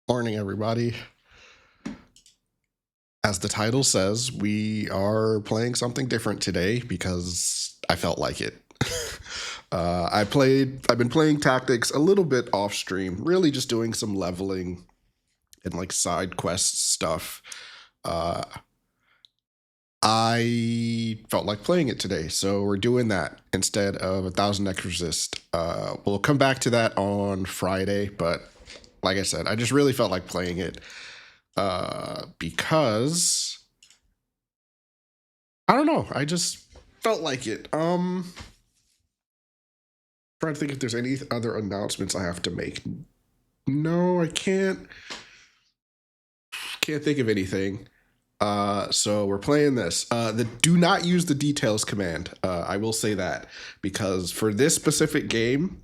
Morning, everybody. As the title says, we are playing something different today because I felt like it. I've been playing tactics a little bit off stream, really just doing some leveling and like side quest stuff. Uh, I felt like playing it today, so we're doing that instead of 1,000 Exorcist. We'll come back to that on Friday, but like I said, I just really felt like playing it because I don't know. I just felt like it. Trying to think if there's any other announcements I have to make. No, I can't. Can't think of anything. So we're playing this. The do not use the details command. I will say that because for this specific game,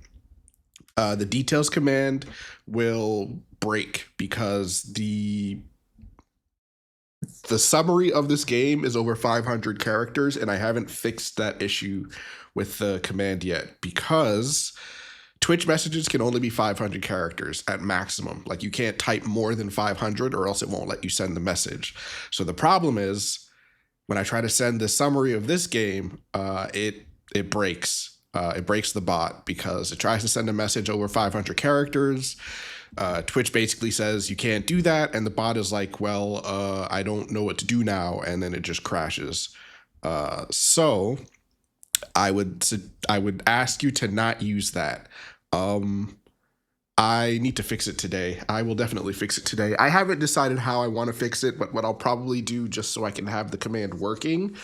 the details command will break because the summary of this game is over 500 characters, and I haven't fixed that issue with the command yet because Twitch messages can only be 500 characters at maximum. Like you can't type more than 500 or else it won't let you send the message. So the problem is when I try to send the summary of this game, it breaks. It breaks the bot because it tries to send a message over 500 characters. Twitch basically says you can't do that, and the bot is like, well, I don't know what to do now, and then it just crashes. So I would ask you to not use that. I need to fix it today. I will definitely fix it today. I haven't decided how I want to fix it, but what I'll probably do just so I can have the command working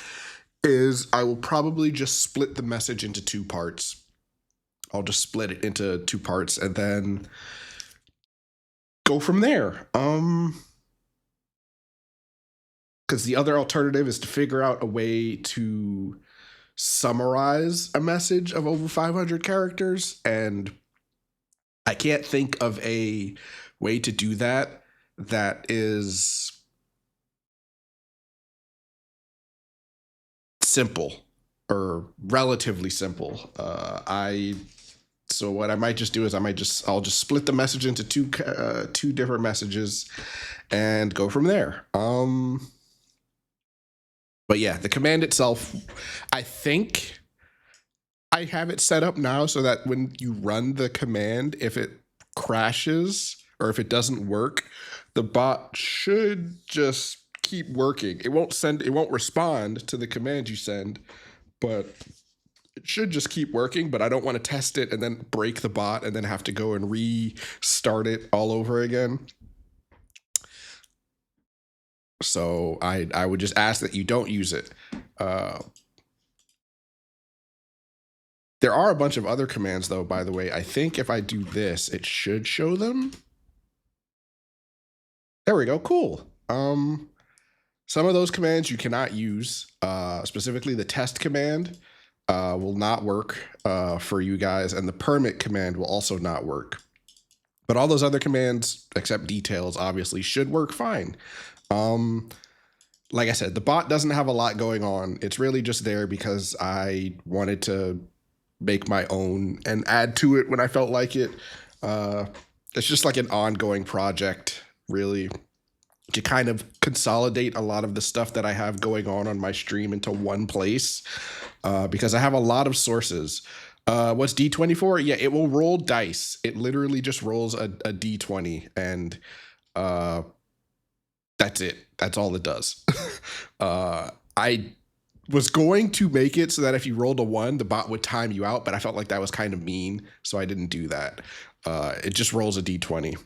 is I will probably just split the message into two parts. I'll just split it into two parts and then go from there. Because the other alternative is to figure out a way to summarize a message of over 500 characters, and I can't think of a way to do that that is simple or relatively simple. So what I might just do is I'll just split the message into two different messages and go from there. But yeah, the command itself, I think I have it set up now so that when you run the command, if it crashes or if it doesn't work, the bot should just keep working. It won't respond to the command you send, but it should just keep working. But I don't want to test it and then break the bot and then have to go and restart it all over again. So I would just ask that you don't use it. There are a bunch of other commands, though, by the way. I think if I do this, it should show them. There we go. Cool. Some of those commands you cannot use. Specifically, the test command will not work for you guys, and the permit command will also not work. But all those other commands, except details, obviously, should work fine. Like I said, the bot doesn't have a lot going on. It's really just there because I wanted to make my own and add to it when I felt like it. It's just like an ongoing project, really, to kind of consolidate a lot of the stuff that I have going on my stream into one place, because I have a lot of sources. What's D20 for? Yeah, it will roll dice. It literally just rolls a D20, and that's it. That's all it does. I was going to make it so that if you rolled a 1, the bot would time you out, but I felt like that was kind of mean, so I didn't do that. It just rolls a D20.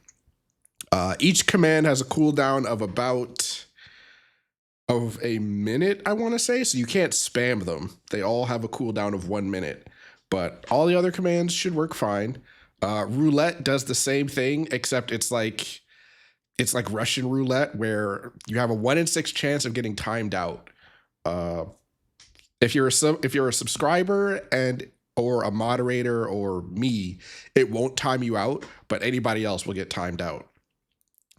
Each command has a cooldown of about a minute, I want to say, so you can't spam them. They all have a cooldown of 1 minute, but all the other commands should work fine. Roulette does the same thing, except it's like Russian roulette, where you have a 1 in 6 chance of getting timed out. If you're a subscriber or a moderator or me, it won't time you out, but anybody else will get timed out.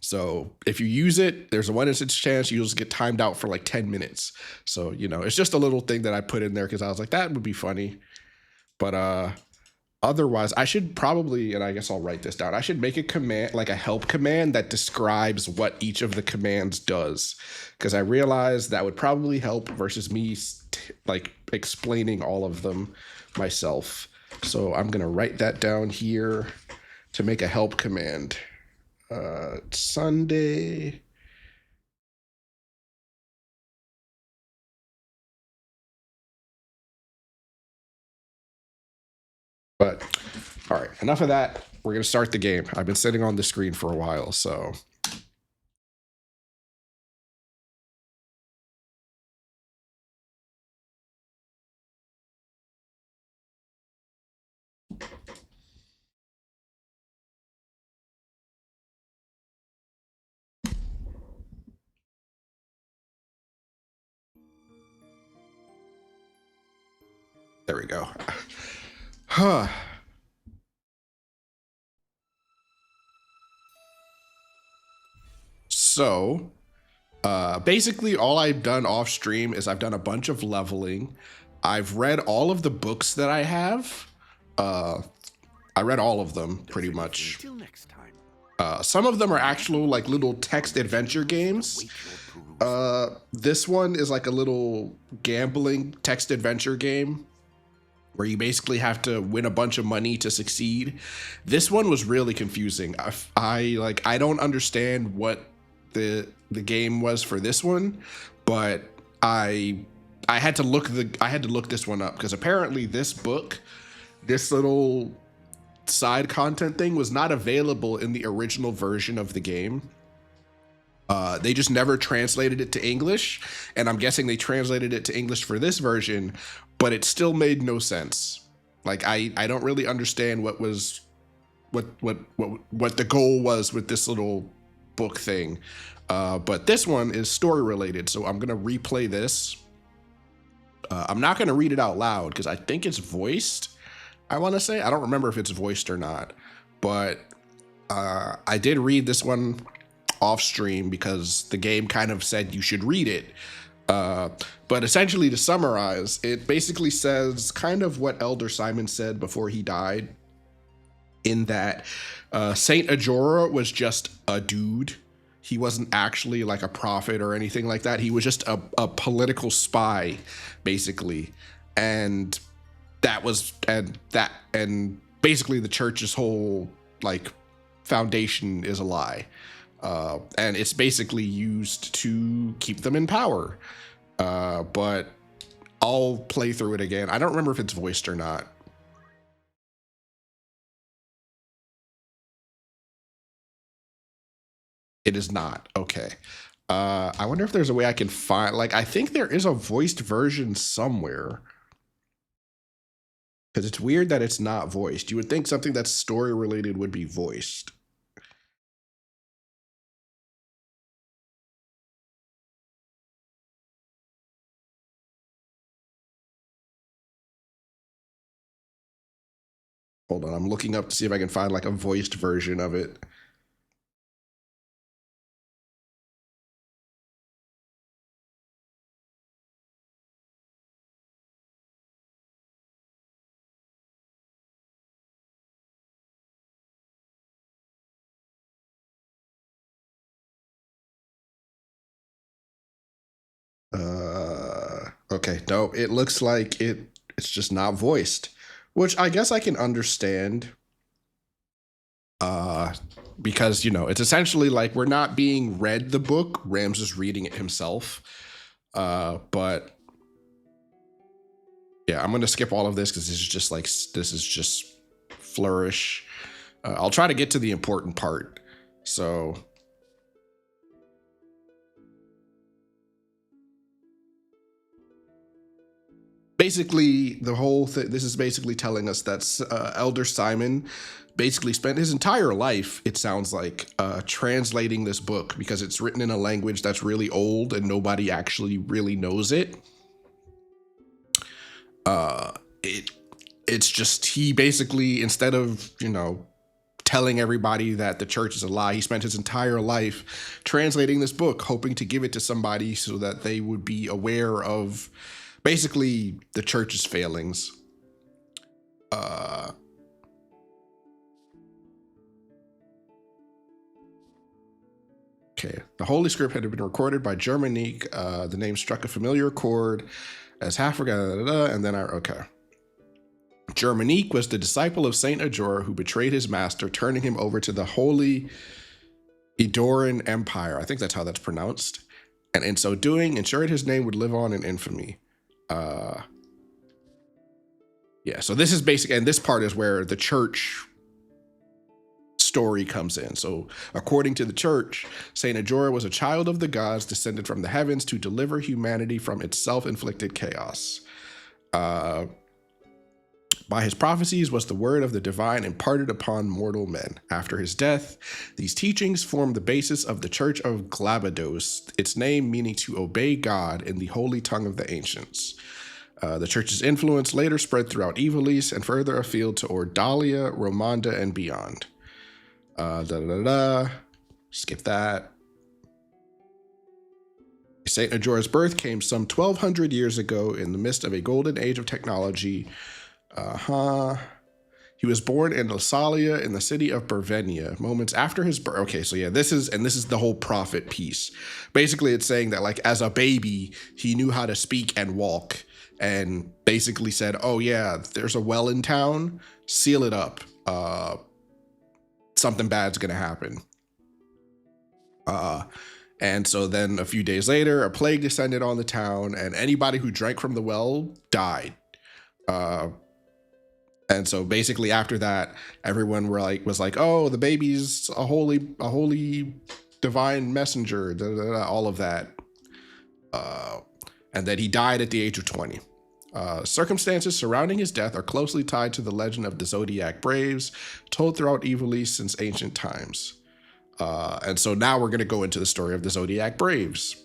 So if you use it, there's a 1 in 6 chance you'll just get timed out for like 10 minutes. So, it's just a little thing that I put in there because I was like, that would be funny. But Otherwise, I should probably, and I guess I'll write this down. I should make a command, like a help command that describes what each of the commands does, because I realize that would probably help versus me like explaining all of them myself. So I'm gonna write that down here to make a help command. Sunday. But all right, enough of that. We're gonna start the game. I've been sitting on the screen for a while, so. There we go. Huh. So, basically, all I've done off stream is I've done a bunch of leveling. I've read all of the books that I have. I read all of them pretty much. Until next time. Some of them are actual like little text adventure games. This one is like a little gambling text adventure game where you basically have to win a bunch of money to succeed. This one was really confusing. I don't understand what the game was for this one, but I had to look this one up because apparently this book, this little side content thing was not available in the original version of the game. They just never translated it to English, and I'm guessing they translated it to English for this version, but it still made no sense. Like I don't really understand what the goal was with this little book thing. But this one is story related, so I'm gonna replay this. I'm not gonna read it out loud because I think it's voiced. I want to say I don't remember if it's voiced or not, but I did read this one off stream because the game kind of said you should read it. But essentially, to summarize, it basically says kind of what Elder Simon said before he died, in that Saint Ajora was just a dude. He wasn't actually like a prophet or anything like that. He was just a political spy, basically. And basically the church's whole like foundation is a lie. And it's basically used to keep them in power. But I'll play through it again. I don't remember if it's voiced or not. It is not. Okay. I wonder if there's a way I can find, like, I think there is a voiced version somewhere. Because it's weird that it's not voiced. You would think something that's story related would be voiced. Hold on, I'm looking up to see if I can find like a voiced version of it. Okay, no, it looks like it's just not voiced, which I guess I can understand. Because, you know, it's essentially like we're not being read the book. Rams is reading it himself. But yeah, I'm gonna skip all of this because this is just flourish. I'll try to get to the important part. So basically, the whole thing, this is basically telling us that Elder Simon basically spent his entire life, it sounds like, translating this book because it's written in a language that's really old and nobody actually really knows it. It's just, he basically, instead of, you know, telling everybody that the church is a lie, he spent his entire life translating this book, hoping to give it to somebody so that they would be aware of basically the church's failings. Okay. The Holy Script had been recorded by Germanique. The name struck a familiar chord as half and then okay. Germanique was the disciple of Saint Ajor who betrayed his master, turning him over to the Holy Edoran Empire. I think that's how that's pronounced. And in so doing, ensured his name would live on in infamy. Yeah, so this is basic, and this part is where the church story comes in. So according to the church, Saint Ajora was a child of the gods descended from the heavens to deliver humanity from its self-inflicted chaos. By his prophecies was the word of the divine imparted upon mortal men. After his death, these teachings formed the basis of the Church of Glabados, its name meaning to obey God in the holy tongue of the ancients. The church's influence later spread throughout Ivalice and further afield to Ordalia, Romanda, and beyond. Skip that. Saint Ajora's birth came some 1,200 years ago in the midst of a golden age of technology. He was born in Lasalia in the city of Bervenia, moments after his birth. Okay, so yeah, this is the whole prophet piece. Basically, it's saying that like as a baby, he knew how to speak and walk, and basically said, "Oh yeah, there's a well in town. Seal it up. Something bad's gonna happen." And so then a few days later, a plague descended on the town, and anybody who drank from the well died. And so basically after that, everyone was like, "Oh, the baby's a holy divine messenger," all of that. And then he died at the age of 20. Circumstances surrounding his death are closely tied to the legend of the Zodiac Braves, told throughout Ivalice since ancient times. And so now we're going to go into the story of the Zodiac Braves.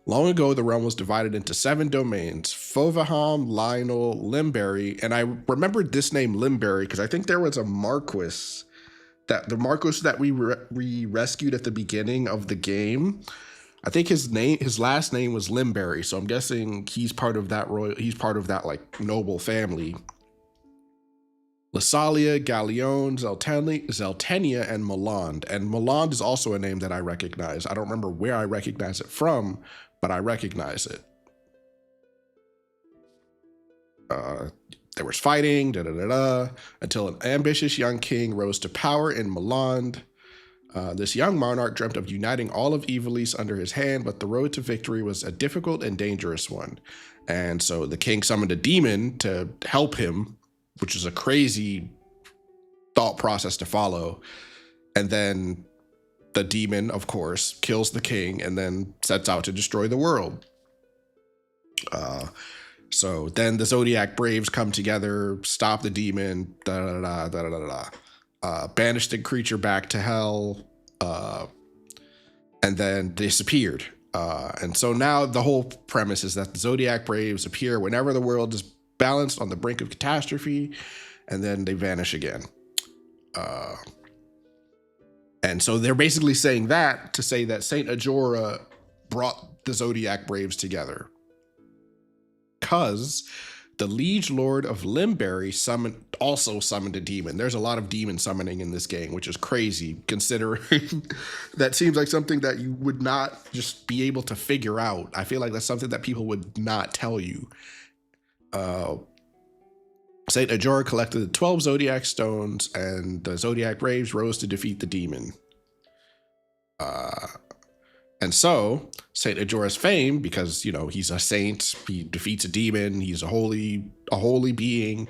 Long ago, the realm was divided into 7 domains: Fovaham, Lionel, Limberry. And I remembered this name Limberry because I think there was a Marquis that we rescued at the beginning of the game. I think his last name was Limberry, so I'm guessing he's part of that like noble family. Lasalia, Galleon, Zeltenia, and Meland. And Meland is also a name that I recognize. I don't remember where I recognize it from, but I recognize it. There was fighting, until an ambitious young king rose to power in Meland. This young monarch dreamt of uniting all of Ivalice under his hand, but the road to victory was a difficult and dangerous one. And so the king summoned a demon to help him, which is a crazy thought process to follow. And then the demon, of course, kills the king and then sets out to destroy the world. So then the Zodiac Braves come together, stop the demon, banished the creature back to hell, and then disappeared. And so now the whole premise is that the Zodiac Braves appear whenever the world is balanced on the brink of catastrophe, and then they vanish again. And so they're basically saying that to say that Saint Ajora brought the Zodiac Braves together, because the Liege Lord of Limberry also summoned a demon. There's a lot of demon summoning in this game, which is crazy, considering that seems like something that you would not just be able to figure out. I feel like that's something that people would not tell you. Saint Ajora collected the 12 Zodiac Stones, and the Zodiac Braves rose to defeat the demon. And so Saint Ajora's fame, because he's a saint, he defeats a demon, he's a holy being,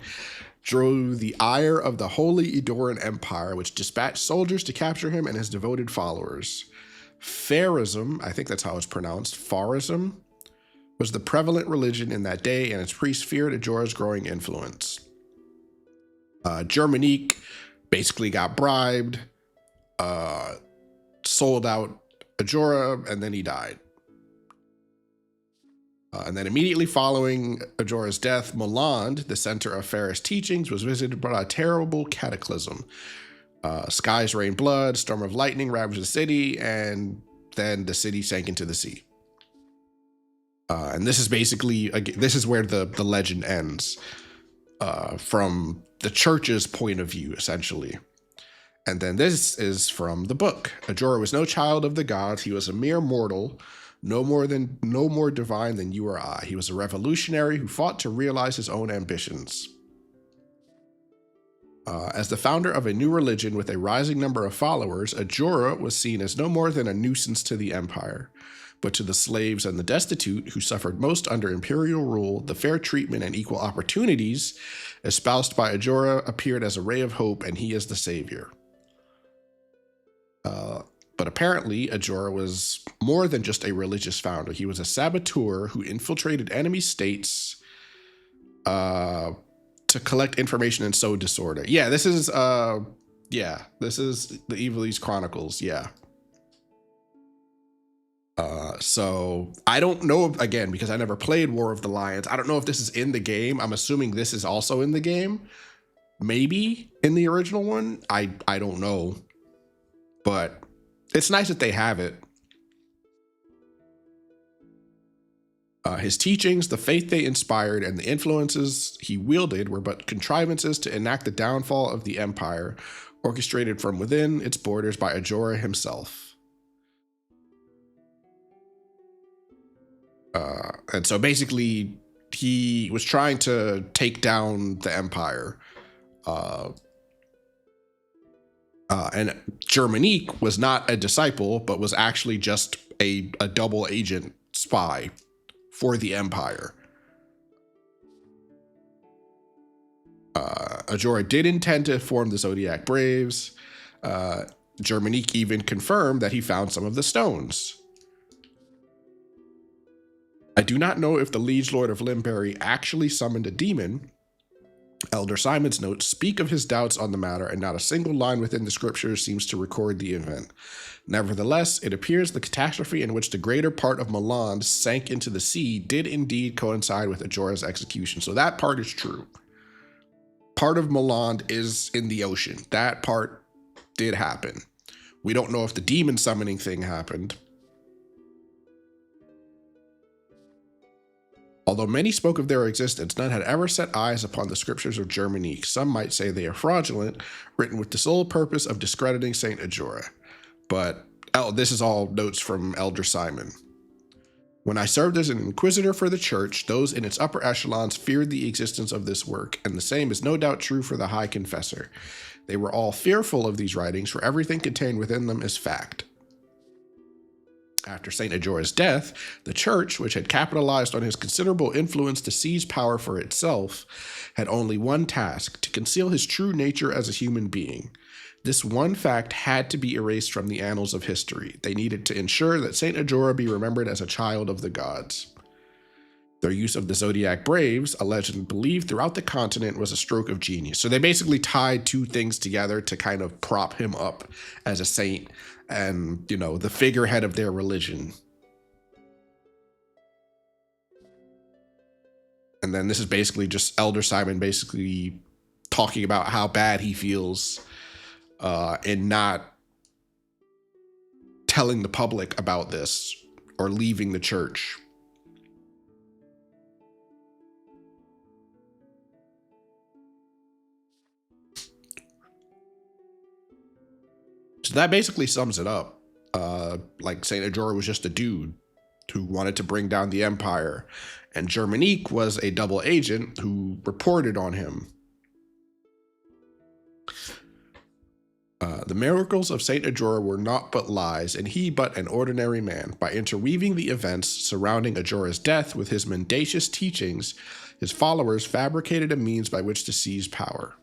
drew the ire of the Holy Edoran Empire, which dispatched soldiers to capture him and his devoted followers. Pharism, I think that's how it's pronounced, Pharism, was the prevalent religion in that day, and its priests feared Ajora's growing influence. Germanique basically got bribed, sold out Ajora, and then he died. And then immediately following Ajora's death, Meland, the center of Ferris teachings, was visited by a terrible cataclysm. Skies rained blood, storm of lightning ravaged the city, and then the city sank into the sea. And this is basically, this is where the legend ends, from the church's point of view, essentially. And then this is from the book. Ajora was no child of the gods. He was a mere mortal, no more divine than you or I. He was a revolutionary who fought to realize his own ambitions. As the founder of a new religion with a rising number of followers, Ajora was seen as no more than a nuisance to the empire. But to the slaves and the destitute, who suffered most under imperial rule, the fair treatment and equal opportunities espoused by Ajora appeared as a ray of hope, and he is the savior. But apparently, Ajora was more than just a religious founder. He was a saboteur who infiltrated enemy states to collect information and sow disorder. Yeah, this is the Ivalice Chronicles. Yeah. So I don't know, again, because I never played War of the Lions. I don't know if this is in the game. I'm assuming this is also in the game. Maybe in the original one. I don't know. But it's nice that they have it. His teachings, the faith they inspired, and the influences he wielded were but contrivances to enact the downfall of the empire, orchestrated from within its borders by Ajora himself. And so basically, he was trying to take down the empire. And Germanique was not a disciple, but was actually just a double agent spy for the empire. Ajora did intend to form the Zodiac Braves. Germanique even confirmed that he found some of the stones. I do not know if the Liege Lord of Limberry actually summoned a demon. Elder Simon's notes speak of his doubts on the matter, and not a single line within the scriptures seems to record the event. Nevertheless, it appears the catastrophe in which the greater part of Milan sank into the sea did indeed coincide with Ajora's execution. So that part is true. Part of Milan is in the ocean. That part did happen. We don't know if the demon summoning thing happened. Although many spoke of their existence, none had ever set eyes upon the scriptures of Germanique. Some might say they are fraudulent, written with the sole purpose of discrediting Saint Ajora. But this is all notes from Elder Simon. When I served as an inquisitor for the church, those in its upper echelons feared the existence of this work, and the same is no doubt true for the High Confessor. They were all fearful of these writings, for everything contained within them is fact. After Saint Ajora's death, the church, which had capitalized on his considerable influence to seize power for itself, had only one task: to conceal his true nature as a human being. This one fact had to be erased from the annals of history. They needed to ensure that Saint Ajora be remembered as a child of the gods. Their use of the Zodiac Braves, alleged and believed throughout the continent, was a stroke of genius. So they basically tied two things together to kind of prop him up as a saint and, you know, the figurehead of their religion. And then this is basically just Elder Simon basically talking about how bad he feels and not telling the public about this or leaving the church. So that basically sums it up. Like Saint Ajora was just a dude who wanted to bring down the empire, and Germanique was a double agent who reported on him. The miracles of Saint Ajora were naught but lies, and he but an ordinary man. By interweaving the events surrounding Ajora's death with his mendacious teachings, his followers fabricated a means by which to seize power.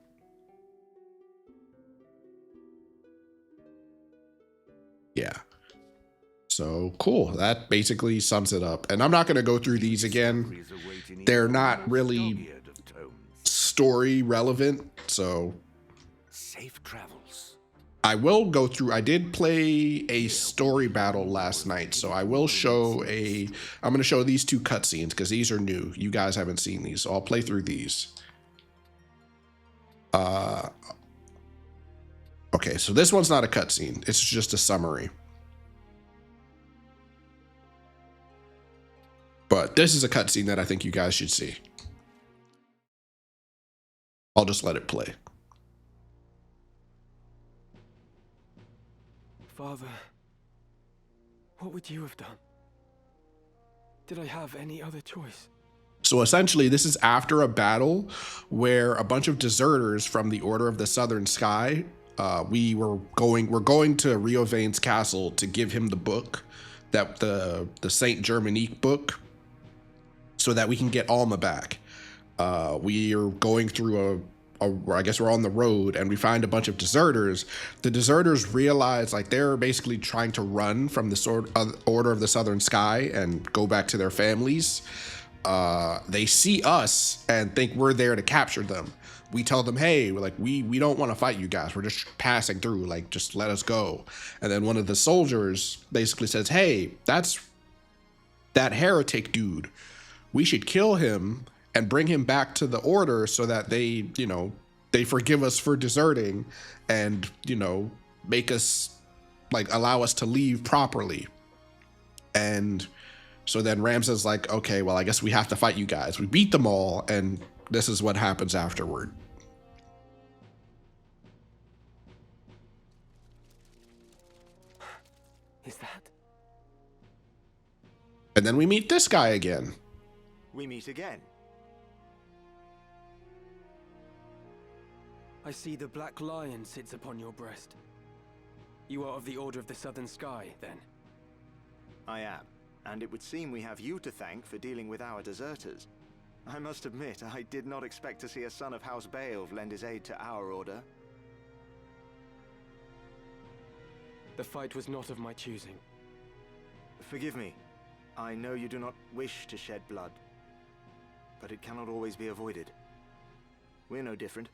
Yeah. So cool. That basically sums it up. And I'm not going to go through these again. They're not really story relevant. So safe travels. I will go through. I did play a story battle last night. So I will show I'm going to show these two cutscenes because these are new. You guys haven't seen these. So I'll play through these. Okay, so this one's not a cutscene. It's just a summary. But this is a cutscene that I think you guys should see. I'll just let it play. Father, what would you have done? Did I have any other choice? So essentially, this is after a battle where a bunch of deserters from the Order of the Southern Sky, we're going to Rio Vane's castle to give him the book, that the Saint Germanique book, so that we can get Alma back. We are going through I guess we're on the road, and we find a bunch of deserters. The deserters realize like they're basically trying to run from the Order of the Southern Sky and go back to their families. They see us and think we're there to capture them. We tell them, hey, we don't want to fight you guys. We're just passing through. Like, just let us go. And then one of the soldiers basically says, hey, that's that heretic dude. We should kill him and bring him back to the order so that they forgive us for deserting and, make us, allow us to leave properly. And so then Ramsa's like, okay, well, I guess we have to fight you guys. We beat them all, and this is what happens afterward. Is that? And then we meet this guy again. We meet again. I see the black lion sits upon your breast. You are of the Order of the Southern Sky, then? I am, and it would seem we have you to thank for dealing with our deserters. I must admit, I did not expect to see a son of House Beowulf lend his aid to our order. The fight was not of my choosing. Forgive me. I know you do not wish to shed blood, but it cannot always be avoided. We're no different.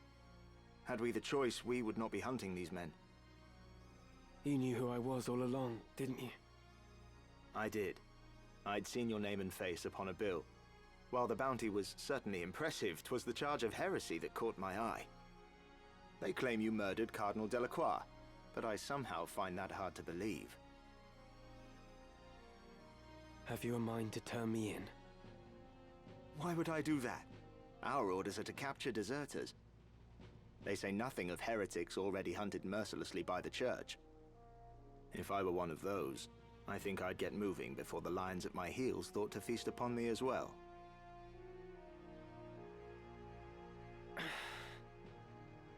Had we the choice, we would not be hunting these men. You knew who I was all along, didn't you? I did. I'd seen your name and face upon a bill. While the bounty was certainly impressive, 'twas the charge of heresy that caught my eye. They claim you murdered Cardinal Delacroix, but I somehow find that hard to believe. Have you a mind to turn me in? Why would I do that? Our orders are to capture deserters. They say nothing of heretics already hunted mercilessly by the Church. If I were one of those, I think I'd get moving before the lions at my heels thought to feast upon me as well.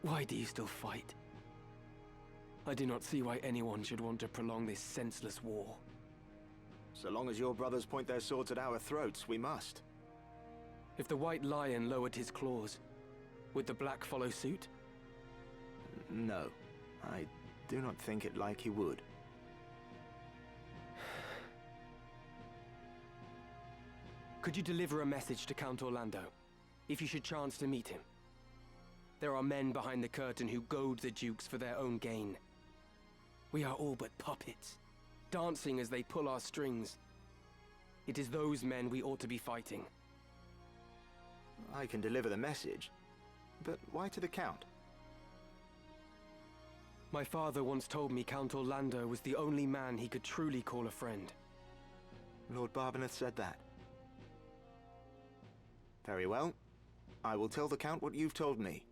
Why do you still fight? I do not see why anyone should want to prolong this senseless war. So long as your brothers point their swords at our throats, we must. If the white lion lowered his claws, would the black follow suit? No, I do not think it like he would. Could you deliver a message to Count Orlando, if you should chance to meet him? There are men behind the curtain who goad the dukes for their own gain. We are all but puppets, dancing as they pull our strings. It is those men we ought to be fighting. I can deliver the message, but why to the Count? My father once told me Count Orlando was the only man he could truly call a friend. Lord Barbeneth said that. Very well. I will tell the Count what you've told me.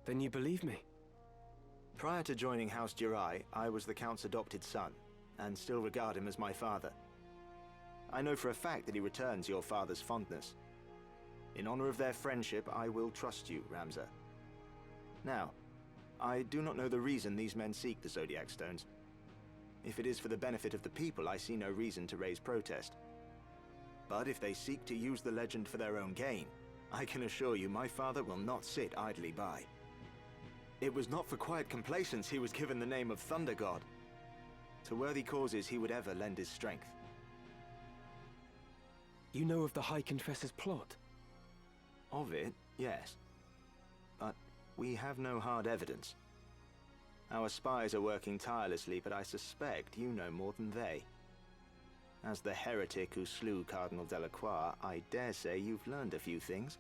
Then you believe me? Prior to joining House Jirai, I was the Count's adopted son, and still regard him as my father. I know for a fact that he returns your father's fondness. In honor of their friendship, I will trust you, Ramsa. Now, I do not know the reason these men seek the Zodiac Stones. If it is for the benefit of the people, I see no reason to raise protest. But if they seek to use the legend for their own gain, I can assure you my father will not sit idly by. It was not for quiet complacence he was given the name of Thunder God. To worthy causes he would ever lend his strength. You know of the High Confessor's plot? Of it, yes. But we have no hard evidence. Our spies are working tirelessly, but I suspect you know more than they. As the heretic who slew Cardinal Delacroix, I dare say you've learned a few things.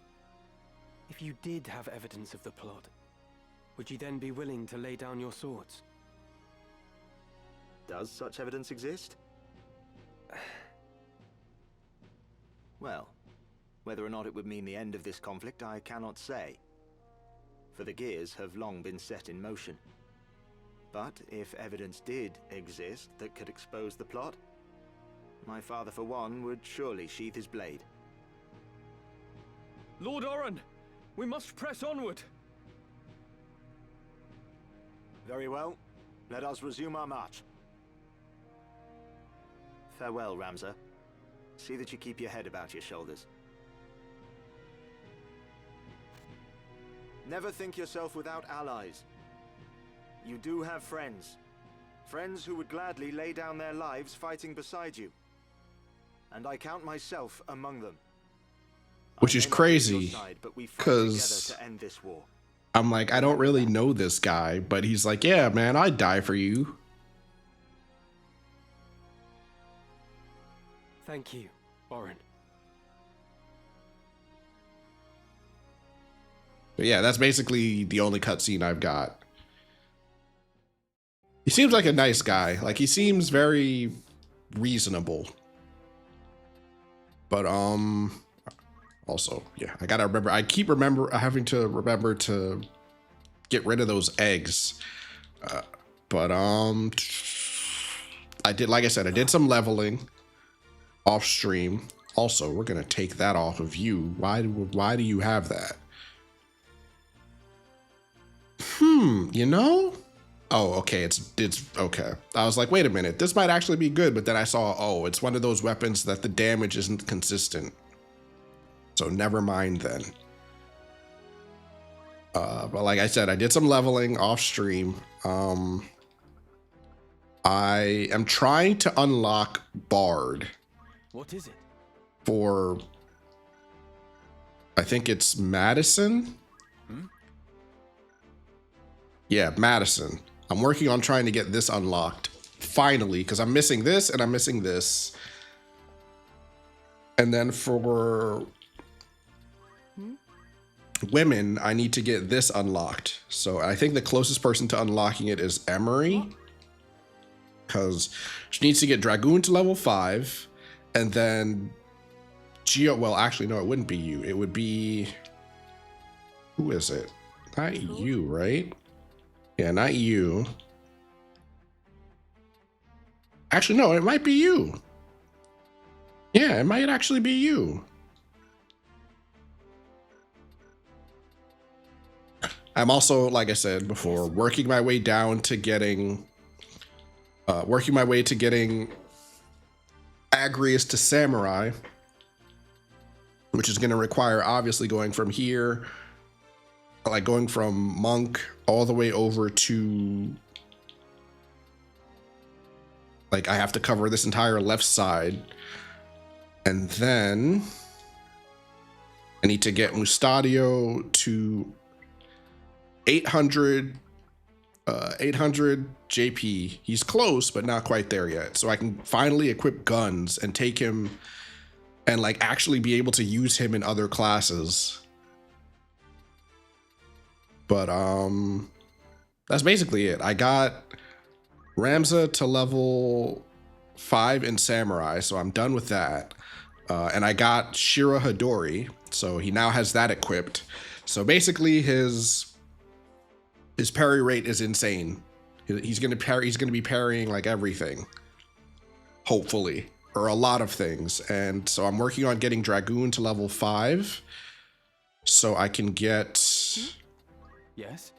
If you did have evidence of the plot, would you then be willing to lay down your swords? Does such evidence exist? Well, whether or not it would mean the end of this conflict, I cannot say. For the gears have long been set in motion. But if evidence did exist that could expose the plot, my father, for one, would surely sheath his blade. Lord Oren, we must press onward. Very well. Let us resume our march. Farewell, Ramza. See that you keep your head about your shoulders. Never think yourself without allies. You do have friends. Friends who would gladly lay down their lives fighting beside you. And I count myself among them. Which is crazy, because to end this war. I'm like, I don't really know this guy, but he's like, yeah, man, I'd die for you. Thank you, Oren. But yeah, that's basically the only cutscene I've got. He seems like a nice guy. Like, he seems very reasonable. But, also, yeah, I gotta remember. I keep having to remember to get rid of those eggs. But I did, like I said, I did some leveling off stream. Also, we're gonna take that off of you. Why do you have that? You know? Oh, okay. It's okay. I was like, wait a minute. This might actually be good, but then I saw, oh, it's one of those weapons that the damage isn't consistent. So never mind then. But like I said, I did some leveling off stream. I am trying to unlock Bard. What is it? For, I think it's Madison. Yeah, Madison. I'm working on trying to get this unlocked finally, because I'm missing this and I'm missing this. And then for women, I need to get this unlocked. So I think the closest person to unlocking it is Emery, because she needs to get Dragoon to level 5, and then Geo. Well, actually, no, it wouldn't be you. It would be, who is it? Not you, right? Yeah, not you. Actually, no, it might be you. Yeah, it might actually be you. I'm also, like I said before, working my way down to getting, Agrius to Samurai, which is going to require obviously going from here, like going from Monk all the way over to, like, I have to cover this entire left side, and then I need to get Mustadio to 800 JP. He's close, but not quite there yet. So I can finally equip guns and take him and like actually be able to use him in other classes. But that's basically it. I got Ramza to level 5 in Samurai, so I'm done with that. And I got Shira Hadori, so he now has that equipped. So basically his parry rate is insane. He's gonna be parrying like everything, hopefully, or a lot of things. And so I'm working on getting Dragoon to level 5, so I can get Yes.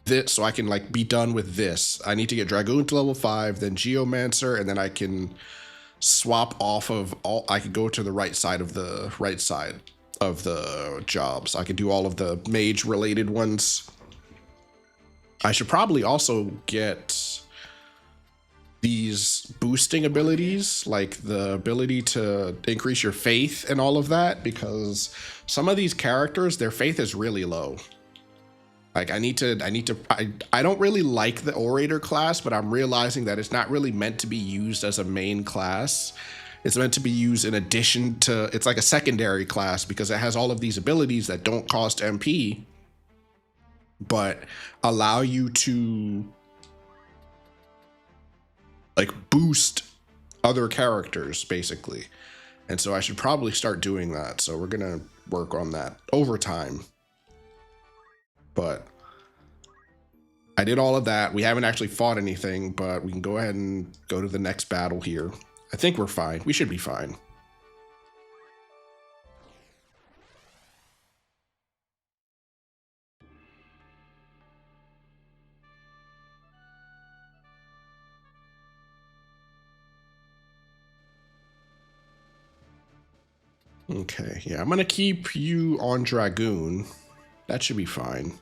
this, so I can like be done with this. I need to get Dragoon to level 5, then Geomancer, and then I can swap off of all. I could go to the right side of the jobs. I could do all of the mage related ones. I should probably also get these boosting abilities, like the ability to increase your faith and all of that, because some of these characters, their faith is really low. Like I don't really like the orator class, but I'm realizing that it's not really meant to be used as a main class. It's meant to be used in addition to, it's like a secondary class because it has all of these abilities that don't cost MP, but allow you to like boost other characters basically. And so I should probably start doing that. So we're going to work on that over time. But I did all of that. We haven't actually fought anything, but we can go ahead and go to the next battle here. I think we're fine. We should be fine. Okay, yeah, I'm gonna keep you on Dragoon. That should be fine.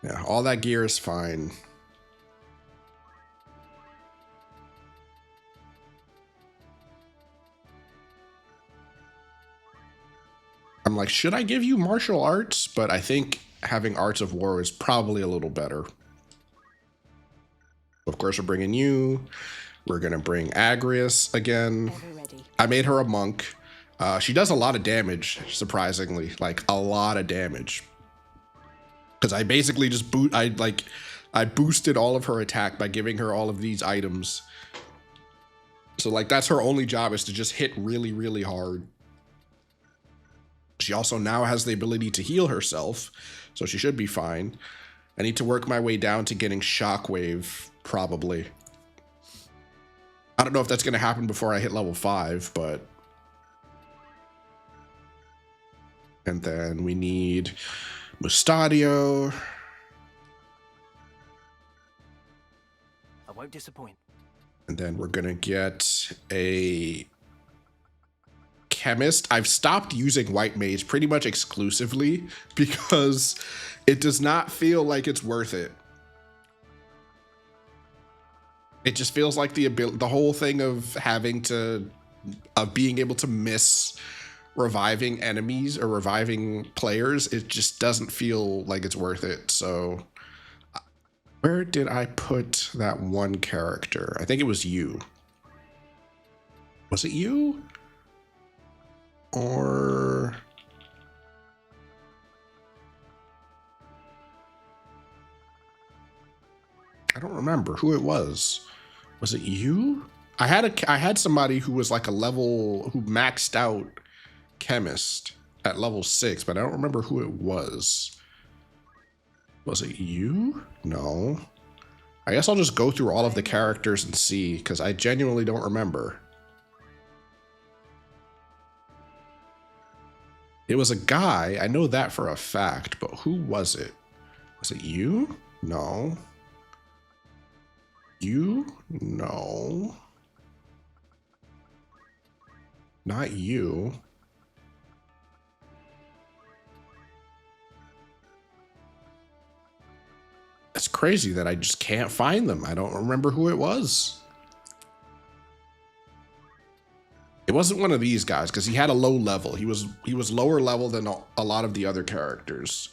Yeah, all that gear is fine. I'm like, should I give you martial arts? But I think having arts of war is probably a little better. Of course, we're bringing you. We're gonna bring Agrius again. I made her a monk. She does a lot of damage, surprisingly, like a lot of damage. Because I basically just I boosted all of her attack by giving her all of these items. So like that's her only job, is to just hit really, really hard. She also now has the ability to heal herself, so she should be fine. I need to work my way down to getting Shockwave, probably. I don't know if that's going to happen before I hit level 5, but... And then we need Mustadio. I won't disappoint. And then we're going to get a Chemist. I've stopped using White Mage pretty much exclusively because it does not feel like it's worth it. It just feels like the whole thing of having to, being able to miss reviving enemies or reviving players, it just doesn't feel like it's worth it. So where did I put that one character? I think it was you. Was it you? Or... I don't remember who it was. Was it you? I had somebody who was like a level, who maxed out Chemist at level 6, but I don't remember who it was. Was it you? No. I guess I'll just go through all of the characters and see, because I genuinely don't remember. It was a guy, I know that for a fact, but who was it? Was it you? No. You? No. Not you. It's crazy that I just can't find them. I don't remember who it was. It wasn't one of these guys because he had a low level. He was lower level than a lot of the other characters.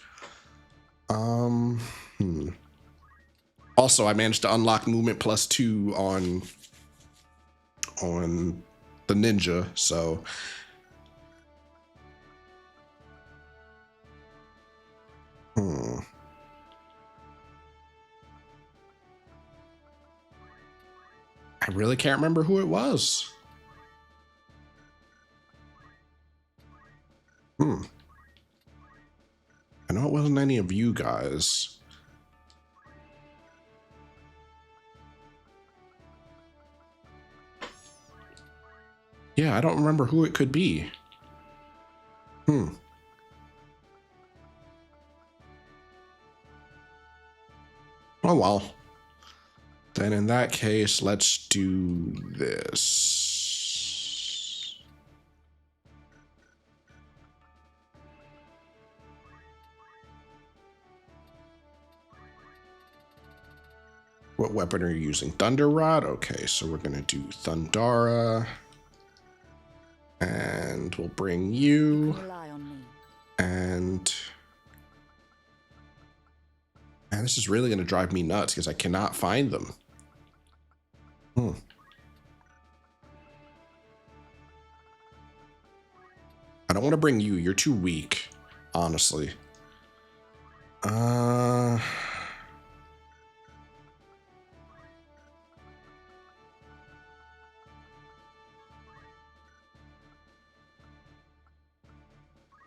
Also, I managed to unlock movement +2 on the ninja, so I really can't remember who it was. I know it wasn't any of you guys. Yeah, I don't remember who it could be. Oh well. Then in that case, let's do this. What weapon are you using? Thunder Rod? Okay, so we're gonna do Thundara. And we'll bring you. And man, this is really gonna drive me nuts because I cannot find them. I don't want to bring you. You're too weak, honestly.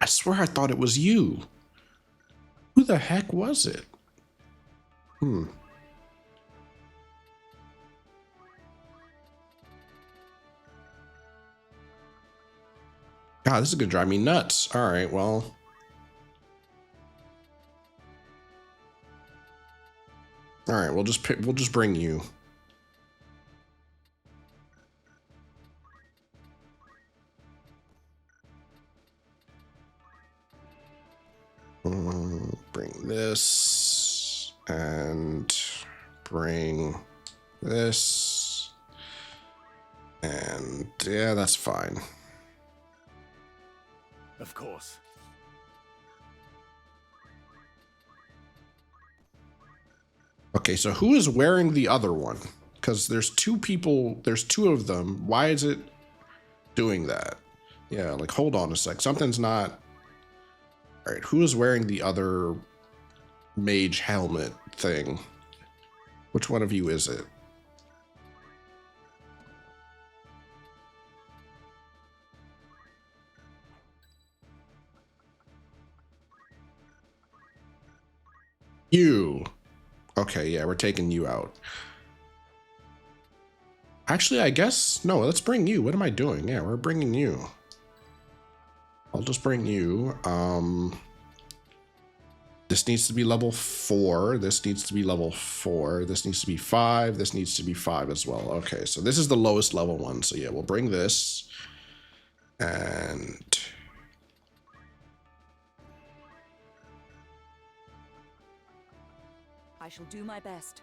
I swear I thought it was you. Who Who the heck was it? God, this is gonna drive me nuts. All right, well. All right, we'll just bring you. Bring this and bring this, and yeah, that's fine. Of course. Okay, so who is wearing the other one? Because there's two people, there's two of them. Why is it doing that? Yeah, like, hold on a sec. Something's not... All right, who is wearing the other mage helmet thing? Which one of you is it? You. Okay, yeah, we're taking you out. Actually, I guess, no, let's bring you. What am I doing? Yeah, we're bringing you. I'll just bring you. This needs to be level 4. This needs to be level 4. This needs to be 5. This needs to be 5 as well. Okay, so this is the lowest level one. So yeah, we'll bring this. And... I shall do my best.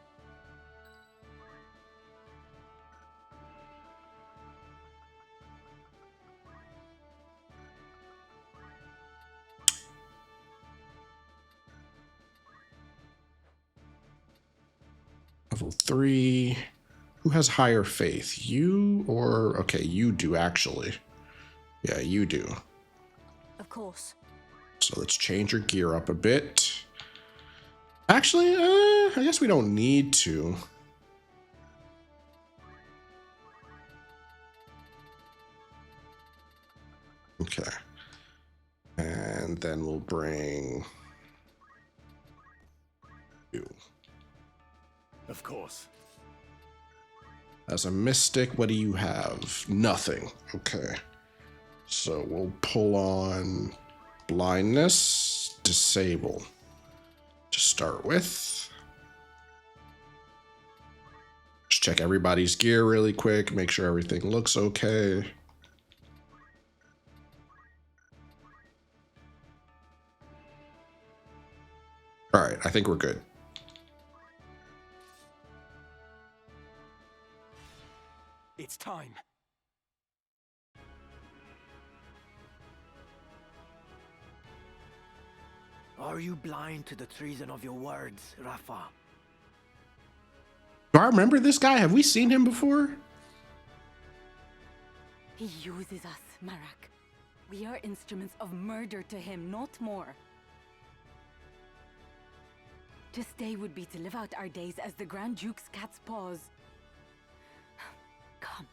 Level 3. Who has higher faith? You or... Okay, you do, actually. Yeah, you do. Of course. So let's change your gear up a bit. Actually, I guess we don't need to. Okay. And then we'll bring you. Of course. As a mystic, what do you have? Nothing. Okay. So we'll pull on blindness, disable to start with. Just check everybody's gear really quick, make sure everything looks okay. All right, I think we're good. It's time. Are you blind to the treason of your words, Rafa? Do I remember this guy? Have we seen him before? He uses us, Marak. We are instruments of murder to him, not more. To stay would be to live out our days as the Grand Duke's cat's paws. Come,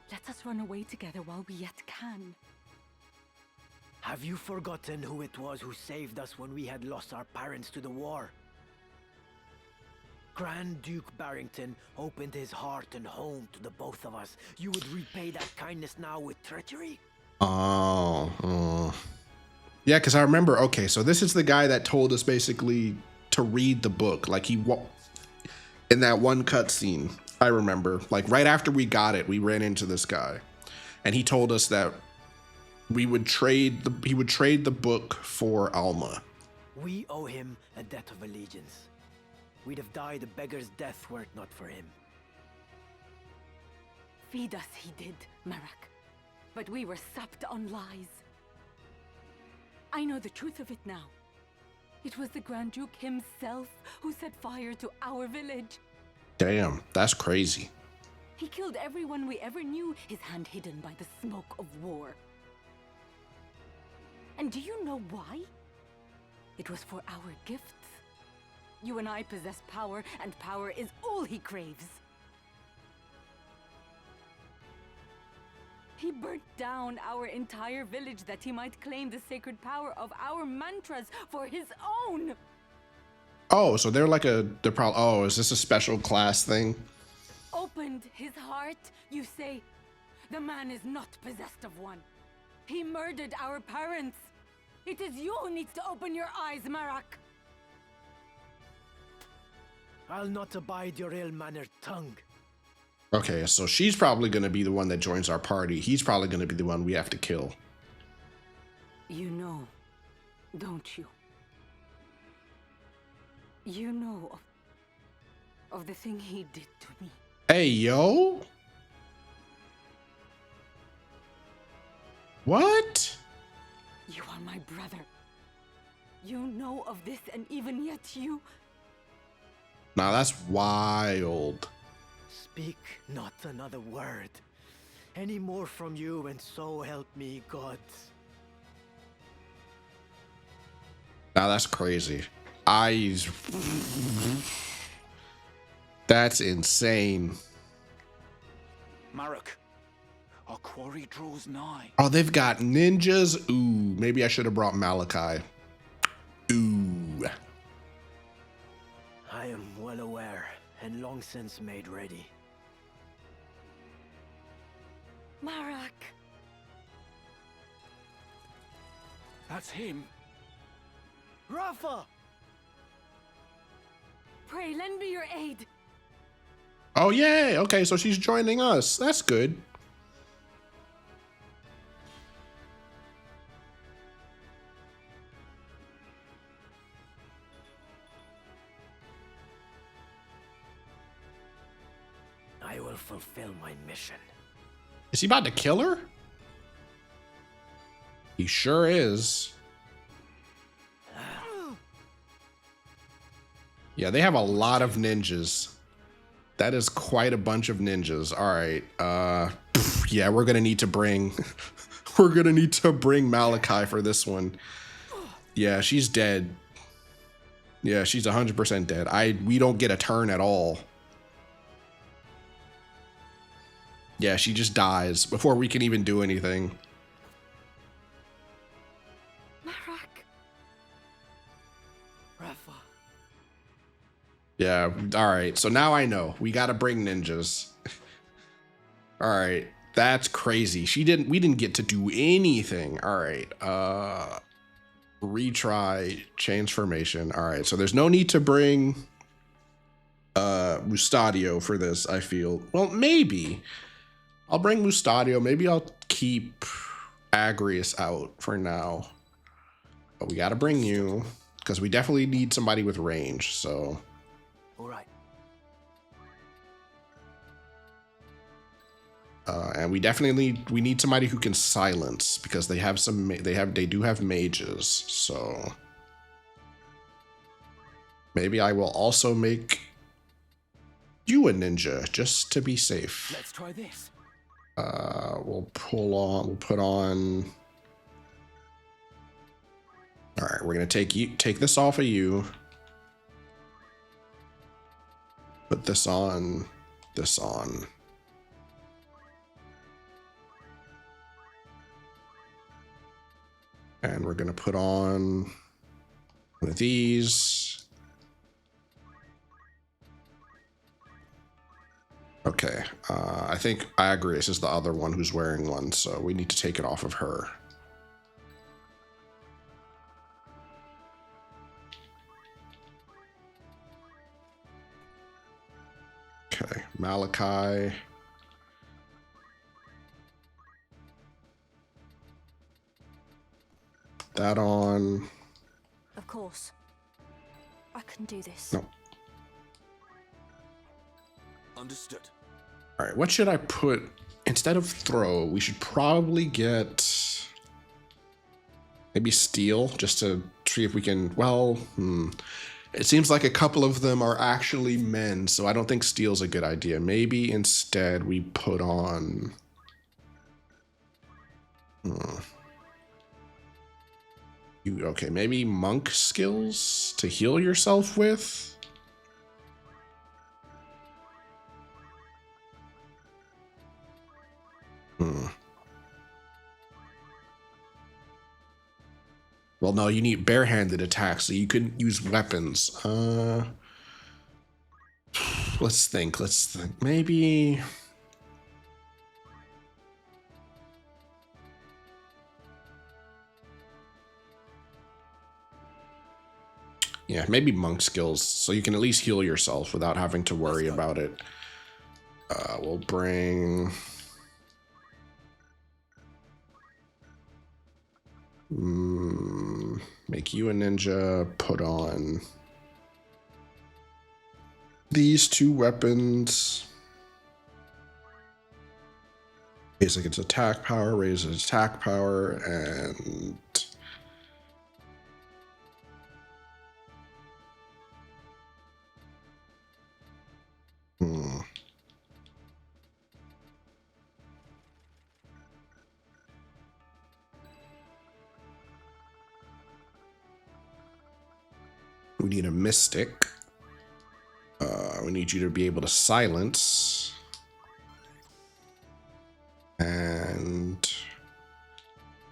let us run away together while we yet can. Have you forgotten who it was who saved us when we had lost our parents to the war? Grand Duke Barrington opened his heart and home to the both of us. You would repay that kindness now with treachery? Oh. Yeah, because I remember, okay, so this is the guy that told us basically to read the book. Like in that one cutscene, I remember, like right after we got it, we ran into this guy and he told us that he would trade the book for Alma. We owe him a debt of allegiance. We'd have died a beggar's death were it not for him. Feed us he did, Marak. But we were sapped on lies. I know the truth of it now. It was the Grand Duke himself who set fire to our village. Damn, that's crazy. He killed everyone we ever knew, his hand hidden by the smoke of war. And do you know why? It was for our gifts. You and I possess power, and power is all he craves. He burnt down our entire village that he might claim the sacred power of our mantras for his own. Oh, so they're like they're probably, oh, is this a special class thing? Opened his heart, you say? The man is not possessed of one. He murdered our parents. It is you who needs to open your eyes, Marak. I'll not abide your ill-mannered tongue. Okay, so she's probably going to be the one that joins our party. He's probably going to be the one we have to kill. You know, don't you? You know of the thing he did to me. Hey, yo. What? You are my brother. You know of this, and even yet you... Now that's wild. Speak not another word. Any more from you, and so help me God. Now that's crazy. That's insane. Marek, our quarry draws nigh. Oh, they've got ninjas. Ooh, maybe I should have brought Malachi. Ooh. I am well aware, and long since made ready. Marak! That's him. Rafa! Pray, lend me your aid. Oh, yay. Okay, so she's joining us. That's good. I will fulfill my mission. Is he about to kill her? He sure is. Yeah, they have a lot of ninjas. That is quite a bunch of ninjas. All right. Yeah, we're going to need to bring Malachi for this one. Yeah, she's dead. Yeah, she's 100% dead. We don't get a turn at all. Yeah, she just dies before we can even do anything. Marak! Rafa. Yeah, all right. So now I know. We got to bring ninjas. All right. That's crazy. We didn't get to do anything. All right. Retry, change formation. All right. So there's no need to bring Mustadio for this, I feel. Well, maybe. I'll bring Mustadio. Maybe I'll keep Agrius out for now. But we got to bring you because we definitely need somebody with range. So, All right. and we need somebody who can silence because they do have mages. So maybe I will also make you a ninja just to be safe. Let's try this. We'll put on. All right, we're gonna take this off of you. Put this on. And we're gonna put on one of these. Okay, I think Agrius is the other one who's wearing one, so we need to take it off of her. Okay, Malachi. That on. Of course. I can do this. No. Understood. All right, what should I put instead of throw? We should probably get maybe steal just to see if we can. Well, it seems like a couple of them are actually men, so I don't think steal's a good idea. Maybe instead we put on. Okay, maybe monk skills to heal yourself with. Well, no, you need barehanded attacks, so you couldn't use weapons. Let's think. Maybe. Yeah, maybe monk skills, so you can at least heal yourself without having to worry about it. We'll bring... make you a ninja, put on these two weapons. Basic its attack power, raise its attack power, and... We need a mystic. We need you to be able to silence. And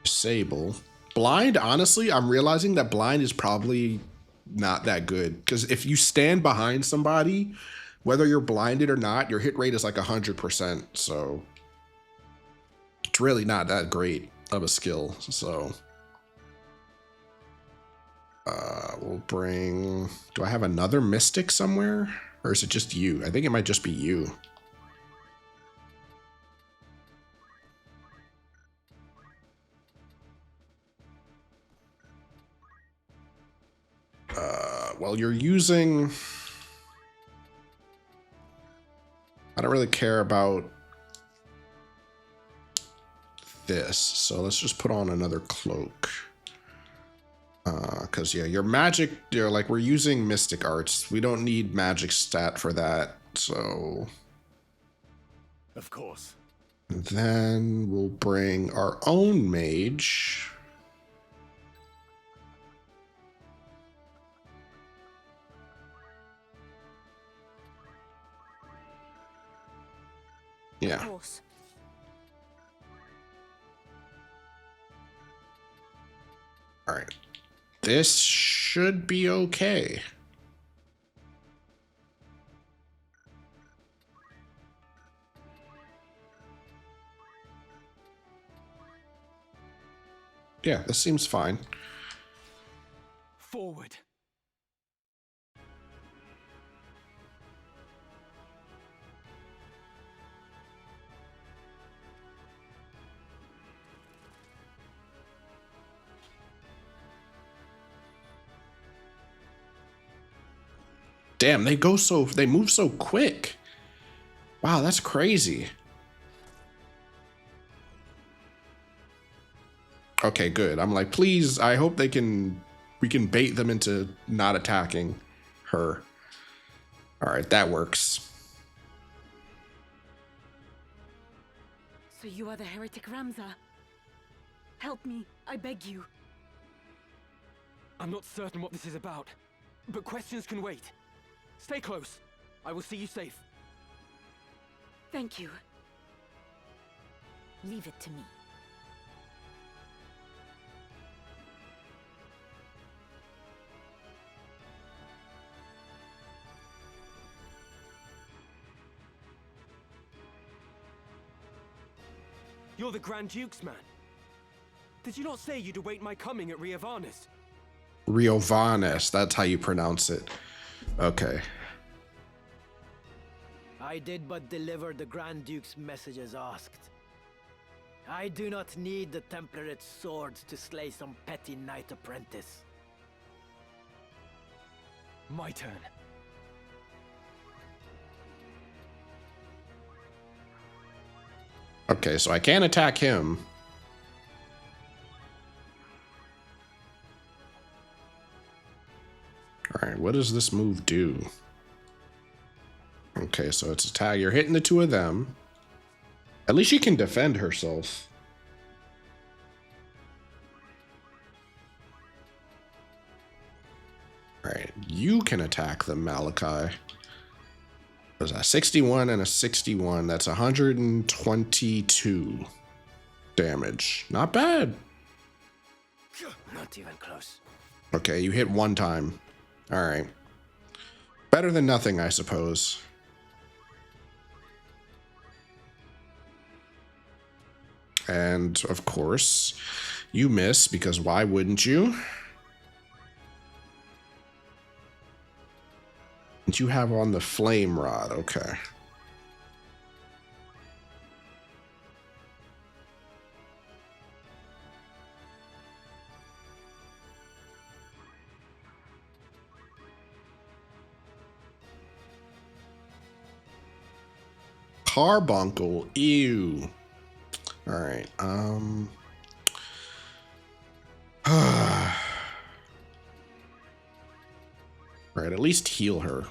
disable. Blind, honestly, I'm realizing that blind is probably not that good. Because if you stand behind somebody, whether you're blinded or not, your hit rate is like 100%. So it's really not that great of a skill. So we'll bring... Do I have another mystic somewhere? Or is it just you? I think it might just be you. Well, you're using... I don't really care about this, so let's just put on another cloak. Because, yeah, your magic, like, we're using mystic arts. We don't need magic stat for that, so... Of course. Then we'll bring our own mage. Yeah. Of course. All right. This should be okay. Yeah, this seems fine. Forward. Damn, they move so quick. Wow, that's crazy. Okay, good. I'm like, please, I hope we can bait them into not attacking her. All right, that works. So you are the heretic Ramza. Help me, I beg you. I'm not certain what this is about, but questions can wait. Stay close. I will see you safe. Thank you. Leave it to me. You're the Grand Duke's man. Did you not say you'd await my coming at Ivalice? Ivalice, that's how you pronounce it. Okay. I did but deliver the Grand Duke's message as asked. I do not need the Template's swords to slay some petty knight apprentice. My turn. Okay, so I can't attack him. All right, what does this move do? Okay, so it's a tag. You're hitting the two of them. At least she can defend herself. All right, you can attack them, Malachi. There's a 61 and a 61. That's 122 damage. Not bad. Not even close. Okay, you hit one time. All right. Better than nothing, I suppose. And of course, you miss, because why wouldn't you? And you have on the flame rod. Okay. Carbuncle. Ew. All right. Right, at least heal her.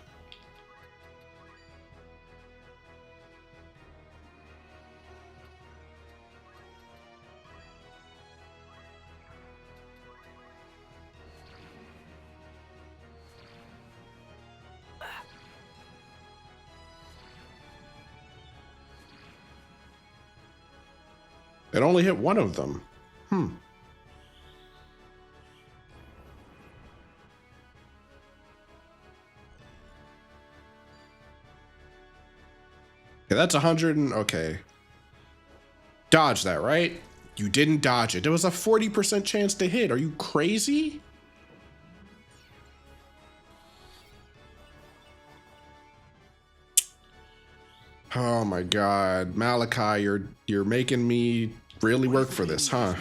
It only hit one of them. Okay, that's 100 and okay. Dodge that, right? You didn't dodge it. There was a 40% chance to hit. Are you crazy? Oh my god. Malachi, you're making me really work for this, huh?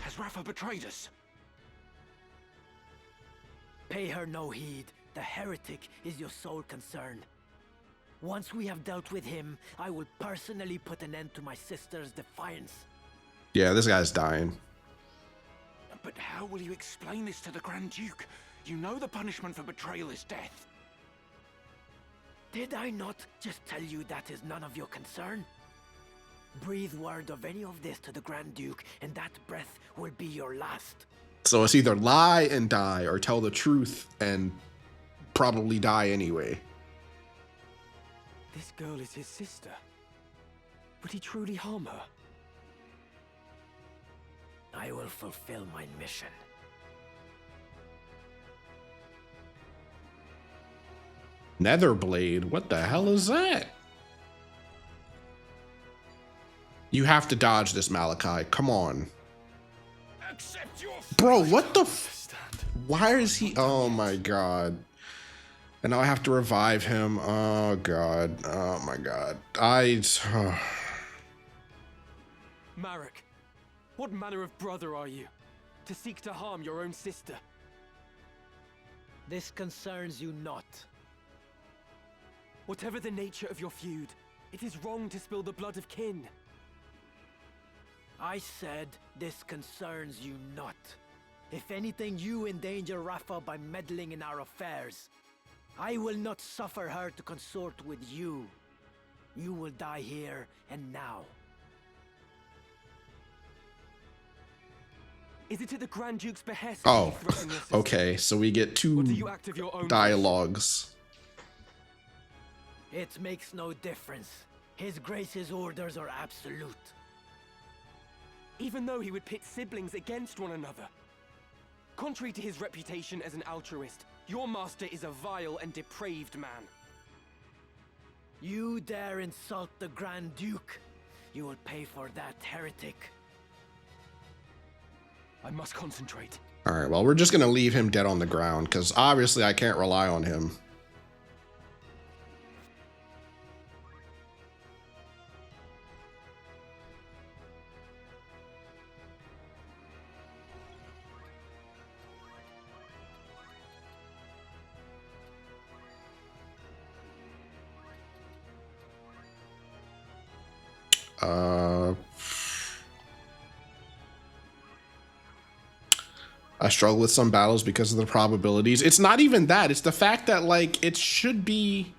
Has Rafa betrayed us? Pay her no heed. The heretic is your sole concern. Once we have dealt with him, I will personally put an end to my sister's defiance. Yeah, this guy's dying. But how will you explain this to the Grand Duke? You know the punishment for betrayal is death. Did I not just tell you that is none of your concern? Breathe word of any of this to the Grand Duke, and that breath will be your last. So it's either lie and die, or tell the truth and probably die anyway. This girl is his sister. Would he truly harm her? I will fulfill my mission. Netherblade? What the hell is that? You have to dodge this, Malachi. Come on. Bro, what the why is he? Oh my god. And now I have to revive him. Oh god. Oh my god. Marek, what manner of brother are you? To seek to harm your own sister? This concerns you not. Whatever the nature of your feud, it is wrong to spill the blood of kin. I said this concerns you not. If anything, you endanger Rafa by meddling in our affairs. I will not suffer her to consort with you. You will die here and now. Is it at the Grand Duke's behest? Oh, okay. So we get two dialogues. It makes no difference. His Grace's orders are absolute. Even though he would pit siblings against one another. Contrary to his reputation as an altruist, your master is a vile and depraved man. You dare insult the Grand Duke? You will pay for that, heretic. I must concentrate. All right, well, we're just going to leave him dead on the ground, because obviously I can't rely on him. I struggle with some battles because of the probabilities. It's not even that. It's the fact that, like, it should be...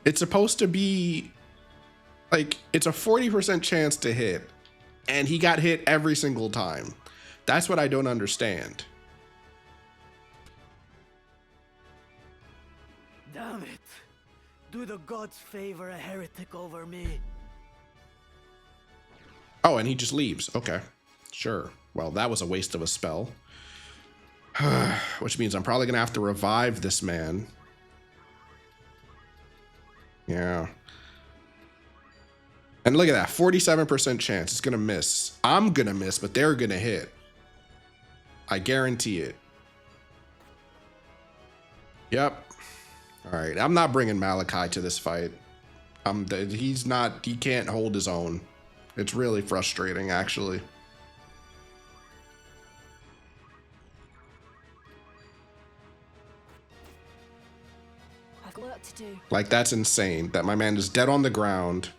It's supposed to be... Like, it's a 40% chance to hit. And he got hit every single time. That's what I don't understand. Damn it. Do the gods favor a heretic over me? Oh, and he just leaves. Okay. Sure. Well, that was a waste of a spell. Which means I'm probably going to have to revive this man. Yeah. And look at that, 47% chance it's going to miss. I'm going to miss, but they're going to hit. I guarantee it. Yep. All right. I'm not bringing Malachi to this fight. He can't hold his own. It's really frustrating, actually. I've got work to do. Like, that's insane that my man is dead on the ground.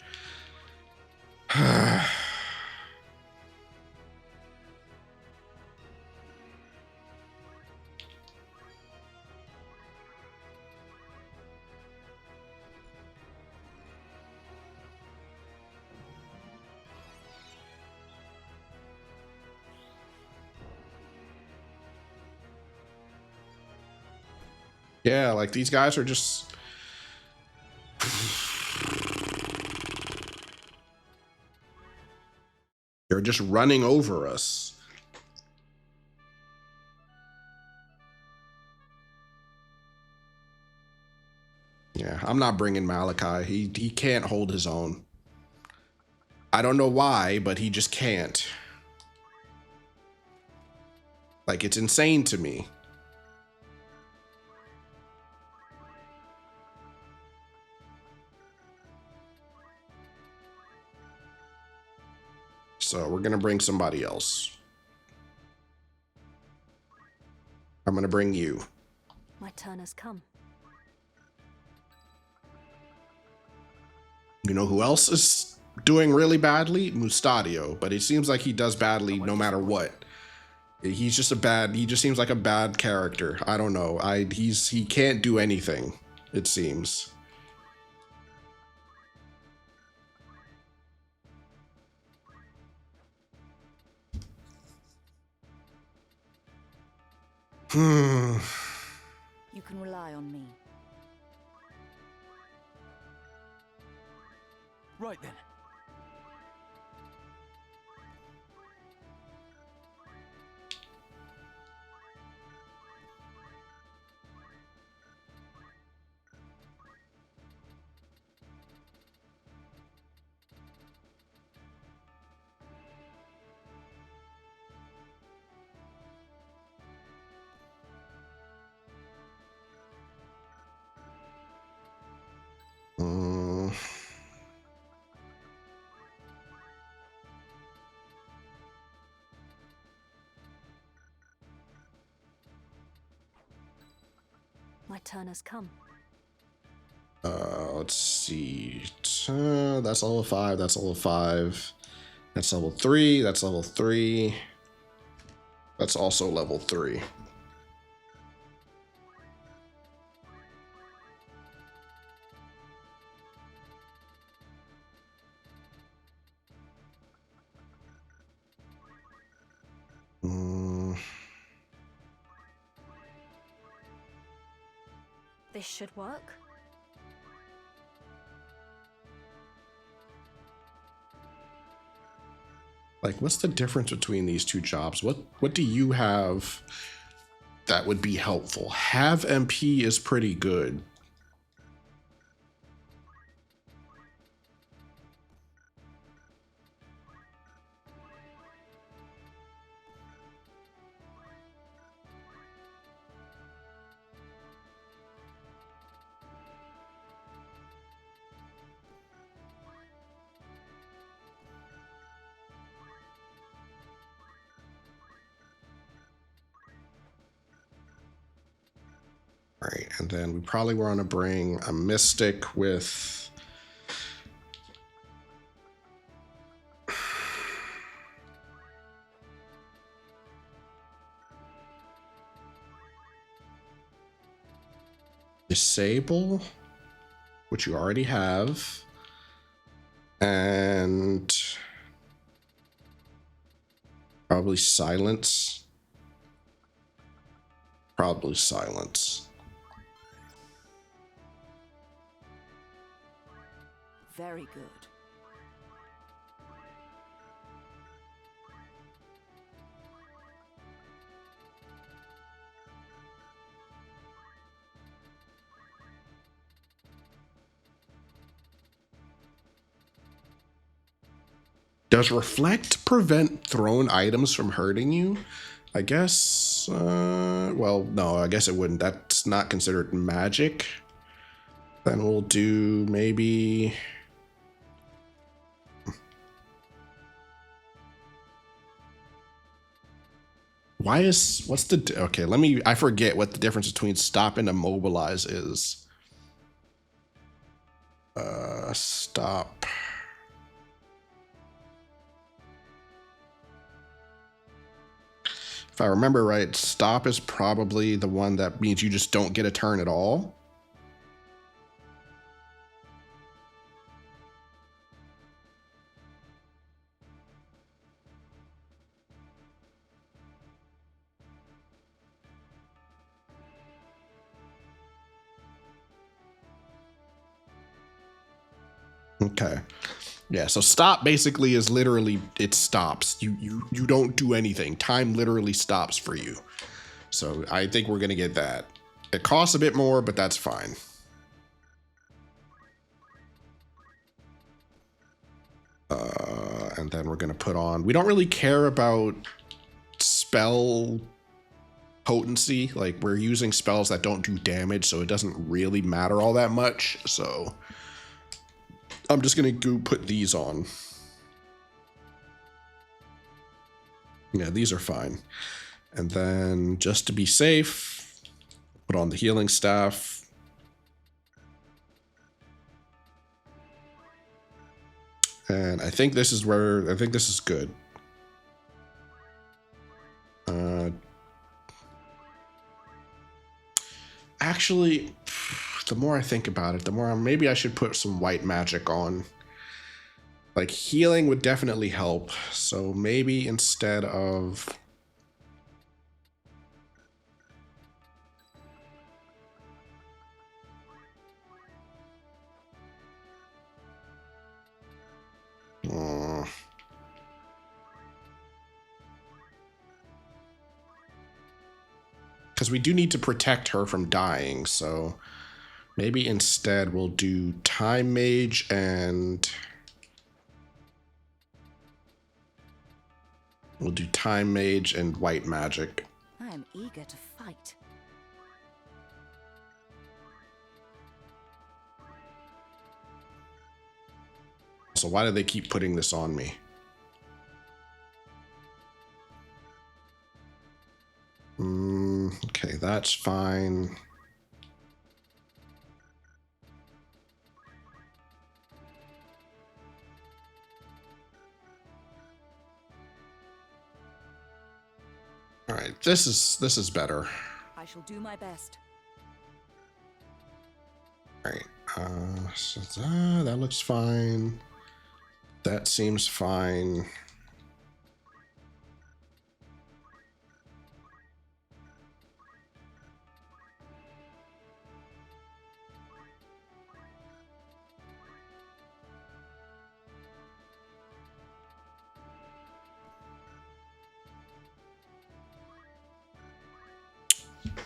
Yeah, like these guys are just... They're just running over us. Yeah, I'm not bringing Malachi. He can't hold his own. I don't know why, but he just can't. Like, it's insane to me. So we're going to bring somebody else. I'm going to bring you. My turn has come. You know who else is doing really badly? Mustadio, but it seems like he does badly no matter what. He just seems like a bad character. I don't know. He can't do anything, it seems. You can rely on me. Right then. My turn has come. Let's see. That's level 5. That's level 5. That's level 3. That's level 3. That's also level 3. This should work. Like, what's the difference between these two jobs? What do you have that would be helpful? Have MP is pretty good. All right, and then we probably want to bring a mystic with disable, which you already have, and probably silence. Probably silence. Very good. Does reflect prevent thrown items from hurting you? I guess, well, no, I guess it wouldn't. That's not considered magic. Then we'll do maybe... what's the, okay, I forget what the difference between stop and immobilize is. Stop. If I remember right, stop is probably the one that means you just don't get a turn at all. Okay. Yeah, so stop basically is literally, it stops. You don't do anything. Time literally stops for you. So I think we're going to get that. It costs a bit more, but that's fine. And then we're going to put on, we don't really care about spell potency. Like, we're using spells that don't do damage, so it doesn't really matter all that much. So I'm just going to go put these on. Yeah, these are fine. And then just to be safe, put on the healing staff. And I think this is good. Actually, the more I think about it, the more maybe I should put some white magic on. Like, healing would definitely help. So maybe instead of... because we do need to protect her from dying, so maybe instead we'll do Time Mage and... we'll do Time Mage and White Magic. I am eager to fight. So why do they keep putting this on me? Okay, that's fine. All right, this is better. I shall do my best. All right, so that looks fine. That seems fine.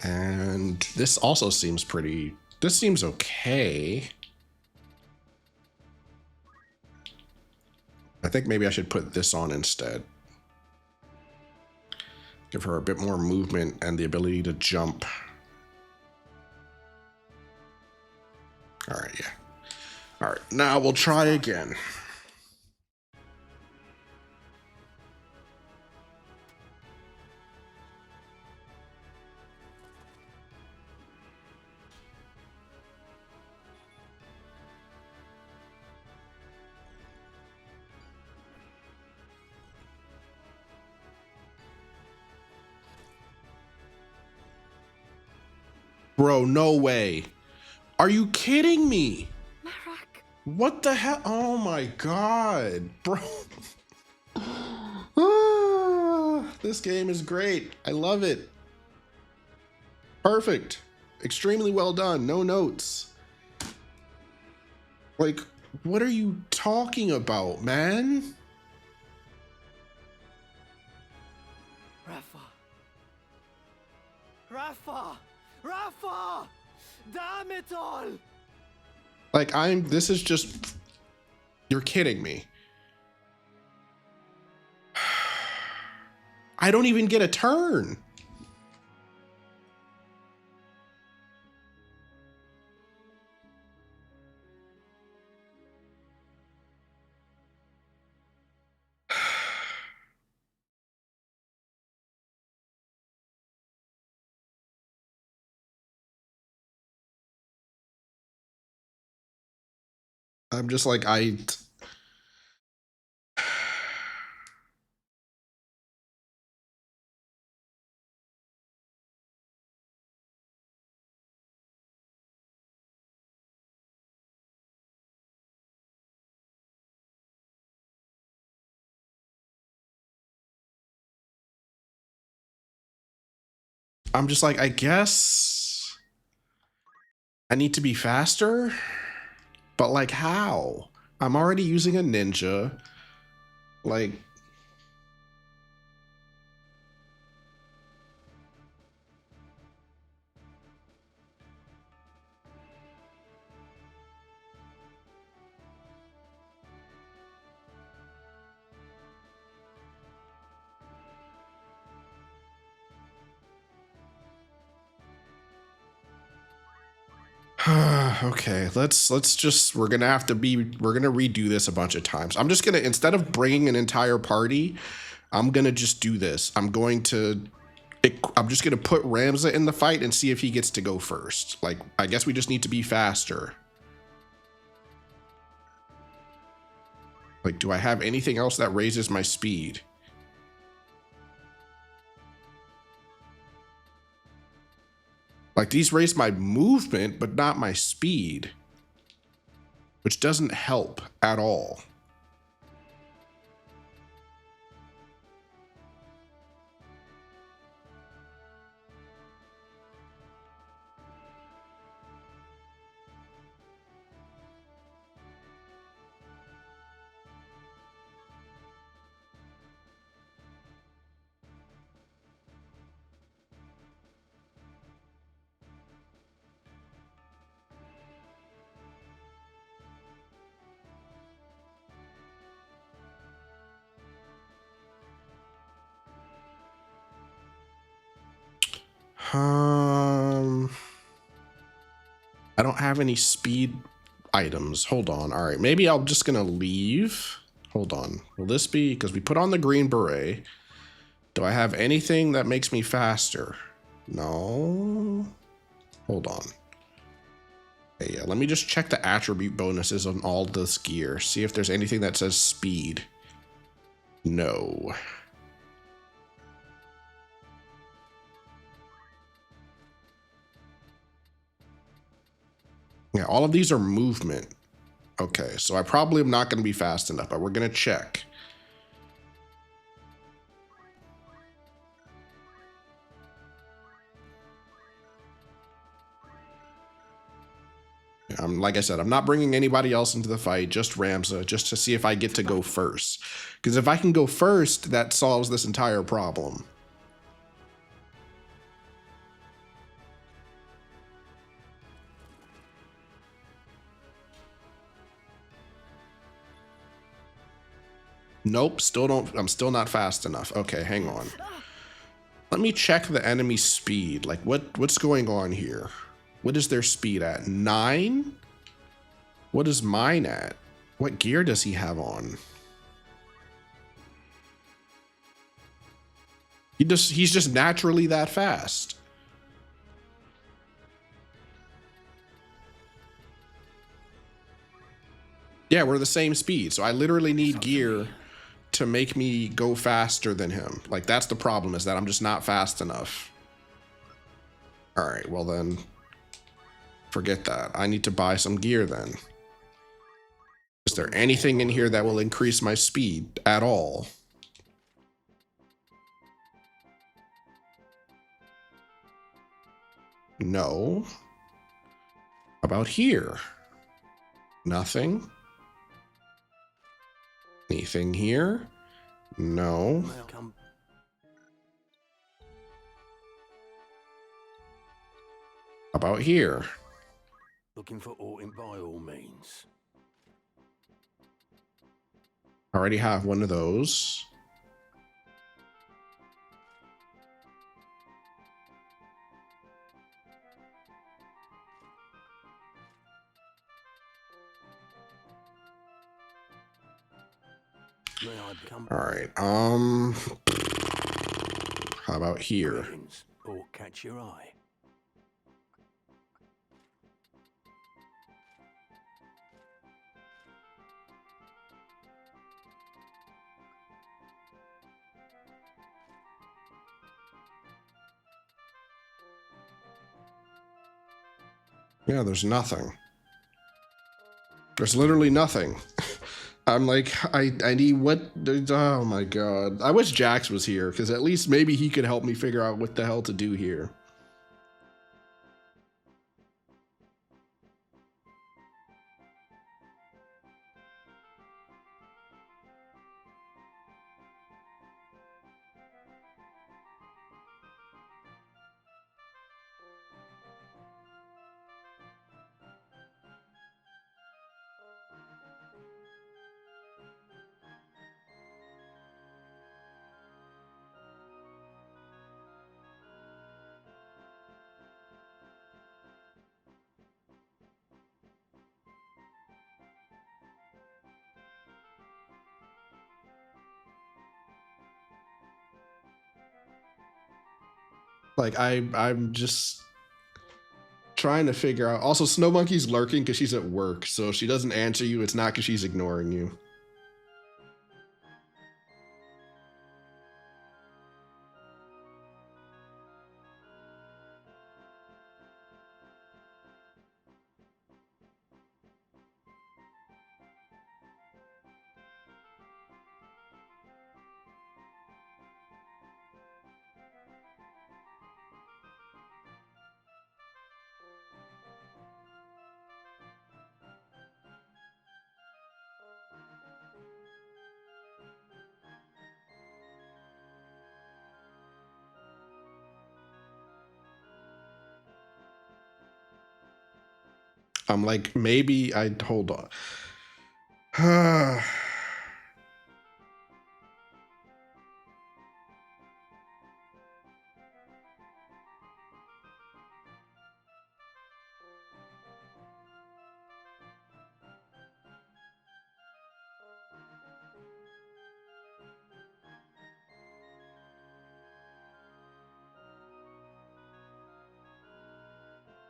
And this also seems pretty, this seems okay. I think maybe I should put this on instead. Give her a bit more movement and the ability to jump. All right, yeah. All right, now we'll try again. Bro, no way. Are you kidding me? Marak. What the hell? Oh my god, bro. Ah, this game is great. I love it. Perfect. Extremely well done. No notes. Like, what are you talking about, man? Rafa! Rafa! Rafa! Damn it all! Like, this is just, you're kidding me. I don't even get a turn. I'm just like, I'm just like, I guess I need to be faster, but like how? I'm already using a ninja. Like, okay, let's just, we're gonna redo this a bunch of times. I'm just gonna, instead of bringing an entire party, I'm gonna just do this. I'm just gonna put Ramza in the fight and see if he gets to go first. Like, I guess we just need to be faster. Like, do I have anything else that raises my speed? Like, these raise my movement, but not my speed, which doesn't help at all. I don't have any speed items. Hold on. All right, maybe I'm just gonna leave. Hold on. Will this be, because we put on the green beret. Do I have anything that makes me faster? No. Hold on. Okay, yeah, let me just check the attribute bonuses on all this gear. See if there's anything that says speed. No. Yeah, all of these are movement. Okay, so I probably am not going to be fast enough, but we're going to check. Like I said, I'm not bringing anybody else into the fight, just Ramza, just to see if I get to go first. Because if I can go first, that solves this entire problem. Nope, I'm still not fast enough. Okay, hang on. Let me check the enemy speed. Like, what's going on here? What is their speed at? 9? What is mine at? What gear does he have on? He's just naturally that fast. Yeah, we're the same speed. So I literally need gear to make me go faster than him. Like, that's the problem, is that I'm just not fast enough. All right, well then, forget that. I need to buy some gear then. Is there anything in here that will increase my speed at all? No. About here? Nothing. Anything here? No. About here? Looking for Orton by all means. I already have one of those. May I become All right. How about here? greetings or catch your eye? Yeah, there's nothing. There's literally nothing. I'm like, I need what? Oh my god. I wish Jax was here, because at least maybe he could help me figure out what the hell to do here. Like I'm just trying to figure out. Also, Snow Monkey's lurking because she's at work, so if she doesn't answer you, it's not because she's ignoring you. I'm like, maybe I hold on.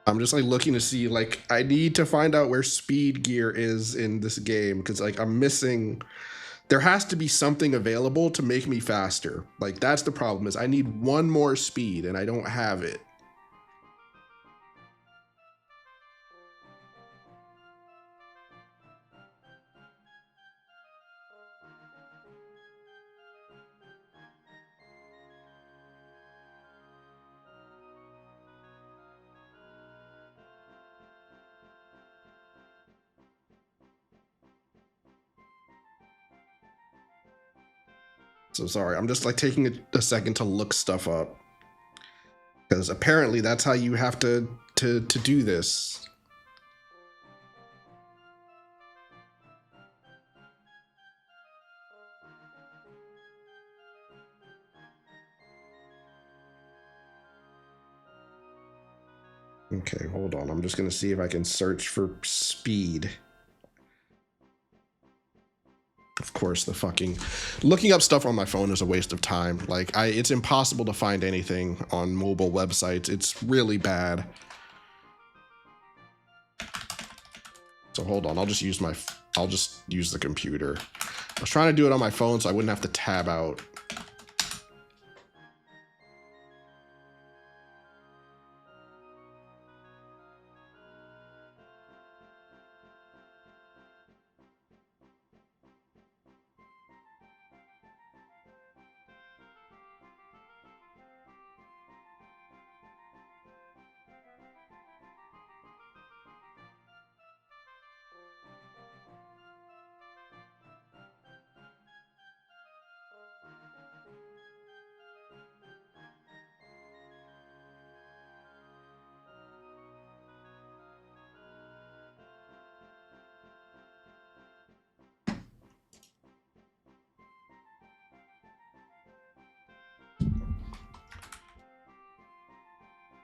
I'm just like looking to see, like, I need to find out where speed gear is in this game, because like I'm missing. There has to be something available to make me faster. Like, that's the problem, is I need one more speed and I don't have it. So sorry, I'm just like taking a second to look stuff up, because apparently that's how you have to do this. Okay, hold on. I'm just gonna see if I can search for speed. Of course, the fucking looking up stuff on my phone is a waste of time. Like, it's impossible to find anything on mobile websites. It's really bad. So hold on, I'll just use the computer. I was trying to do it on my phone so I wouldn't have to tab out.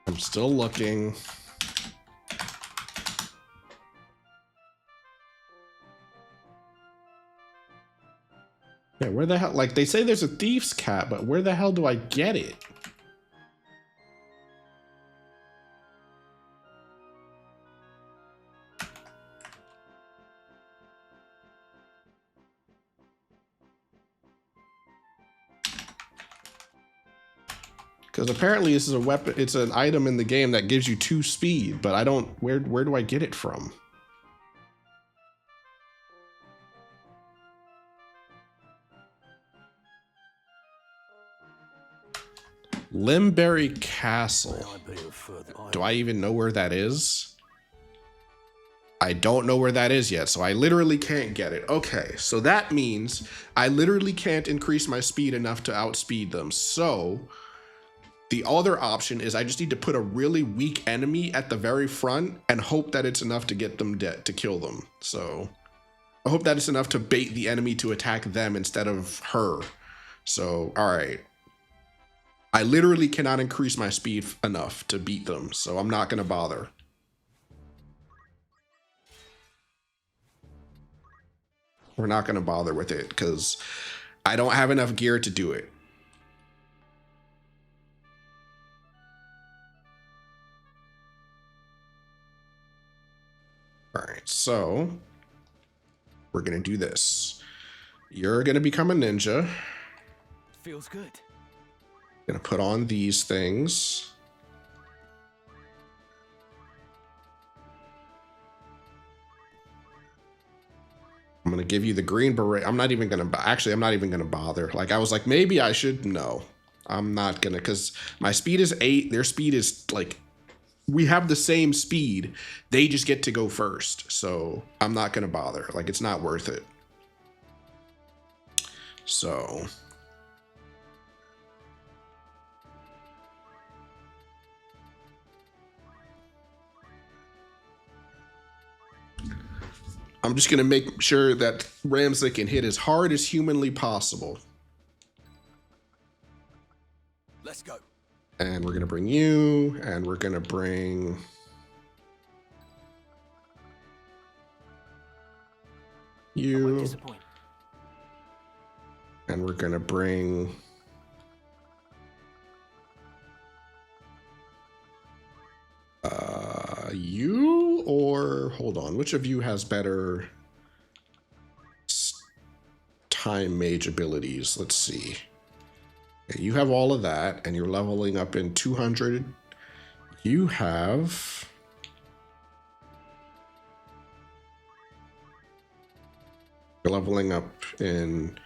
I'm still looking. Yeah, where the hell? Like, they say there's a thief's cap, but where the hell do I get it? Because apparently this is a weapon, it's an item in the game that gives you 2 speed, but I don't, where do I get it from? Limberry Castle. Do I even know where that is? I don't know where that is yet, so I literally can't get it. Okay, so that means I literally can't increase my speed enough to outspeed them. So the other option is I just need to put a really weak enemy at the very front and hope that it's enough to get them dead, to kill them. So I hope that it's enough to bait the enemy to attack them instead of her. So, all right. I literally cannot increase my speed enough to beat them, so I'm not going to bother. We're not going to bother with it because I don't have enough gear to do it. All right, so we're going to do this. You're going to become a ninja. Feels good. Going to put on these things. I'm going to give you the green beret. I'm not even going to, actually, I'm not even going to bother. Like, I was like, maybe I should. No, I'm not going to, because my speed is 8. Their speed is like, we have the same speed. They just get to go first. So I'm not going to bother. Like, it's not worth it. So I'm just going to make sure that Ramsey can hit as hard as humanly possible. Let's go. And we're going to bring you, and we're going to bring you, and we're going to bring you, or hold on, which of you has better time mage abilities? Let's see. Okay, you have all of that, and you're leveling up in 200. You have you're leveling up in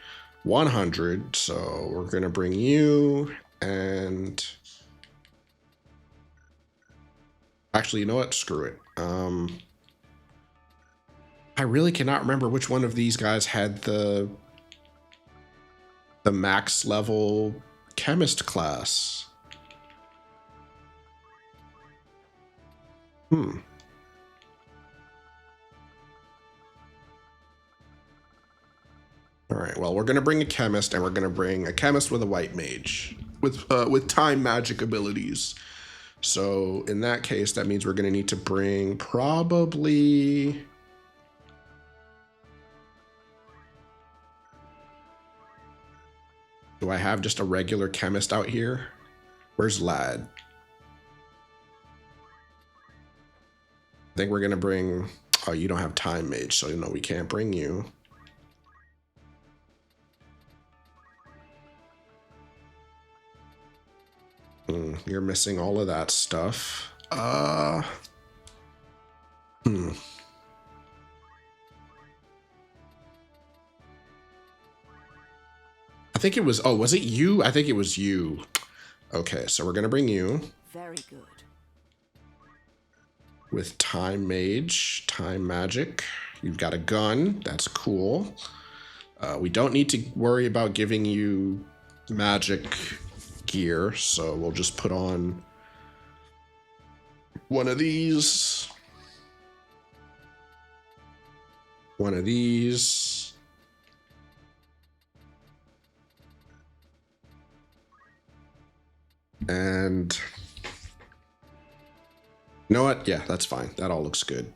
100, so we're gonna bring you, and actually, you know what? Screw it. I really cannot remember which one of these guys had the max level chemist class. All right, well, we're going to bring a chemist, and we're going to bring a chemist with a white mage with time magic abilities. So in that case, that means we're going to need to bring probably do I have just a regular chemist out here? Where's Lad? I think we're going to bring, oh, you don't have time mage, so no, we can't bring you. You're missing all of that stuff. I think it was, oh, was it you? I think it was you. Okay, so we're going to bring you. Very good. With time mage, time magic. You've got a gun. That's cool. We don't need to worry about giving you magic gear, so we'll just put on one of these, one of these, and you know what? Yeah, that's fine. That all looks good.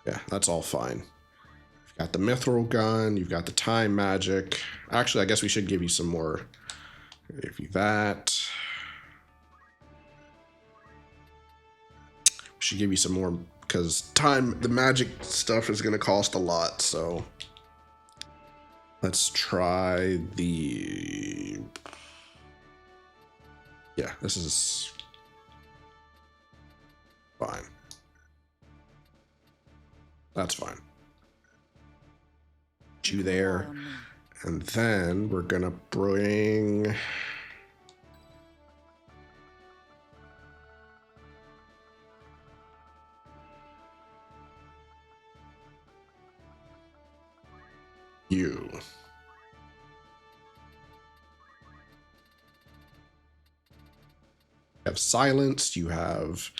Yeah, that's all fine. You've got the mithril gun. You've got the time magic. Actually, I guess we should give you some more. Give you that. We should give you some more because the magic stuff is going to cost a lot. So let's try the. Yeah, this is fine. That's fine. Put you there. And then we're going to bring. You. You have silence, you have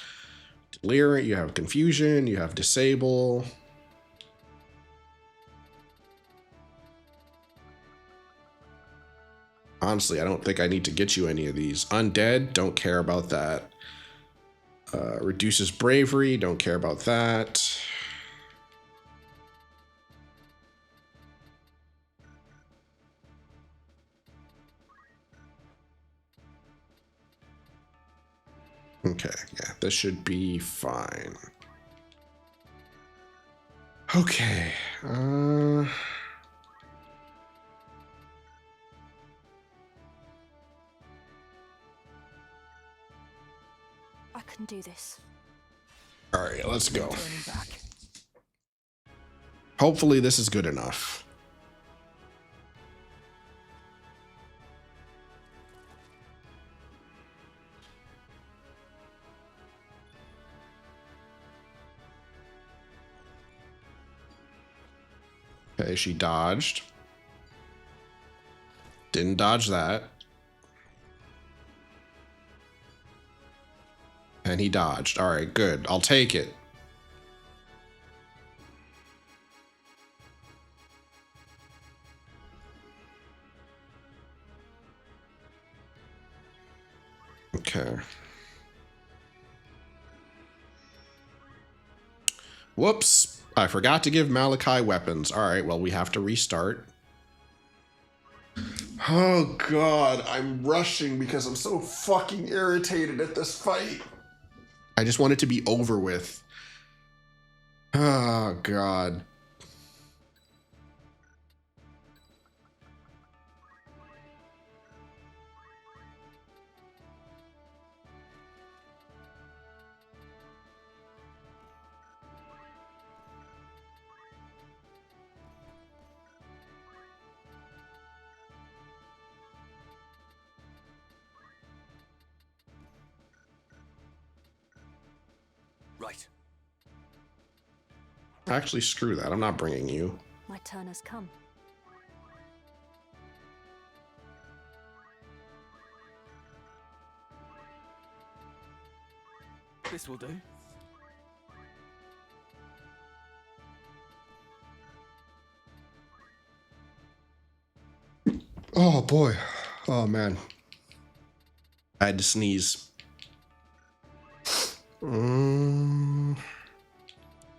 delirium, you have confusion, you have disable. Honestly, I don't think I need to get you any of these. Undead, don't care about that. Reduces bravery, don't care about that. Okay, yeah, this should be fine. Okay, I can do this. all right, let's go. Hopefully this is good enough. Okay, she dodged. Didn't dodge that. And he dodged. All right, good. I'll take it. Okay. Whoops. I forgot to give Malachi weapons. All right, well, we have to restart. Oh, God. I'm rushing because I'm so fucking irritated at this fight. I just want it to be over with. Oh, God. Right. Actually, screw that. I'm not bringing you. My turn has come. This will do. Oh, boy. Oh, man. I had to sneeze.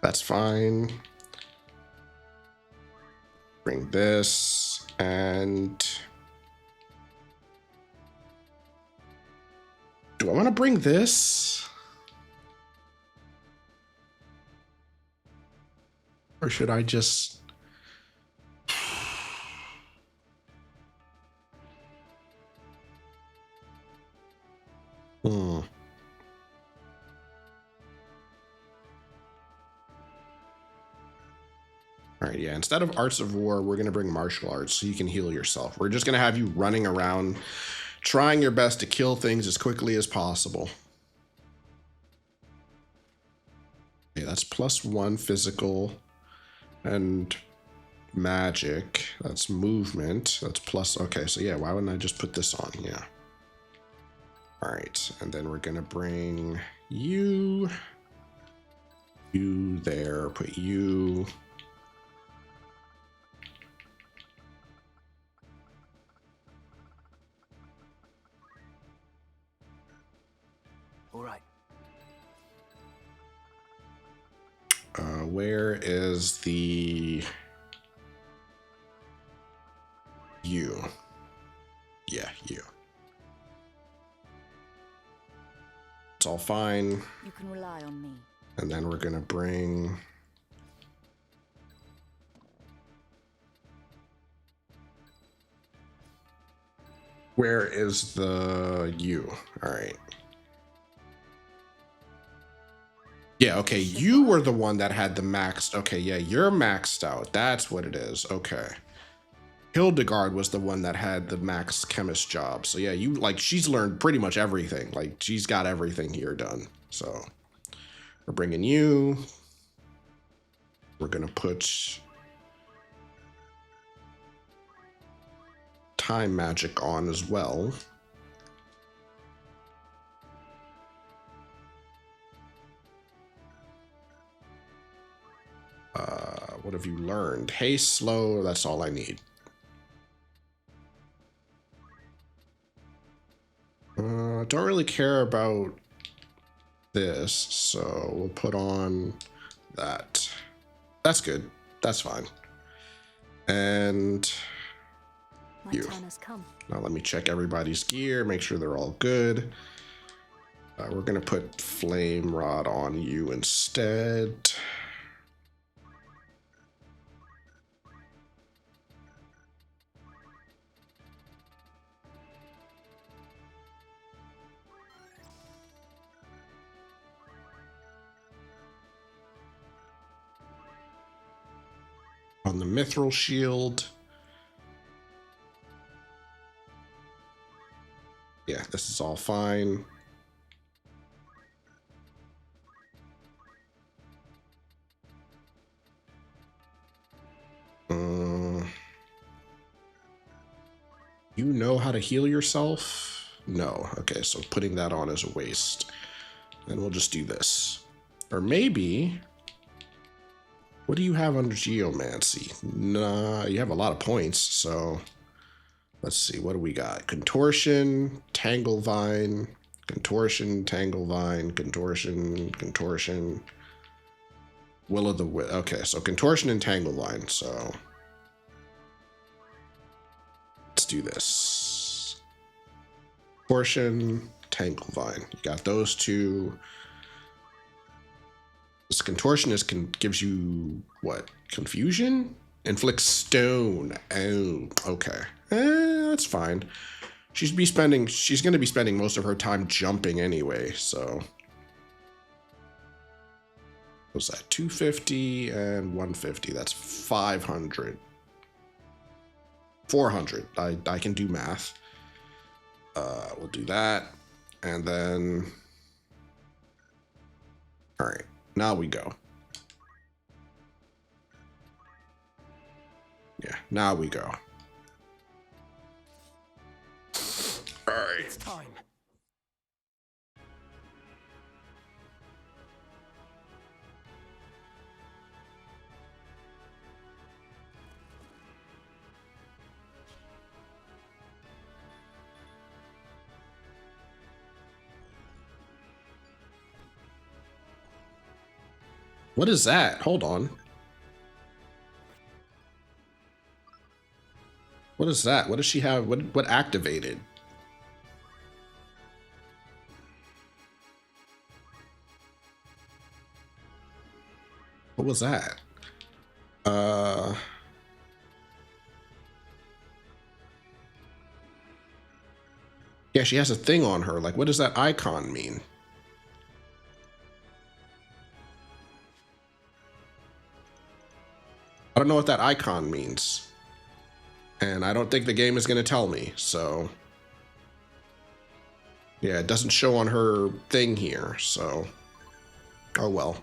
That's fine. Bring this and do I want to bring this? Or should I just All right, yeah, instead of Arts of War, we're going to bring martial arts so you can heal yourself. We're just going to have you running around, trying your best to kill things as quickly as possible. Okay, that's +1 physical and magic. That's movement. That's plus. Okay, so yeah, why wouldn't I just put this on? Yeah. All right, and then we're going to bring you there, put you. All right. Where is the you? Yeah, you. It's all fine. You can rely on me. And then we're gonna bring where is the you? All right. Yeah, okay, you were the one that had the maxed. Okay, yeah, you're maxed out. That's what it is. Okay. Hildegard was the one that had the max chemist job. So yeah, you like she's learned pretty much everything. Like she's got everything here done. So we're bringing you. We're gonna put time magic on as well. What have you learned? Haste, slow, that's all I need. Don't really care about this, so we'll put on that. That's good. That's fine. And My you. turn has come. Now let me check everybody's gear, make sure they're all good. We're gonna put flame rod on you instead. On the mithril shield. Yeah, this is all fine. You know how to heal yourself? No. Okay, so putting that on is a waste. And we'll just do this. Or maybe... What do you have under Geomancy? Nah, you have a lot of points, so... Let's see, what do we got? Contortion, Tanglevine, Contortion, Tanglevine, Contortion. Will of the Wisp. Okay, so Contortion and Tanglevine, so... Let's do this. Contortion, Tanglevine. You got those two. This Contortion gives you, what? Confusion? Inflicts stone. Oh, okay. That's fine. She's going to be spending most of her time jumping anyway, so. What's that? 250 and 150. That's 500. 400. I can do math. We'll do that. And then. All right. Now we go. Yeah, now we go. All right. It's time. What is that? Hold on. What is that? What does she have? What activated? What was that? Yeah, she has a thing on her. Like, what does that icon mean? I don't know what that icon means. And I don't think the game is going to tell me, so... Yeah, it doesn't show on her thing here, so... Oh well.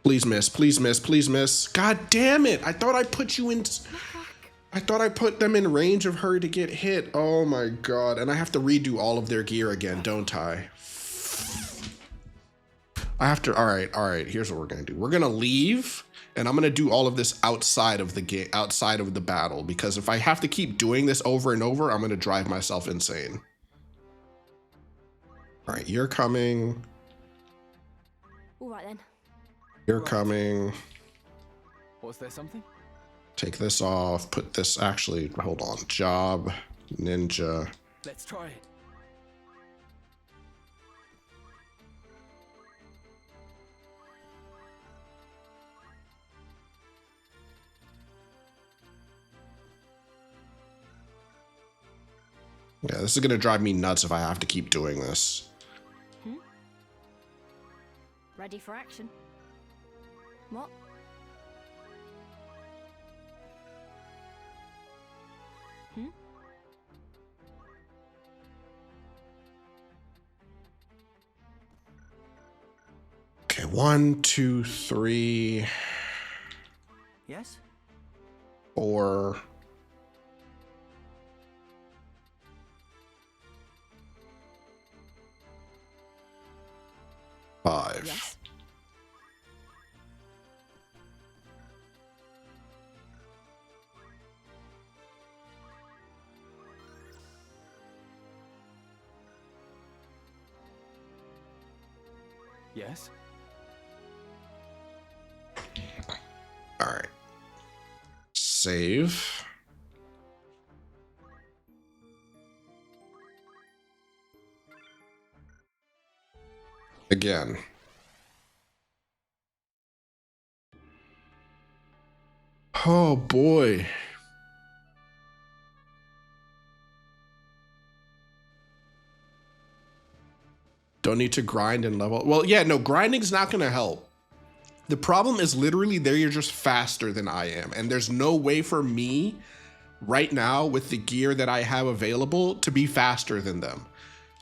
Please miss, please miss, please miss. God damn it! I thought I put you in... I thought I put them in range of her to get hit. Oh my god. And I have to redo all of their gear again, don't I? I have to... Alright, here's what we're going to do. We're going to leave... And I'm going to do all of this outside of the game, outside of the battle, because if I have to keep doing this over and over, I'm going to drive myself insane. All right, you're coming. All right then. You're Right. coming. Was there something? Take this off. Put this, actually, hold on. Job, ninja. Let's try it. Yeah, this is gonna drive me nuts if I have to keep doing this. Ready for action. What? Okay, 1, 2, 3, Yes? 4. Five. Yes. Yes? All right. Save. Again. Oh boy. Don't need to grind and level. Well, yeah, no, grinding's not going to help. The problem is literally they're just faster than I am. And there's no way for me right now with the gear that I have available to be faster than them.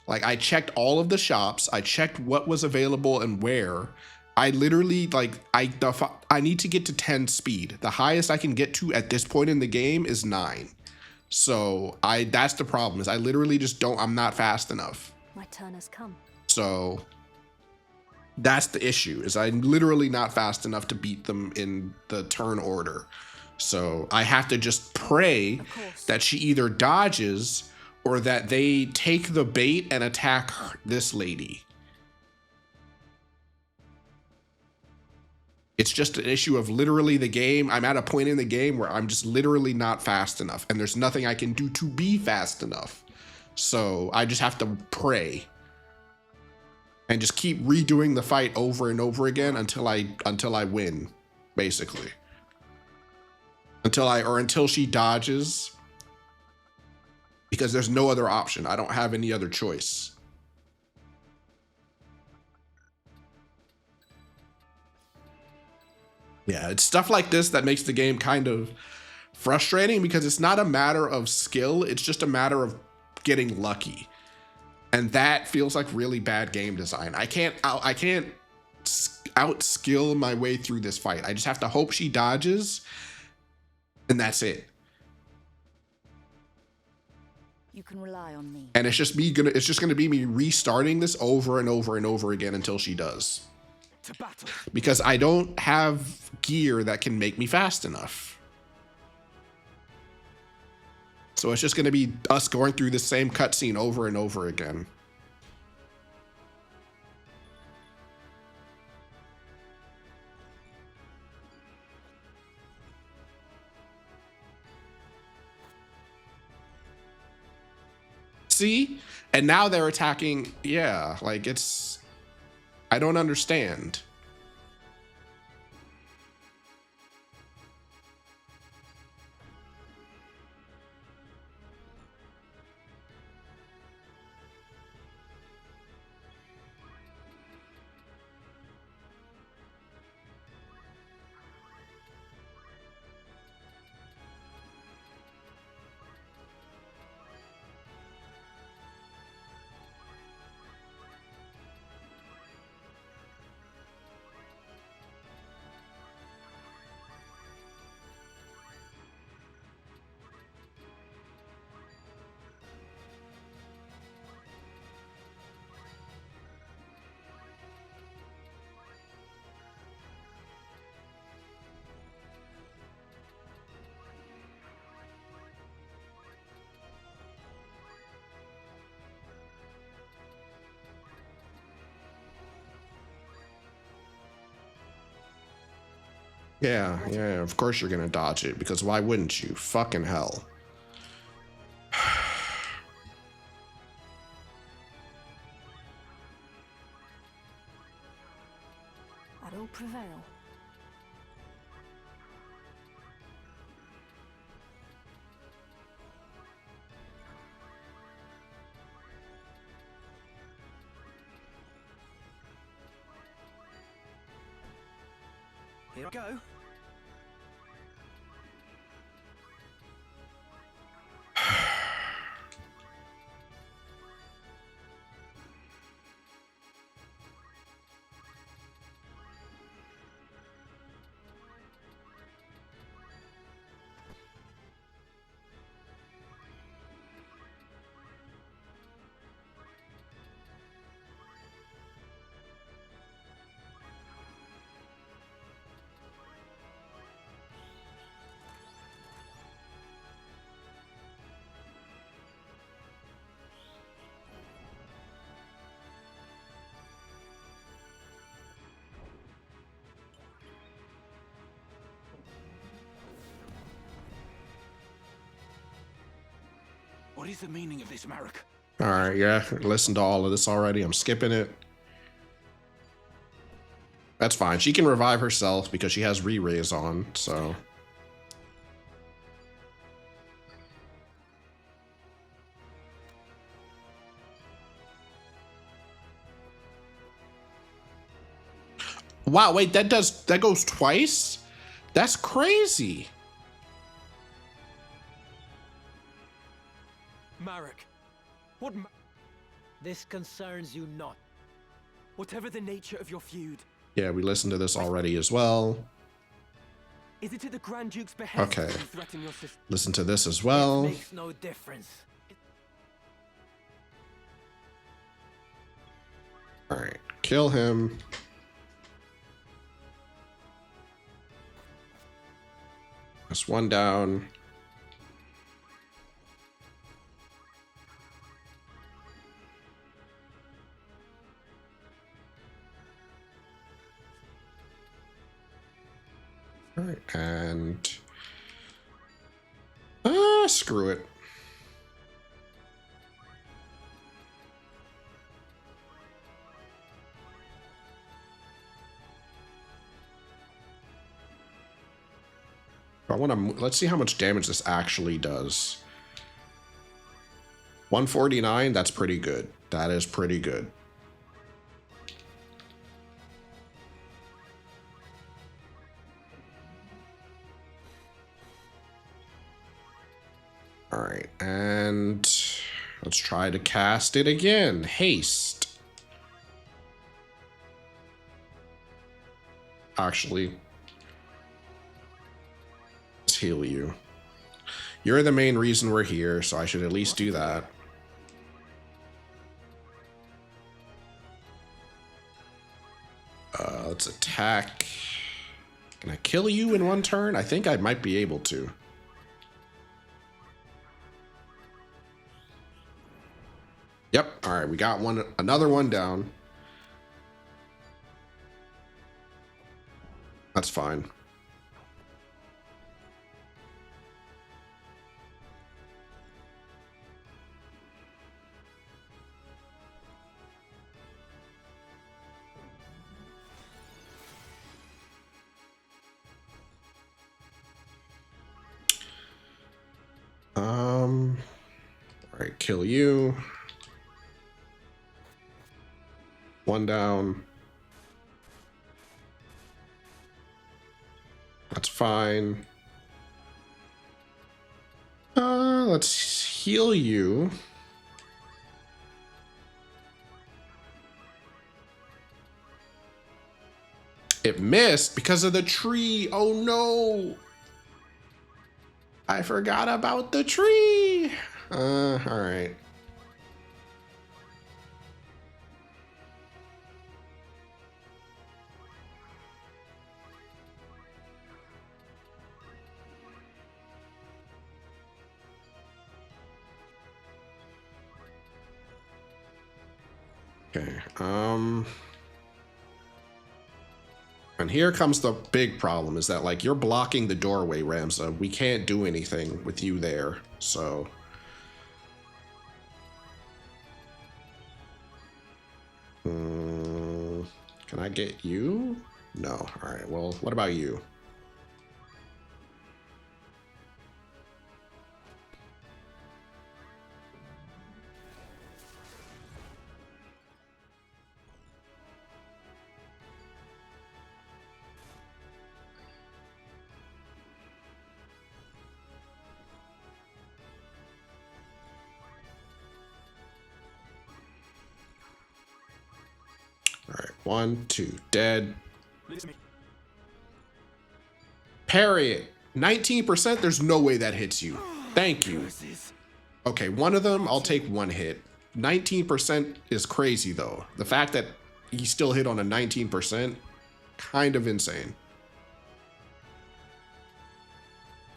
Like, I checked all of the shops. I checked what was available and where. I literally, like, I need to get to 10 speed. The highest I can get to at this point in the game is 9. So that's the problem, is I literally just I'm not fast enough. My turn has come. So that's the issue, is I'm literally not fast enough to beat them in the turn order. So I have to just pray that she either dodges or that they take the bait and attack this lady. It's just an issue of literally the game. I'm at a point in the game where I'm just literally not fast enough, and there's nothing I can do to be fast enough. So I just have to pray and just keep redoing the fight over and over again until I win, basically. Until she dodges, because there's no other option. I don't have any other choice. Yeah, it's stuff like this that makes the game kind of frustrating, because it's not a matter of skill, it's just a matter of getting lucky. And that feels like really bad game design. I can't outskill my way through this fight. I just have to hope she dodges, and that's it. You can rely on me. And it's just gonna be me restarting this over and over and over again until she does. To battle. Because I don't have gear that can make me fast enough. So it's just gonna be us going through the same cutscene over and over again. See? And now they're attacking. Yeah, like I don't understand. Yeah, yeah, of course you're gonna dodge it, because why wouldn't you? Fucking hell. I'll prevail. Here I go. What is the meaning of this, Marek? All right, yeah, listen to all of this already. I'm skipping it. That's fine. She can revive herself because she has re-raise on, so. Wow, wait, that goes twice? That's crazy. Marek, what? This concerns you not. Whatever the nature of your feud, Yeah, we listened to this already as well. is it at the Grand Duke's behest Okay. that you threaten your sister? Listen to this as It well. makes no difference. All right, kill him. That's one down. All right, and screw it. I want to. Let's see how much damage this actually does. 149. That's pretty good. That is pretty good. All right, and let's try to cast it again. Haste. Actually, let's heal you. You're the main reason we're here, so I should at least do that. Let's attack. Can I kill you in one turn? I think I might be able to. Yep. All right, we got another one down. That's fine. All right, kill you. One down. That's fine. Let's heal you. It missed because of the tree. Oh no. I forgot about the tree. All right. Okay. And here comes the big problem, is that, like, you're blocking the doorway, Ramza. We can't do anything with you there, so... can I get you? No. Alright, well, what about you? Alright, 1, 2, dead. Parry it. 19%? There's no way that hits you. Thank you. Okay, one of them, I'll take one hit. 19% is crazy, though. The fact that he still hit on a 19%, kind of insane.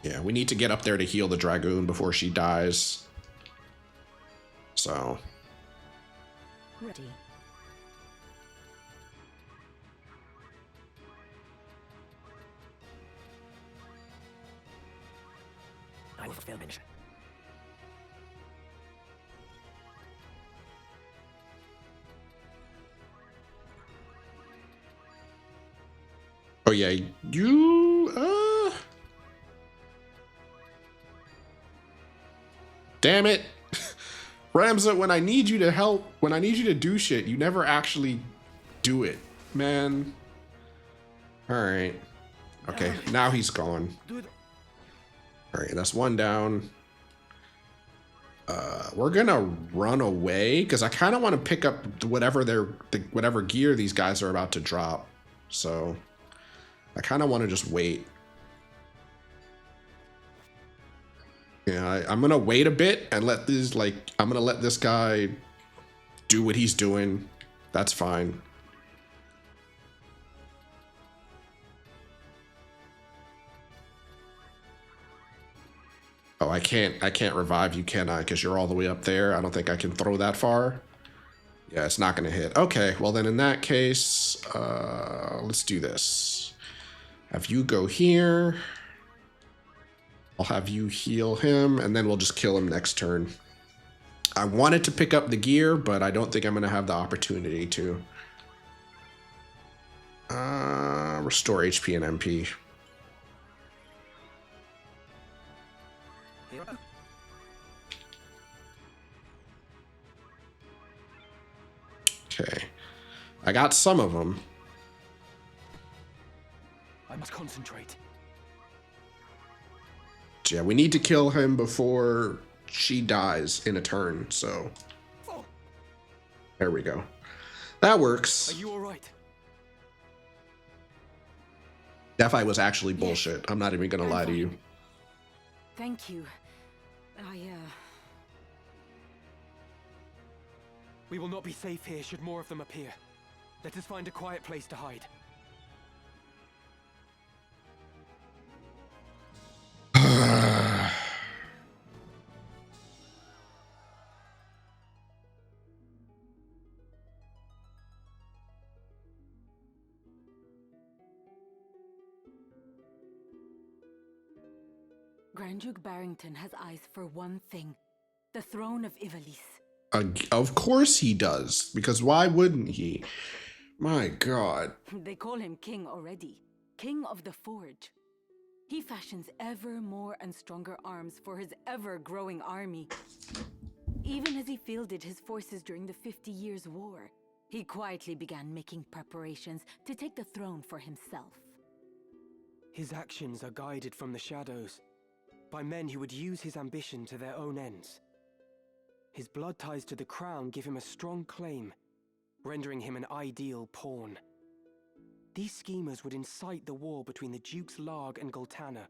Yeah, we need to get up there to heal the Dragoon before she dies. So. Ready. I will fulfill mission. Oh yeah, you damn it. Ramza, when I need you to help, when I need you to do shit, you never actually do it, man. Alright. Okay, now he's gone. Alright, that's one down. We're gonna run away because I kind of want to pick up whatever whatever gear these guys are about to drop. So I kind of want to just wait. Yeah, I'm gonna wait a bit and let these, like, I'm gonna let this guy do what he's doing. That's fine. Oh, I can't revive you, can I? Because you're all the way up there. I don't think I can throw that far. Yeah, it's not gonna hit. Okay, well then in that case, let's do this. Have you go here. I'll have you heal him, and then we'll just kill him next turn. I wanted to pick up the gear, but I don't think I'm gonna have the opportunity to. Restore HP and MP. Okay, I got some of them. I must concentrate. Yeah, we need to kill him before she dies in a turn, so. There we go. That works. Are you all right? That fight was actually bullshit. I'm not even gonna lie to you. Thank you. We will not be safe here should more of them appear. Let us find a quiet place to hide. Grand Duke Barrington has eyes for one thing. The throne of Ivalice. Of course he does, because why wouldn't he? My God. They call him king already. King of the Forge. He fashions ever more and stronger arms for his ever-growing army. Even as he fielded his forces during the 50 Years' War, he quietly began making preparations to take the throne for himself. His actions are guided from the shadows, by men who would use his ambition to their own ends. His blood ties to the crown give him a strong claim, rendering him an ideal pawn. These schemers would incite the war between the Dukes Larg and Goltana,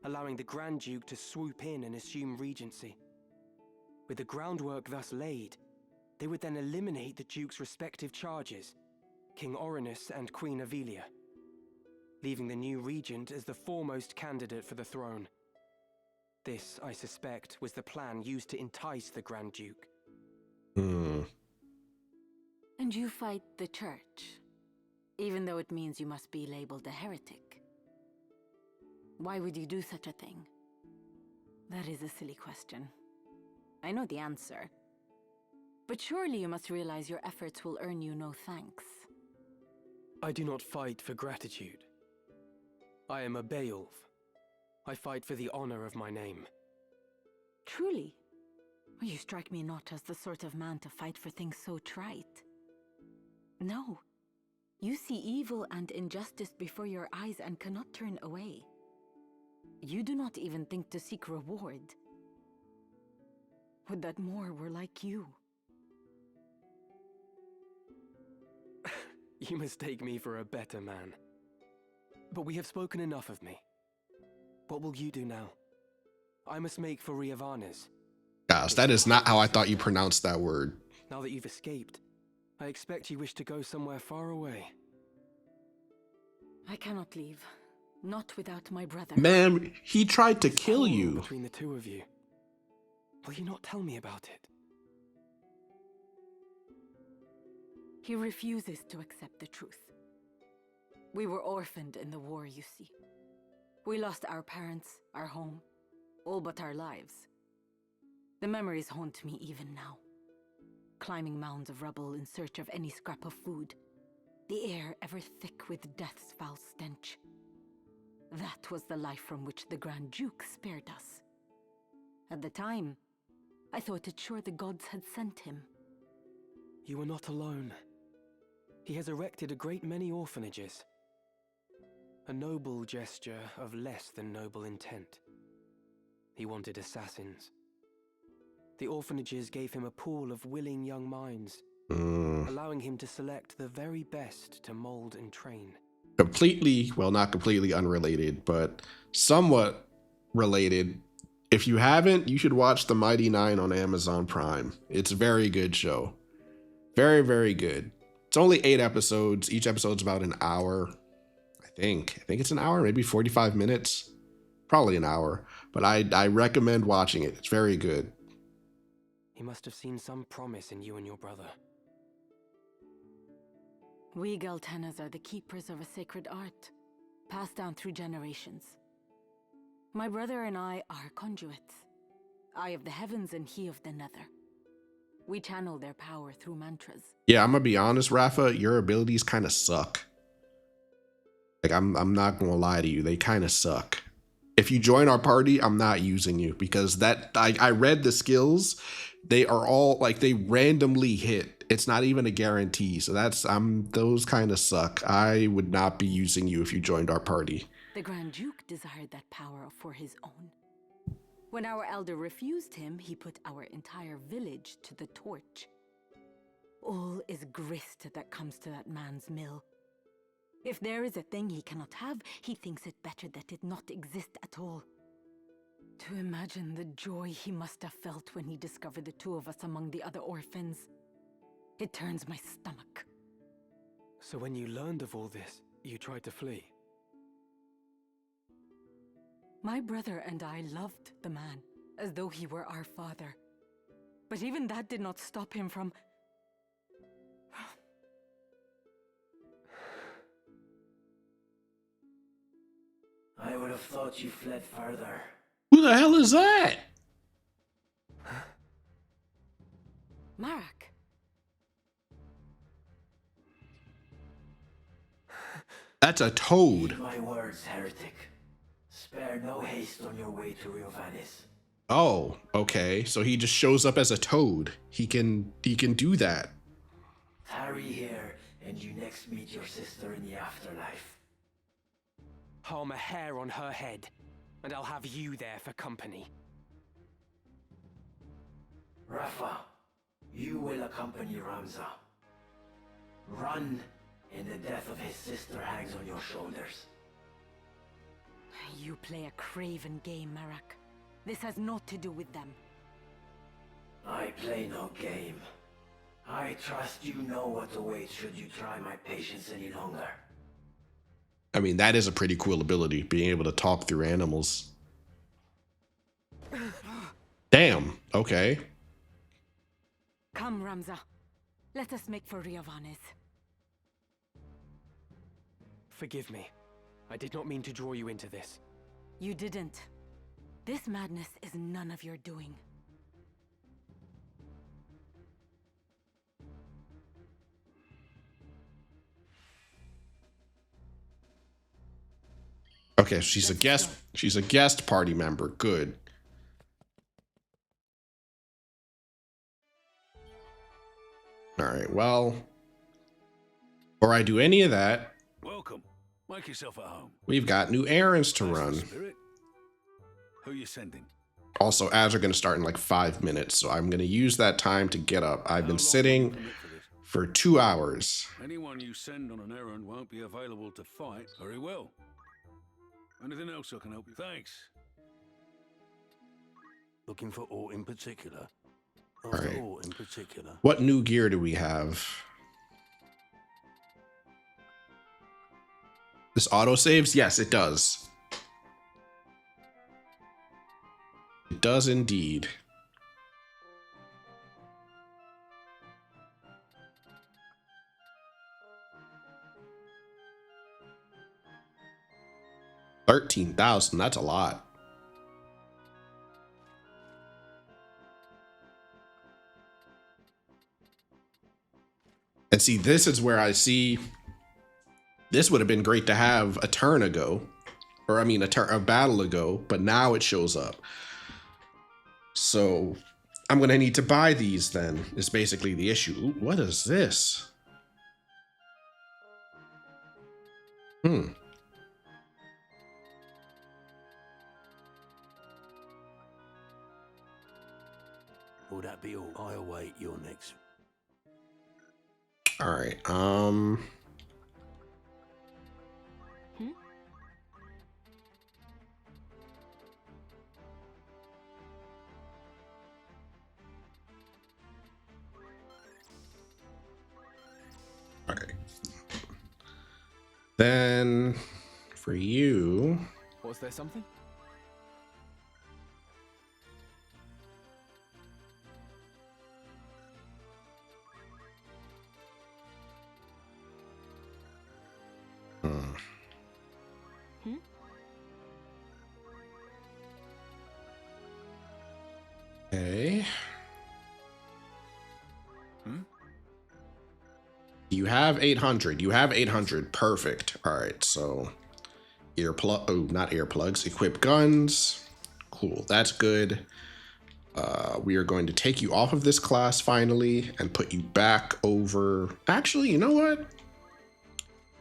allowing the Grand Duke to swoop in and assume regency. With the groundwork thus laid, they would then eliminate the Duke's respective charges, King Orinus and Queen Avelia, leaving the new regent as the foremost candidate for the throne. This, I suspect, was the plan used to entice the Grand Duke. Hmm. And you fight the church. Even though it means you must be labeled a heretic. Why would you do such a thing? That is a silly question. I know the answer. But surely you must realize your efforts will earn you no thanks. I do not fight for gratitude. I am a Beowulf. I fight for the honor of my name. Truly? You strike me not as the sort of man to fight for things so trite. No. You see evil and injustice before your eyes and cannot turn away. You do not even think to seek reward. Would that more were like you. You mistake me for a better man. But we have spoken enough of me. What will you do now? I must make for Ivalice. Gosh, that is not how I thought you pronounced that word. Now that you've escaped, I expect you wish to go somewhere far away. I cannot leave. Not without my brother. Man, he tried to kill Quarrel you. between the two of you. Will you not tell me about it? He refuses to accept the truth. We were orphaned in the war, you see. We lost our parents, our home, all but our lives. The memories haunt me even now. Climbing mounds of rubble in search of any scrap of food. The air ever thick with death's foul stench. That was the life from which the Grand Duke spared us. At the time, I thought it sure the gods had sent him. You are not alone. He has erected a great many orphanages. A noble gesture of less than noble intent. He wanted assassins. The orphanages gave him a pool of willing young minds, allowing him to select the very best to mold and train. Completely, well, not completely unrelated, but somewhat related. If you haven't, you should watch The Mighty Nine on Amazon Prime. It's a very good show. Very, very good. It's only 8 episodes. Each episode's about an hour. I think it's an hour, maybe 45 minutes. Probably an hour. But I recommend watching it. It's very good. He must have seen some promise in you and your brother. We Galtenas are the keepers of a sacred art, passed down through generations. My brother and I are conduits. I of the heavens and he of the nether. We channel their power through mantras. Yeah, I'm gonna be honest, Rafa, your abilities kind of suck. Like, I'm not gonna lie to you, they kind of suck. If you join our party, I'm not using you because that I read the skills. They are all like they randomly hit. It's not even a guarantee. So those kind of suck. I would not be using you if you joined our party. The Grand Duke desired that power for his own. When our elder refused him, he put our entire village to the torch. All is grist that comes to that man's mill. If there is a thing he cannot have, he thinks it better that it not exist at all. To imagine the joy he must have felt when he discovered the two of us among the other orphans. It turns my stomach. So when you learned of all this, you tried to flee? My brother and I loved the man, as though he were our father. But even that did not stop him from... I would have thought you fled further. Who the hell is that? Marak. That's a toad. Heed my words, heretic. Spare no haste on your way to Ivalice. Oh, okay. So he just shows up as a toad. He can do that. Tarry here, and you next meet your sister in the afterlife. Harm a hair on her head, and I'll have you there for company. Rafa, you will accompany Ramza. Run, and the death of his sister hangs on your shoulders. You play a craven game, Marak. This has naught to do with them. I play no game. I trust you know what awaits should you try my patience any longer. I mean, that is a pretty cool ability, being able to talk through animals. Damn, okay. Come, Ramza. Let us make for Riovanes. Forgive me. I did not mean to draw you into this. You didn't. This madness is none of your doing. Okay, she's a guest. She's a guest party member. Good. All right. Well, before I do any of that, Welcome. Make yourself at home. we've got new errands to That's the run. spirit. Who you sending? Also, ads are going to start in like 5 minutes, so I'm going to use that time to get up. I've How been long will you sitting commit for this? for 2 hours. Anyone you send on an errand won't be available to fight. Very well. Anything else I can help you? Thanks. Looking for ore in particular? Alright. Ore in particular. What new gear do we have? This auto saves? Yes, it does. It does indeed. $13,000, that's a lot. And see, this is where I see this would have been great to have a turn ago, or I mean a battle ago, but now it shows up. So I'm gonna need to buy these then, is basically the issue. Ooh, what is this? Will that be all? I await your next. All right. All right. Then for you, Was there something? okay. You have 800. You have 800. Perfect. All right. So earplug. Oh, not earplugs. Equip guns. Cool. That's good. We are going to take you off of this class finally and put you back over. Actually, you know what?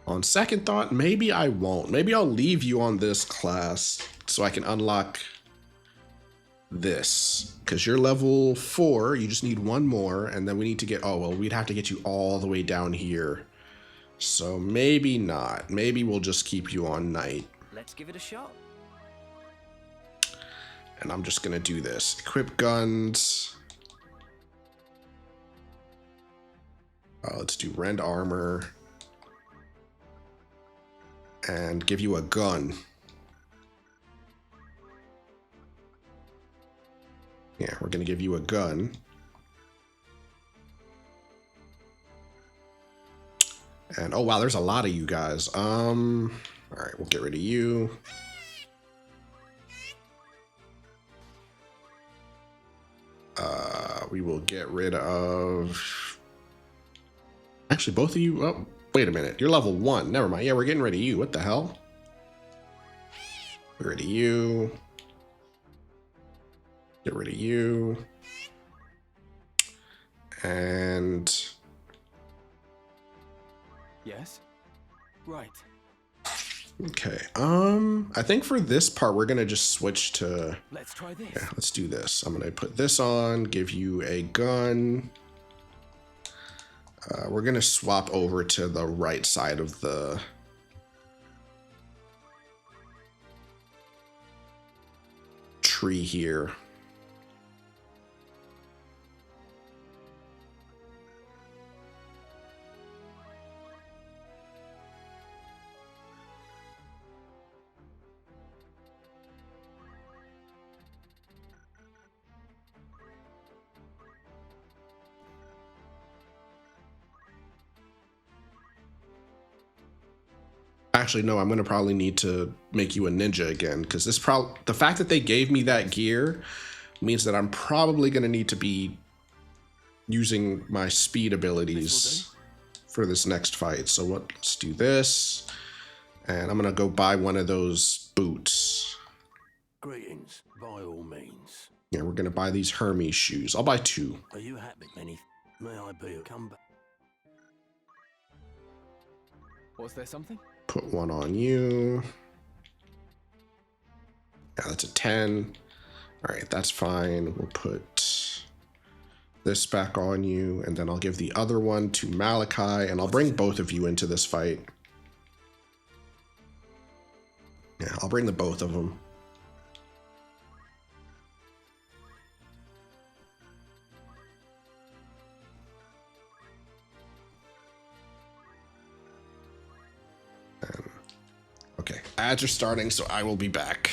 On second thought, maybe I won't. Maybe I'll leave you on this class so I can unlock this. Because you're level 4, you just need one more, and then we need to get, oh, well, we'd have to get you all the way down here. So maybe not. Maybe we'll just keep you on night. Let's give it a shot. And I'm just gonna do this. Equip guns. Let's do rend armor. And give you a gun. Yeah, we're gonna give you a gun. And oh wow, there's a lot of you guys. All right, we'll get rid of you. We will get rid of. Actually, both of you. Oh, wait a minute. You're level 1. Never mind. Yeah, we're getting rid of you. What the hell? Get rid of you. Get rid of you. And Yes? Right. okay. I think for this part we're gonna just switch to. Let's try this. Yeah, let's do this. I'm gonna put this on. Give you a gun. We're gonna swap over to the right side of the. Tree here. Actually, no, I'm going to probably need to make you a ninja again, because the fact that they gave me that gear means that I'm probably going to need to be using my speed abilities for this next fight. So let's do this. And I'm going to go buy one of those boots. Greetings, by all means. Yeah, we're going to buy these Hermes shoes. I'll buy 2. Are you happy, Benny? May I be a comeback? Was there something? Put 1 on you. Yeah, that's a 10. All right, that's fine. We'll put this back on you, and then I'll give the other one to Malachi, and I'll bring both of you into this fight. Yeah, I'll bring the both of them. Okay, ads are starting, so I will be back.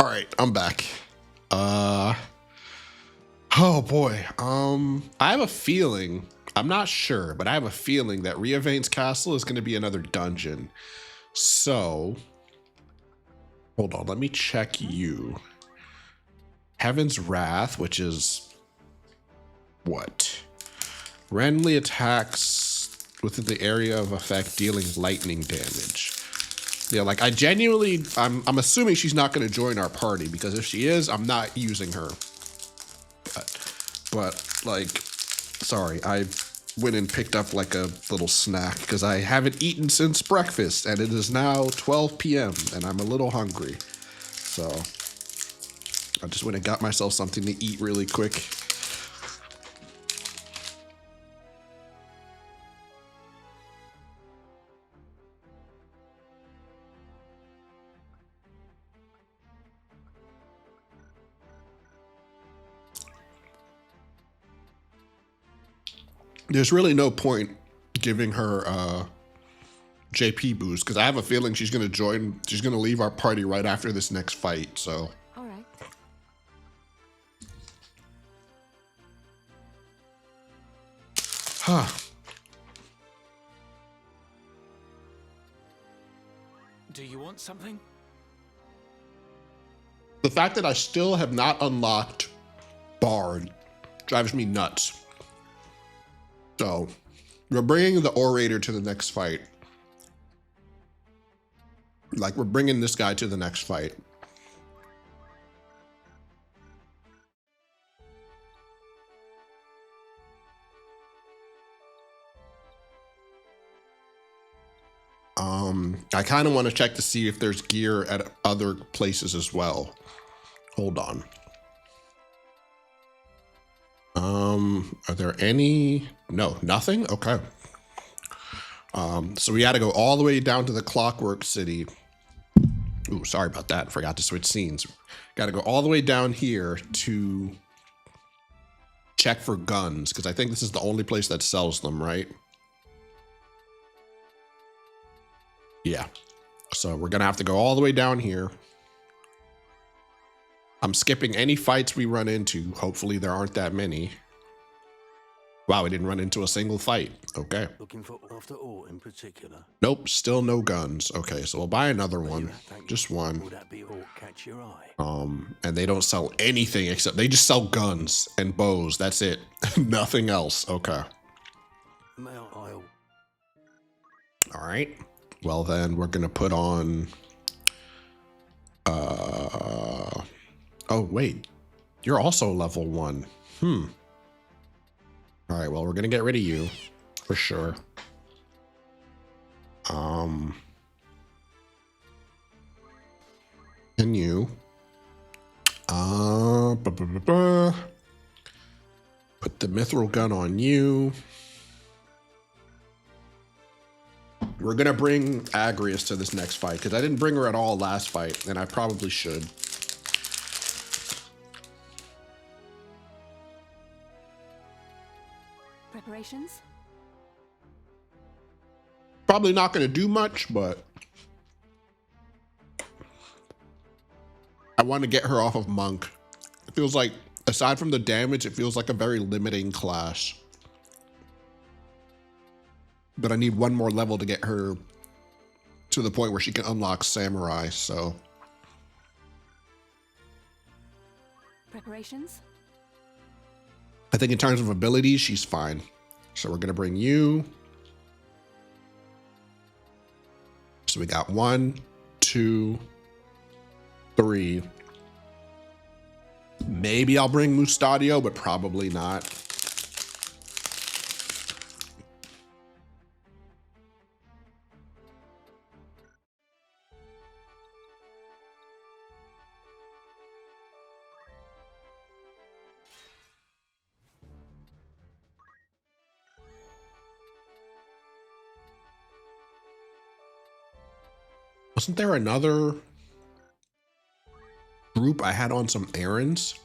All right, I'm back. Oh boy. I have a feeling, I'm not sure, but I have a feeling that Riavane's castle is going to be another dungeon. So, hold on, let me check you. Heaven's Wrath, which is what? Randomly attacks within the area of effect, dealing lightning damage. Yeah, like I genuinely, I'm assuming she's not going to join our party, because if she is, I'm not using her. But like, sorry, I went and picked up like a little snack because I haven't eaten since breakfast, and it is now 12 p.m. and I'm a little hungry. So I just went and got myself something to eat really quick. There's really no point giving her JP boost because I have a feeling she's going to join. She's going to leave our party right after this next fight. So, All right. huh. Do you want something? The fact that I still have not unlocked Bard drives me nuts. So, we're bringing the Orator to the next fight. Like, we're bringing this guy to the next fight. I kind of want to check to see if there's gear at other places as well. Hold on. Are there any? No, nothing? Okay. So we had to go all the way down to the Clockwork City. Ooh, sorry about that. Forgot to switch scenes. Got to go all the way down here to check for guns, because I think this is the only place that sells them, right? Yeah. So we're going to have to go all the way down here. I'm skipping any fights we run into. Hopefully there aren't that many. Wow, we didn't run into a single fight. Okay. Looking for after ore in particular. Nope, still no guns. Okay, so we'll buy another one. Just one. Would that be ore catch your eye? And they don't sell anything except they just sell guns and bows. That's it. Nothing else. Okay. Mail aisle. All right. Well, then we're going to put on... Oh, wait. You're also level 1. All right, well, we're going to get rid of you. For sure. And you. Put the mithril gun on you. We're going to bring Agrius to this next fight, because I didn't bring her at all last fight, and I probably should. Preparations? Probably not going to do much, but I want to get her off of Monk. It feels like, aside from the damage, it feels like a very limiting class. But I need one more level to get her to the point where she can unlock Samurai, so. Preparations? I think in terms of abilities, she's fine. So we're going to bring you. So we got 1, 2, 3. Maybe I'll bring Mustadio, but probably not. Wasn't there another group I had on some errands?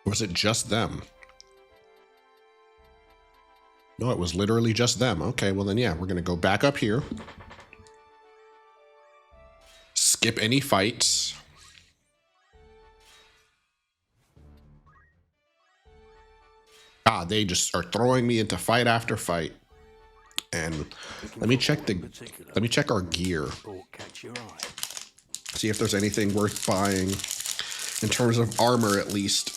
Or was it just them? No, it was literally just them. Okay, well then, yeah, we're going to go back up here. Skip any fights. God, they just are throwing me into fight after fight. And let me check our gear. Or catch your eye. See if there's anything worth buying in terms of armor, at least.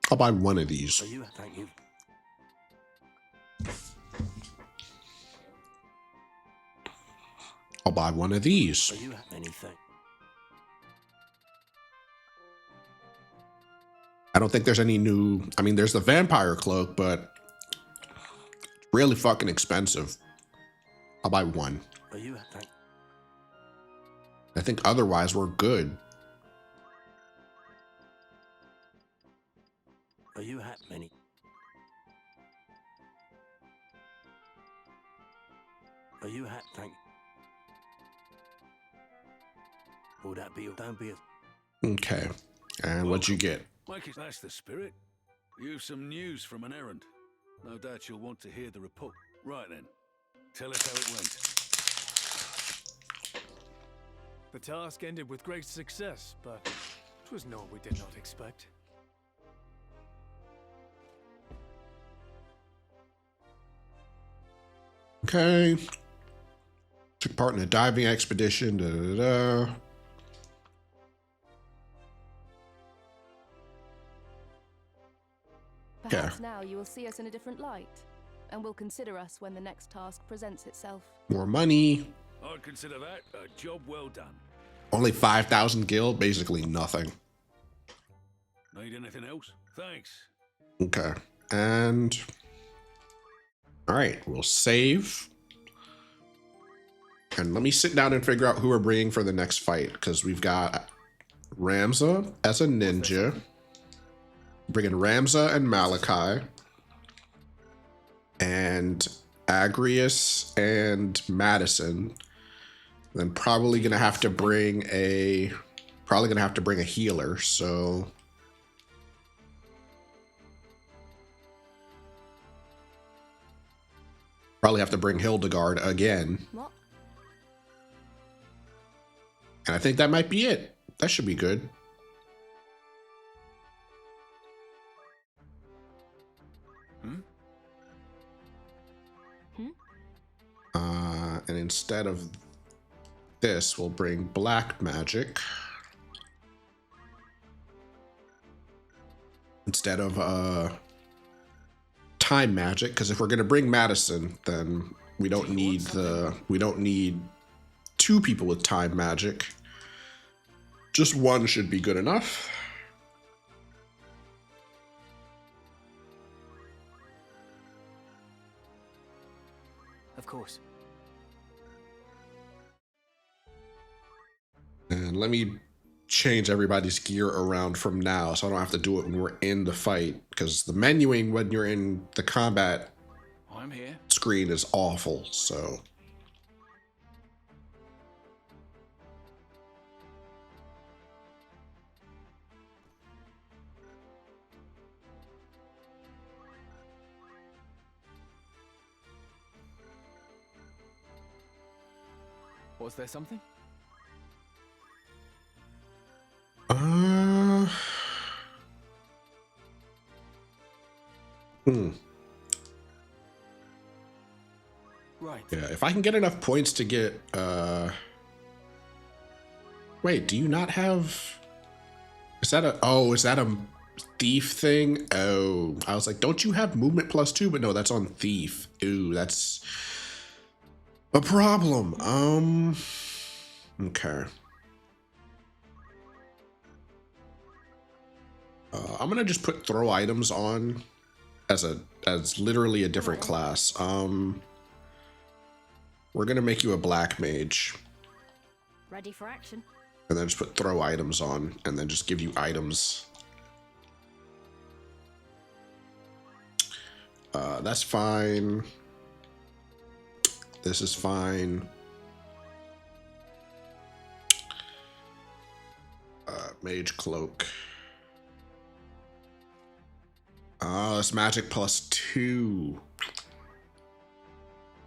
I'll buy one of these. Are you? Thank you. I'll buy one of these. Are you anything? I don't think there's any new. I mean, there's the vampire cloak, but it's really fucking expensive. I'll buy one. Are you? Thank. I think otherwise we're good. Are you many? Are you thank? Will that be? Don't be a. Okay. And what'd you get? Mike, that's the spirit. You've some news from an errand. No doubt you'll want to hear the report. Right then, tell us how it went. The task ended with great success, but it was not what we did not expect. Okay. Took part in a diving expedition. Da, da, da. Perhaps now you will see us in a different light, and will consider us when the next task presents itself. More money. I'd consider that a job well done. Only 5,000 gil. Basically nothing. Need anything else? Thanks. Okay. And... Alright, we'll save. And let me sit down and figure out who we're bringing for the next fight, because we've got Ramza as a ninja. Bringing Ramza and Malachi. And Agrius and Madison. Then probably gonna have to bring a healer, so probably have to bring Hildegard again. What? And I think that might be it. That should be good. And instead of this, we'll bring black magic. Instead of time magic, because if we're gonna bring Madison, then we don't need two people with time magic. Just one should be good enough. Of course. And let me change everybody's gear around from now, so I don't have to do it when we're in the fight, because the menuing when you're in the combat I'm here. screen is awful, so. Was there something? Right. Yeah, if I can get enough points to get, wait, do you not have, is that a thief thing? Oh, I was like, don't you have movement +2? But no, that's on thief. Ooh, that's a problem. Okay. I'm gonna just put throw items on as literally a different class. We're gonna make you a black mage. Ready for action. And then just put throw items on, and then just give you items. That's fine. This is fine. Mage cloak. It's magic +2.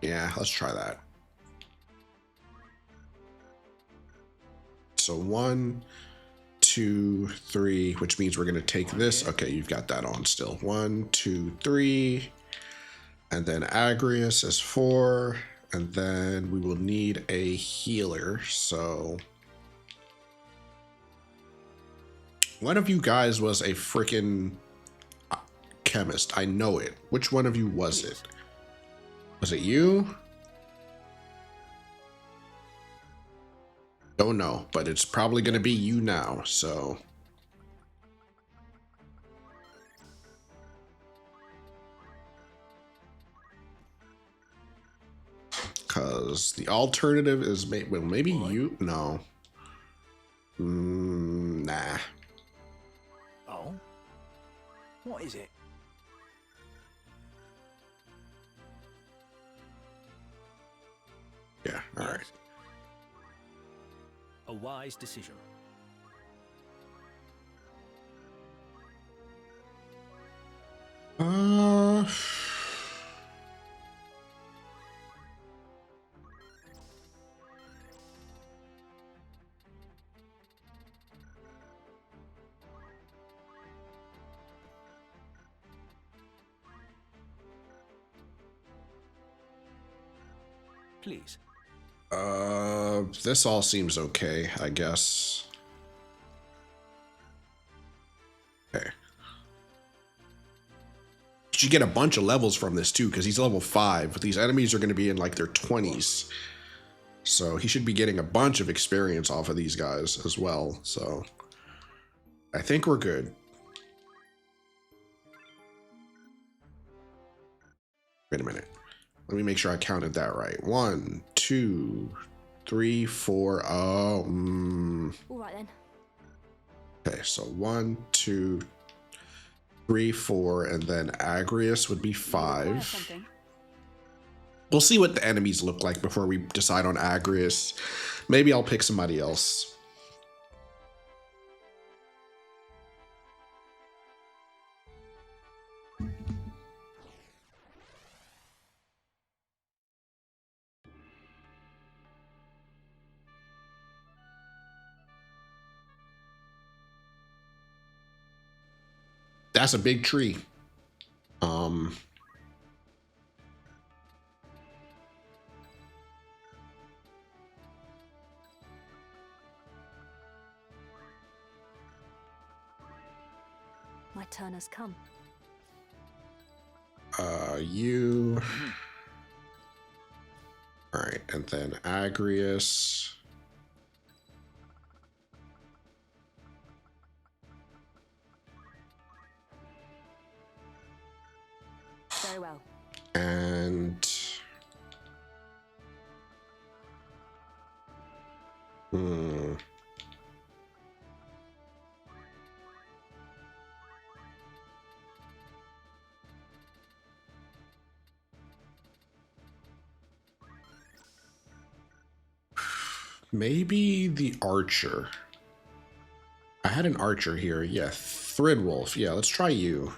Yeah, let's try that. So 1, 2, 3, which means we're going to take this. Okay, you've got that on still. 1, 2, 3. And then Agrius is 4. And then we will need a healer. So one of you guys was a freaking chemist. I know it. Which one of you was it? Was it you? Don't know, but it's probably going to be you now, so. Because the alternative is, well, maybe you? No. Nah. Oh? What is it? Yeah, all right. A wise decision. Please. This all seems okay, I guess. Okay. You get a bunch of levels from this too, because he's level 5, but these enemies are going to be in like their 20s. So he should be getting a bunch of experience off of these guys as well. So I think we're good. Wait a minute. Let me make sure I counted that right. 1, 2, 3, 4. Oh, All right then. Okay, so 1, 2, 3, 4, and then Agrius would be 5. We'll see what the enemies look like before we decide on Agrius. Maybe I'll pick somebody else. That's a big tree. My turn has come. You. All right, and then Agrius. Very well. And maybe the archer. I had an archer here. Yeah, Thridwolf. Yeah, let's try you.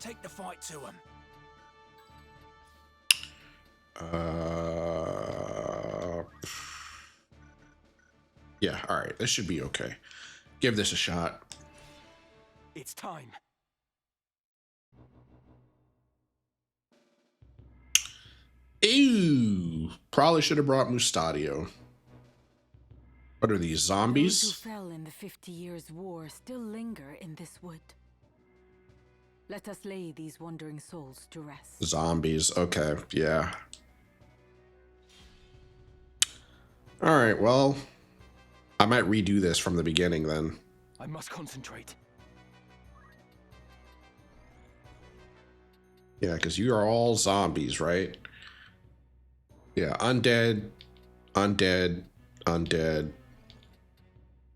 Take the fight to him. Yeah, all right. This should be okay. Give this a shot. It's time. Ew. Probably should have brought Mustadio. What are these, Those zombies? who fell in the 50 Years' War still linger in this wood. Let us lay these wandering souls to rest. Zombies. Okay, yeah. All right, well, I might redo this from the beginning then. I must concentrate. Yeah, because you are all zombies, right? Yeah, undead, undead, undead,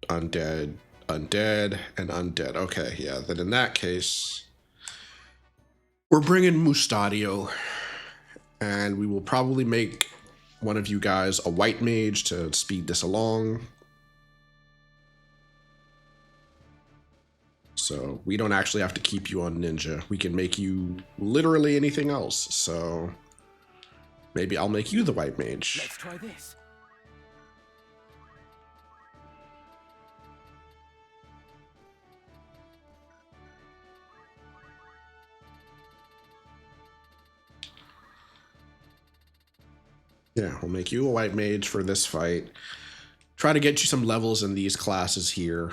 undead, undead, and undead. Okay, yeah, then in that case, we're bringing Mustadio, and we will probably make one of you guys a white mage to speed this along. So we don't actually have to keep you on ninja. We can make you literally anything else. So maybe I'll make you the white mage. Let's try this. Yeah, we'll make you a white mage for this fight. Try to get you some levels in these classes here.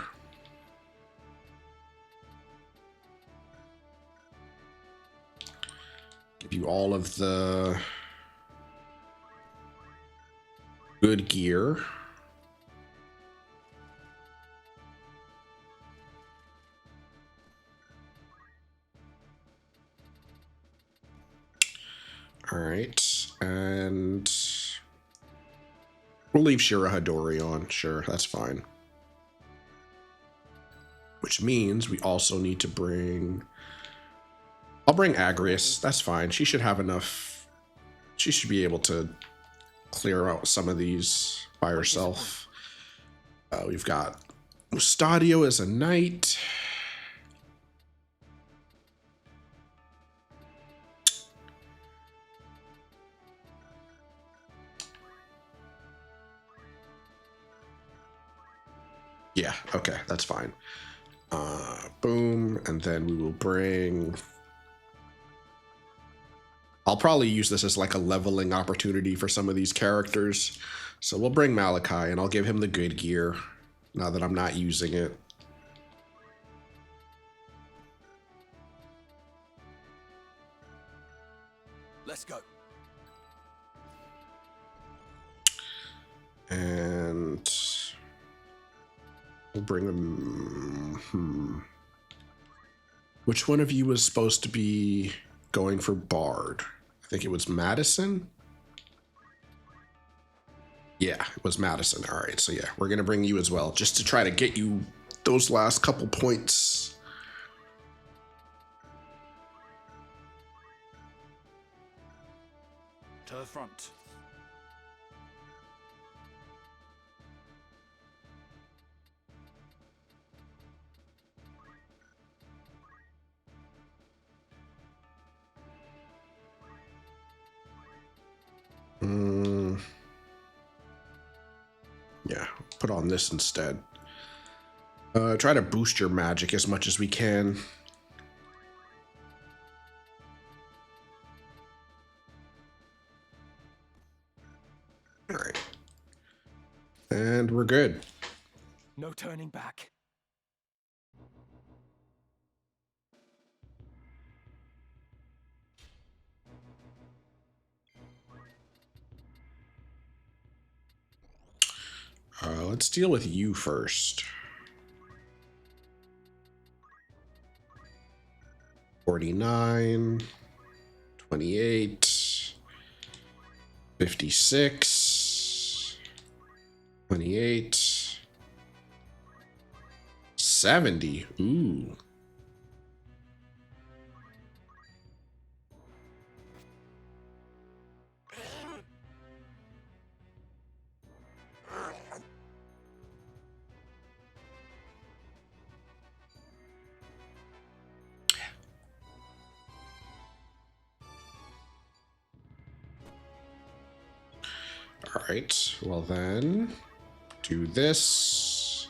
Give you all of the good gear. All right, and we'll leave Shirahadori on. Sure, that's fine. Which means we also need to bring... I'll bring Agrius. That's fine. She should have enough. She should be able to clear out some of these by herself. We've got Mustadio as a knight. Yeah, okay, that's fine. Boom, and then we will bring... I'll probably use this as like a leveling opportunity for some of these characters. So we'll bring Malachi, and I'll give him the good gear now that I'm not using it. Let's go. And we'll bring him... Which one of you was supposed to be going for Bard? I think it was Madison. Yeah, it was Madison. All right, so yeah, we're gonna bring you as well, just to try to get you those last couple points. To the front. Yeah, put on this instead. Try to boost your magic as much as we can. All right. And we're good. No turning back. Let's deal with you first. 49, 28, 56, 28, 70. Ooh. All right, well then, do this.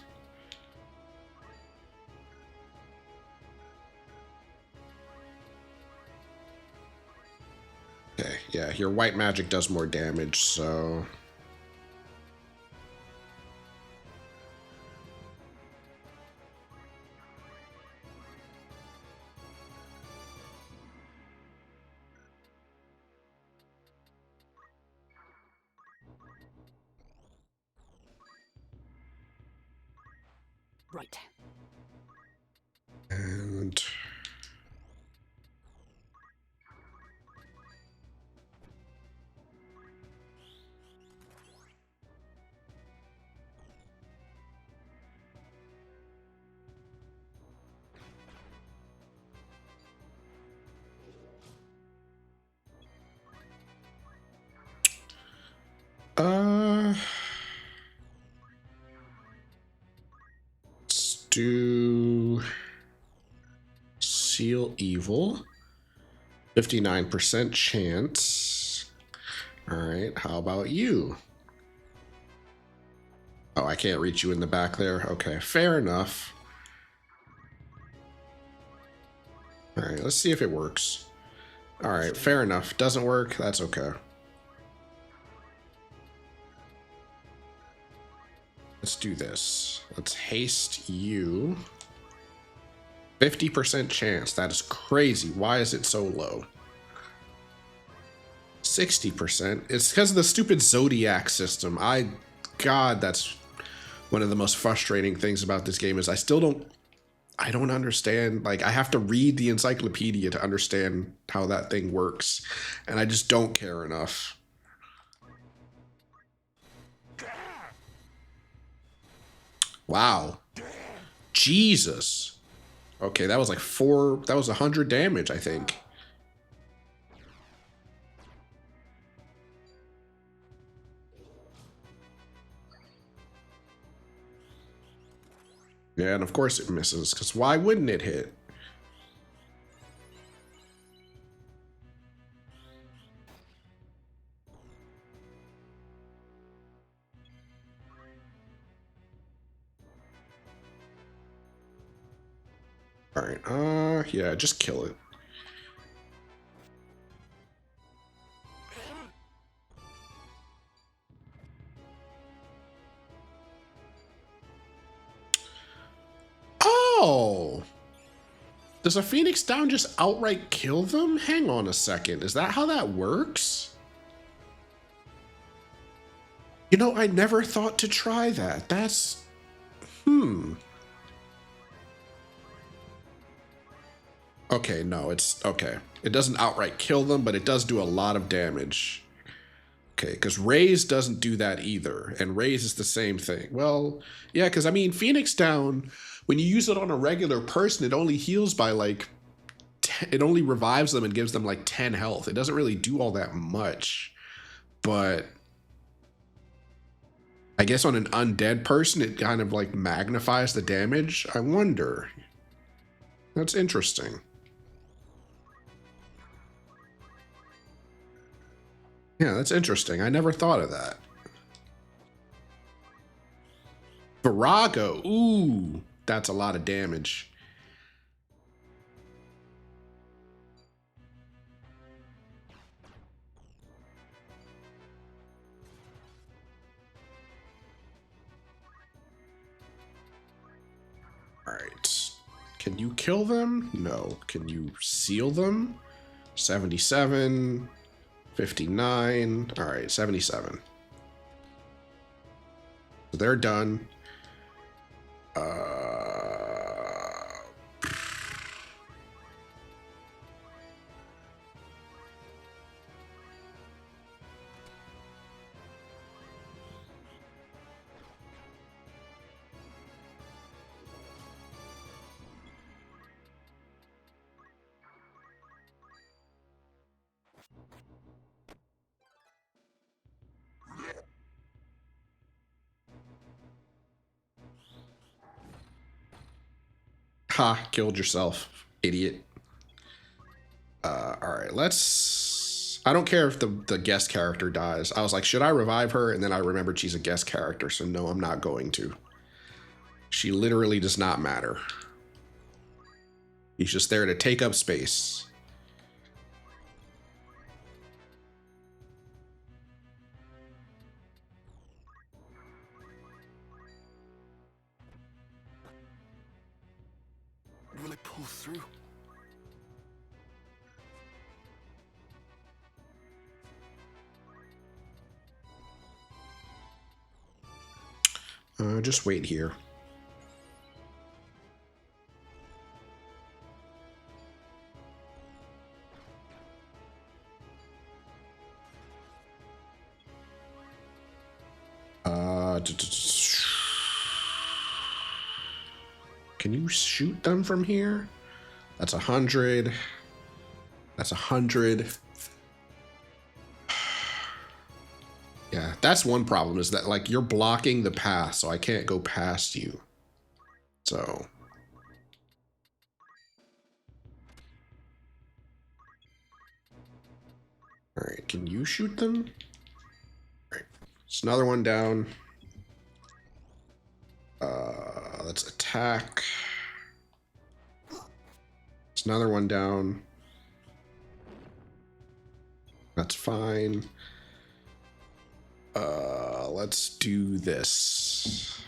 Okay, yeah, your white magic does more damage, so... Right. And let's do Seal Evil. 59% chance. All right, how about you? Oh, I can't reach you in the back there. Okay, fair enough. All right, let's see if it works. All right, fair enough. Doesn't work, that's okay. Let's do this. Let's haste you. 50% chance. That is crazy. Why is it so low? 60%. It's because of the stupid Zodiac system. God, that's one of the most frustrating things about this game is I don't understand. Like, I have to read the encyclopedia to understand how that thing works. And I just don't care enough. Wow. Jesus. Okay, that was like 100 damage, I think. Yeah, and of course it misses, because why wouldn't it hit? Alright, yeah, just kill it. Oh! Does a Phoenix Down just outright kill them? Hang on a second, is that how that works? You know, I never thought to try that. That's... Okay, no, it's... Okay. It doesn't outright kill them, but it does do a lot of damage. Okay, because Raise doesn't do that either, and Raise is the same thing. Well, yeah, because, I mean, Phoenix Down, when you use it on a regular person, it only heals by, like... It only revives them and gives them, like, 10 health. It doesn't really do all that much. But... I guess on an undead person, it kind of, like, magnifies the damage. I wonder. That's interesting. Yeah, that's interesting. I never thought of that. Virago. Ooh, that's a lot of damage. All right. Can you kill them? No. Can you seal them? 77. 59. All right, 77. So they're done. Ha, killed yourself, idiot. All right, let's... I don't care if the guest character dies. I was like, should I revive her? And then I remembered she's a guest character, so no, I'm not going to. She literally does not matter. He's just there to take up space. Will it pull through? Just wait here. Can you shoot them from here? That's 100. That's 100. Yeah, that's one problem, is that like you're blocking the path, so I can't go past you. So all right, can you shoot them? All right, it's another one down. Let's attack. It's another one down. That's fine. Let's do this.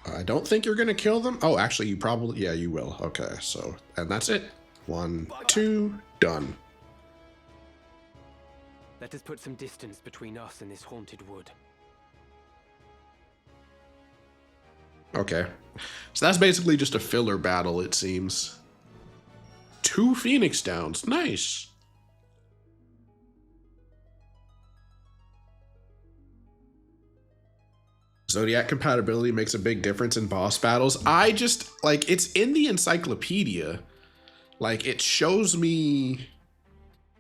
I don't think you're gonna kill them. Oh, actually, you probably, yeah, you will. Okay, so, and that's it. 1, 2, done. Let us put some distance between us and this haunted wood. Okay, so that's basically just a filler battle, it seems. 2 Phoenix Downs, nice. Zodiac compatibility makes a big difference in boss battles. I just, like, it's in the encyclopedia. Like, it shows me,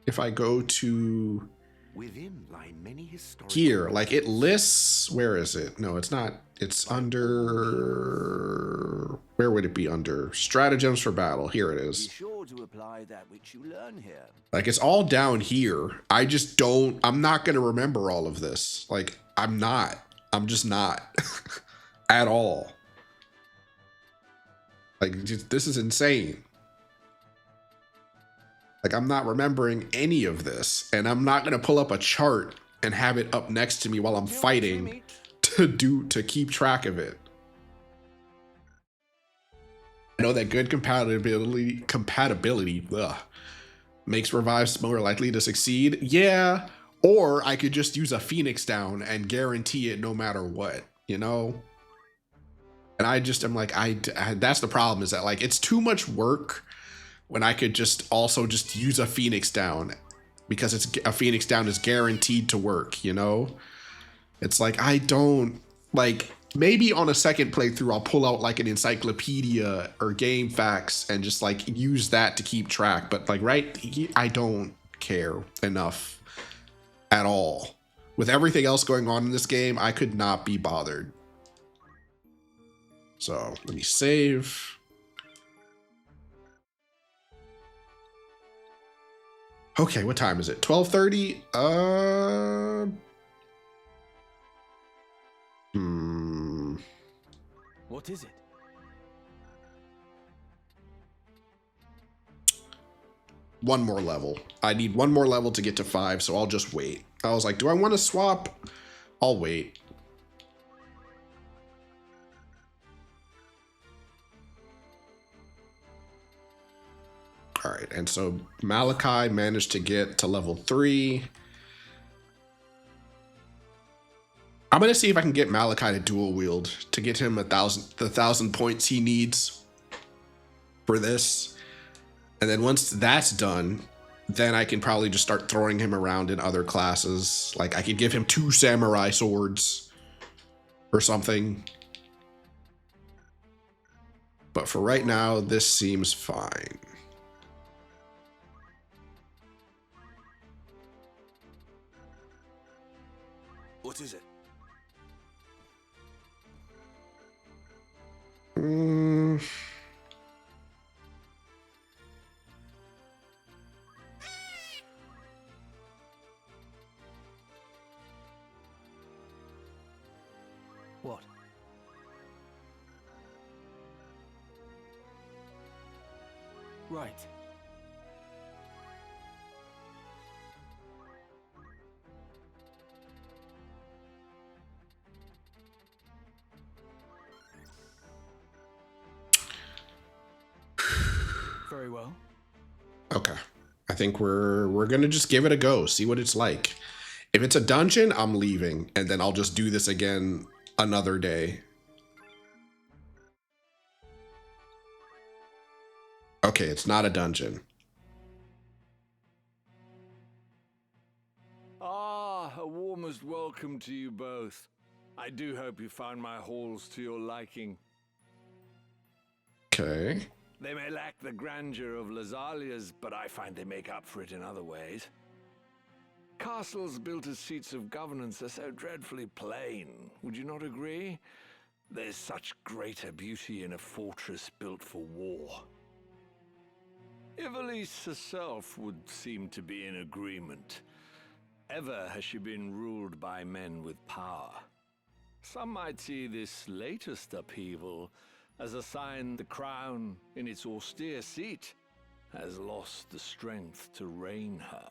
if I go to Within lie many historical here, like it lists, where is it? No, it's not. It's under, where would it be under? Stratagems for battle. Here it is. Be sure to apply that which you learn here. Like, it's all down here. I just don't, I'm not going to remember all of this. Like, I'm just not at all. Like, just, this is insane. Like, I'm not remembering any of this, and I'm not going to pull up a chart and have it up next to me while I'm fighting to keep track of it. I know that good compatibility makes revives more likely to succeed. Yeah, or I could just use a Phoenix Down and guarantee it no matter what, you know? And I just am like, that's the problem, is that like it's too much work when I could just also just use a Phoenix Down, because it's a Phoenix Down is guaranteed to work, you know? It's like, I don't, like, maybe on a second playthrough, I'll pull out like an encyclopedia or game facts and just like use that to keep track. But like, right, I don't care enough at all. With everything else going on in this game, I could not be bothered. So let me save. Okay, what time is it? 12:30? What is it? One more level. I need one more level to get to 5, so I'll just wait. I was like, do I want to swap? I'll wait. All right, and so Malachi managed to get to level 3. I'm gonna see if I can get Malachi to dual wield to get him the 1,000 points he needs for this. And then once that's done, then I can probably just start throwing him around in other classes. Like I could give him 2 samurai swords or something. But for right now, this seems fine. What is it? What? Right. Very well. Okay. I think we're gonna just give it a go, see what it's like. If it's a dungeon, I'm leaving, and then I'll just do this again another day. Okay, it's not a dungeon. Ah, a warmest welcome to you both. I do hope you found my halls to your liking. Okay. They may lack the grandeur of Lazalia's, but I find they make up for it in other ways. Castles built as seats of governance are so dreadfully plain, would you not agree? There's such greater beauty in a fortress built for war. Ivalice herself would seem to be in agreement. Ever has she been ruled by men with power. Some might see this latest upheaval as a sign the crown, in its austere seat, has lost the strength to reign her.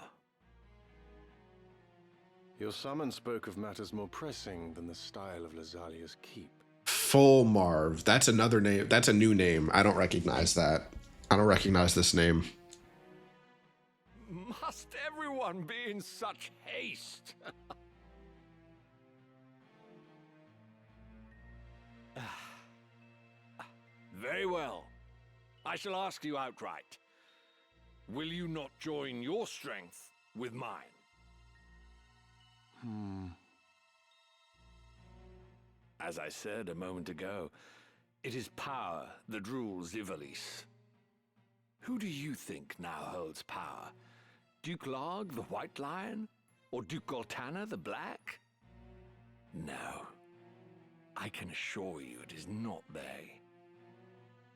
Your summon spoke of matters more pressing than the style of Lazalia's keep. Full Marv. That's another name. That's a new name. I don't recognize that. I don't recognize this name. Must everyone be in such haste? Very well. I shall ask you outright. Will you not join your strength with mine? As I said a moment ago, it is power that rules Ivalice. Who do you think now holds power? Duke Larg, the White Lion? Or Duke Goltana, the Black? No. I can assure you it is not they.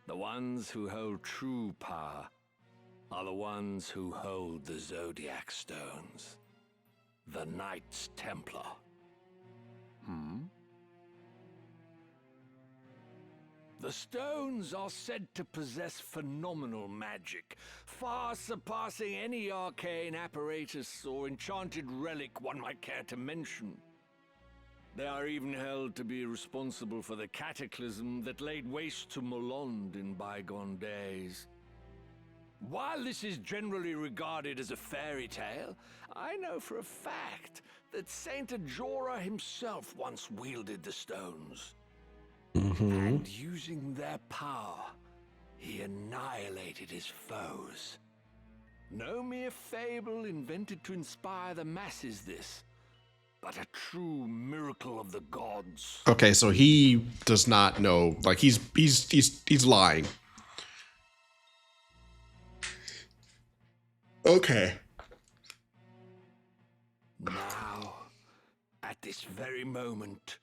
The ones who hold true power are the ones who hold the Zodiac Stones. The Knights Templar. The stones are said to possess phenomenal magic, far surpassing any arcane apparatus or enchanted relic one might care to mention. They are even held to be responsible for the cataclysm that laid waste to Molond in bygone days. While this is generally regarded as a fairy tale, I know for a fact that Saint Ajora himself once wielded the stones. And using their power, he annihilated his foes. No mere fable invented to inspire the masses, this, but a true miracle of the gods. Okay, so he does not know. Like he's lying. Okay. Now, at this very moment,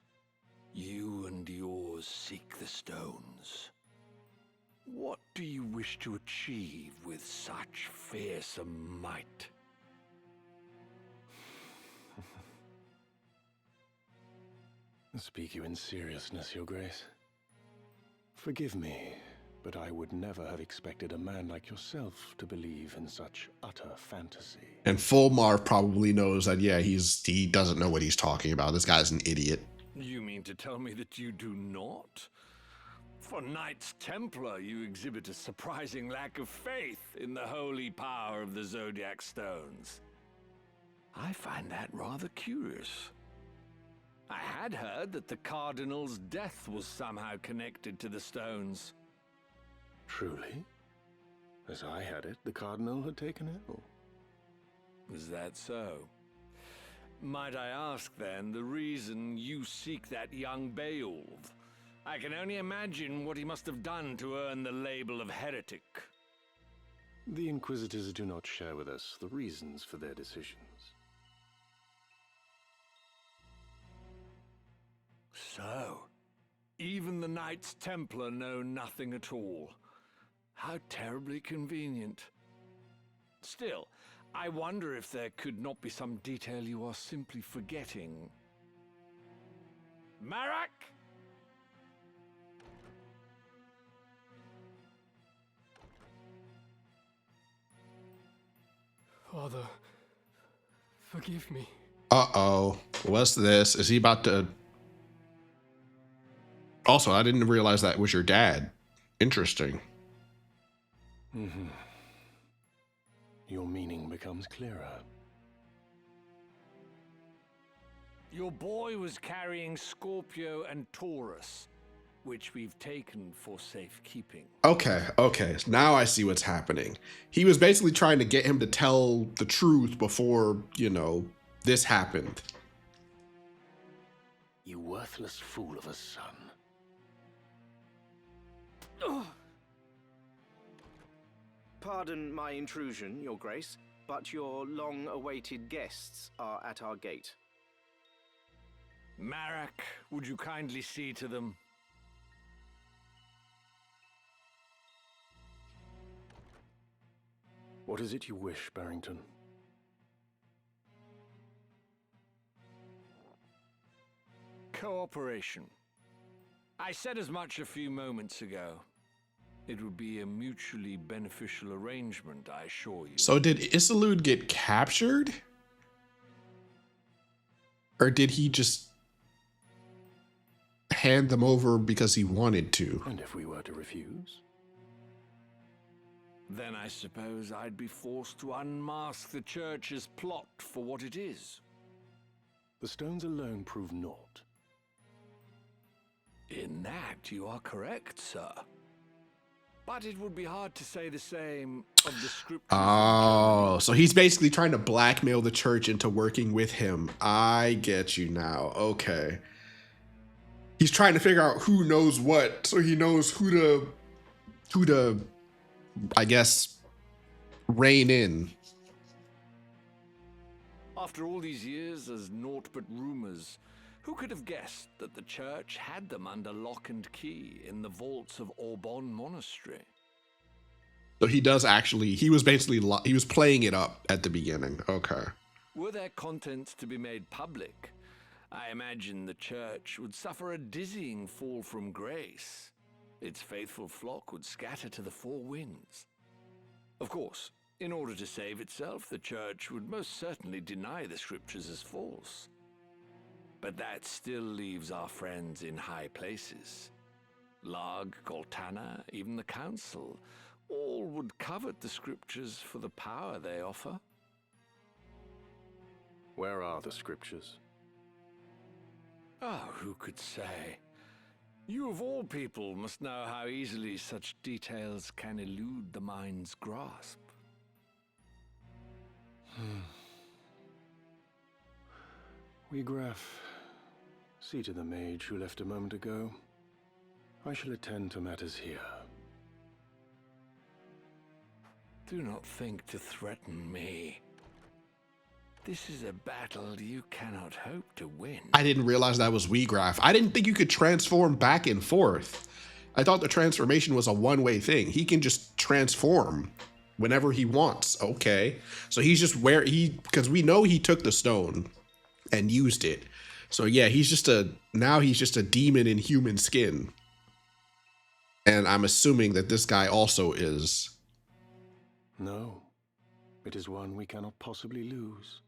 you and yours seek the stones. What do you wish to achieve with such fearsome might? Speak you in seriousness, Your Grace. Forgive me, but I would never have expected a man like yourself to believe in such utter fantasy. And Full Marv probably knows that, yeah, he doesn't know what he's talking about. This guy's an idiot. You mean to tell me that you do not? For Knights Templar, you exhibit a surprising lack of faith in the holy power of the Zodiac Stones. I find that rather curious. I had heard that the Cardinal's death was somehow connected to the stones. Truly? As I had it, the Cardinal had taken ill. Is that so? Might I ask, then, the reason you seek that young Beowulf? I can only imagine what he must have done to earn the label of heretic. The Inquisitors do not share with us the reasons for their decisions. So, even the Knights Templar know nothing at all. How terribly convenient. Still, I wonder if there could not be some detail you are simply forgetting. Marak! Father, forgive me. Uh-oh. What's this? Is he about to... Also, I didn't realize that was your dad. Interesting. your meaning becomes clearer. Your boy was carrying Scorpio and Taurus, which we've taken for safekeeping. Okay, now I see what's happening. He was basically trying to get him to tell the truth before, you know, this happened. You worthless fool of a son. Pardon my intrusion, Your Grace, but your long-awaited guests are at our gate. Marak, would you kindly see to them? What is it you wish, Barrington? Cooperation. I said as much a few moments ago. It would be a mutually beneficial arrangement, I assure you. So did Isilud get captured? Or did he just hand them over because he wanted to? And if we were to refuse? Then I suppose I'd be forced to unmask the Church's plot for what it is. The stones alone prove naught. In that you are correct, sir. But it would be hard to say the same of the scriptures. Oh, so he's basically trying to blackmail the Church into working with him. I get you now. Okay. He's trying to figure out who knows what, so he knows who to, I guess, rein in. After all these years as naught but rumors, who could have guessed that the Church had them under lock and key in the vaults of Aubonne Monastery? So he does actually, he was playing it up at the beginning. Okay. Were their contents to be made public, I imagine the Church would suffer a dizzying fall from grace. Its faithful flock would scatter to the four winds. Of course, in order to save itself, the Church would most certainly deny the scriptures as false. But that still leaves our friends in high places. Larg, Goltana, even the Council, all would covet the scriptures for the power they offer. Where are the scriptures? Ah, who could say? You of all people must know how easily such details can elude the mind's grasp. Wegraf, see to the mage who left a moment ago. I shall attend to matters here. Do not think to threaten me. This is a battle you cannot hope to win. I didn't realize that was Wegraf. I didn't think you could transform back and forth. I thought the transformation was a one-way thing. He can just transform whenever he wants. Okay. So he's just because we know he took the stone and used it. So yeah, now he's just a demon in human skin. And I'm assuming that this guy also is. No, it is one we cannot possibly lose.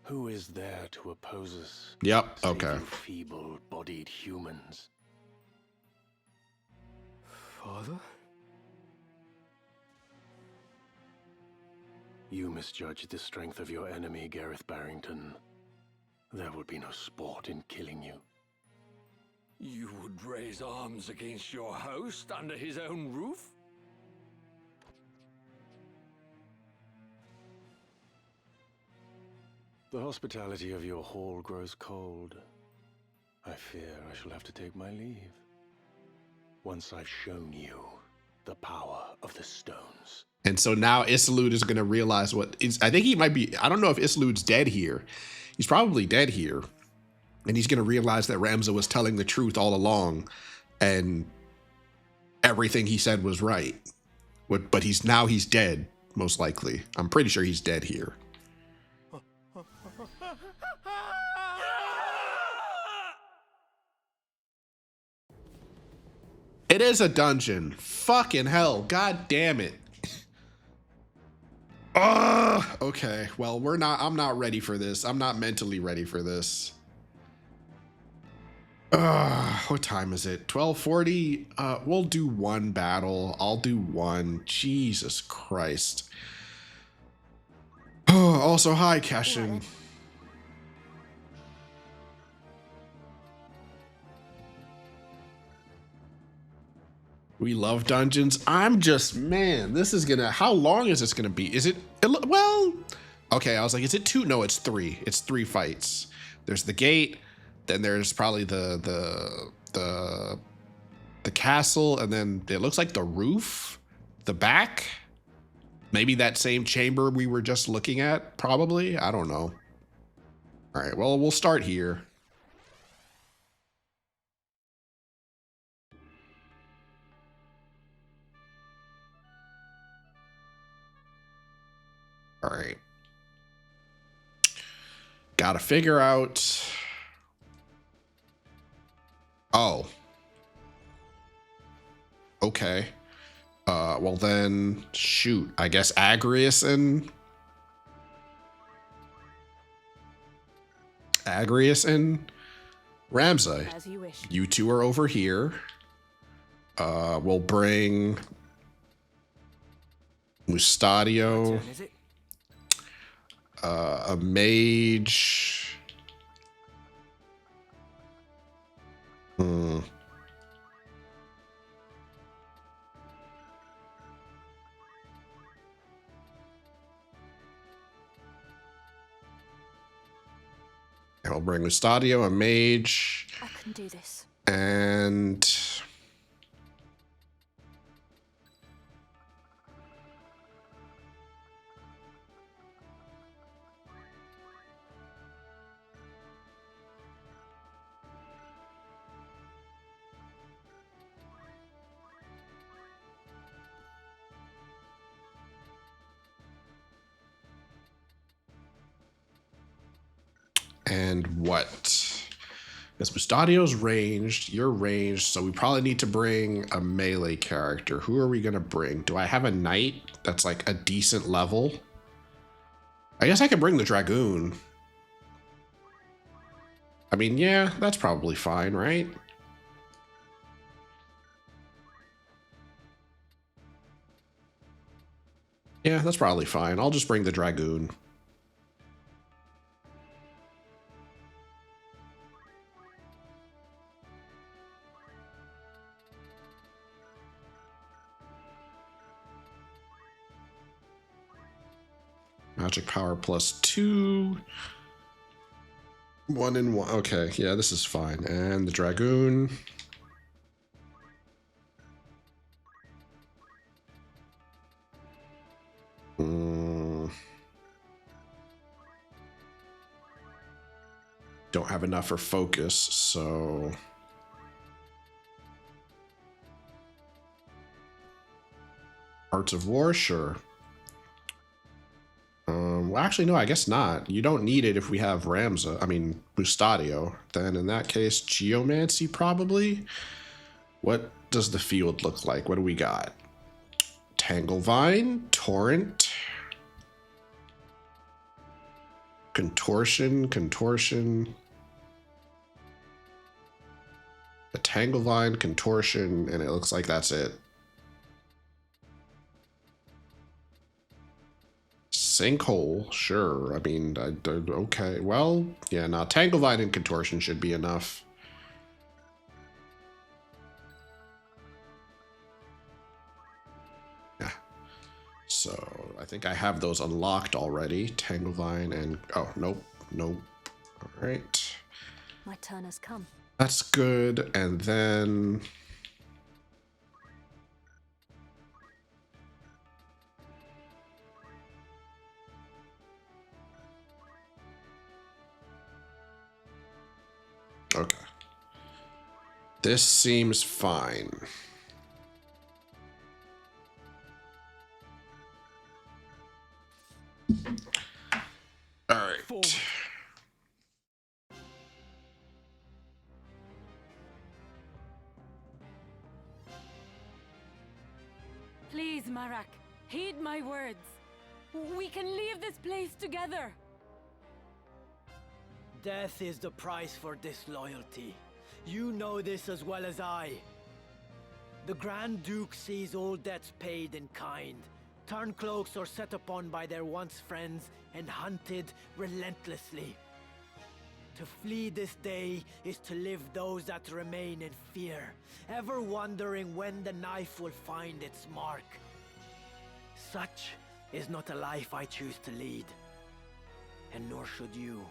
Who is there to oppose us? Yep, save okay. you feeble-bodied humans. Father? You misjudged the strength of your enemy, Gareth Barrington. There would be no sport in killing you. You would raise arms against your host under his own roof? The hospitality of your hall grows cold. I fear I shall have to take my leave. Once I've shown you the power of the stones. And so now Isilud is going to realize I think he might be, I don't know if Isilud's dead here. He's probably dead here. And he's going to realize that Ramza was telling the truth all along. And everything he said was right. But he's dead, most likely. I'm pretty sure he's dead here. It is a dungeon. Fucking hell. God damn it. Okay. Well, I'm not ready for this. I'm not mentally ready for this. What time is it? 12:40? We'll do one battle. I'll do one. Jesus Christ. also hi, Cashin. We love dungeons. I'm just, man, this is gonna, how long is this gonna be? Is it, well, okay, I was like, is it 2? No, it's 3. It's 3 fights. There's the gate, then there's probably the castle, and then it looks like the roof, the back. Maybe that same chamber we were just looking at, probably. I don't know. All right, well, we'll start here. All right. Gotta figure out. Oh. Okay. Well then, shoot. I guess Agrius and Ramsay. As you wish. You two are over here. We'll bring Mustadio. Is it? A mage. I'll bring Mustadio, a mage. I can do this. And what? Because Mustadio's ranged, you're ranged, so we probably need to bring a melee character. Who are we gonna bring? Do I have a knight that's like a decent level? I guess I could bring the Dragoon. I mean, yeah, that's probably fine, right? Yeah, that's probably fine. I'll just bring the Dragoon. Magic power +2. 1 and 1. Okay, yeah, this is fine. And the Dragoon. Don't have enough for focus, so Arts of War, sure. Well, actually, no, I guess not. You don't need it if we have Mustadio. Then in that case, Geomancy probably. What does the field look like? What do we got? Tanglevine, Torrent, Contortion, a Tanglevine, Contortion, and it looks like that's it. Sinkhole, sure. I mean, okay. Well, yeah, now Tanglevine and Contortion should be enough. Yeah. So I think I have those unlocked already. Tanglevine and oh, nope. All right. My turn has come. That's good. And then okay. This seems fine. All right. Please, Marak, heed my words. We can leave this place together. Death is the price for disloyalty. You know this as well as I. The Grand Duke sees all debts paid in kind, Turncloaks are set upon by their once friends and hunted relentlessly. To flee this day is to live those that remain in fear, ever wondering when the knife will find its mark. Such is not a life I choose to lead, and nor should you.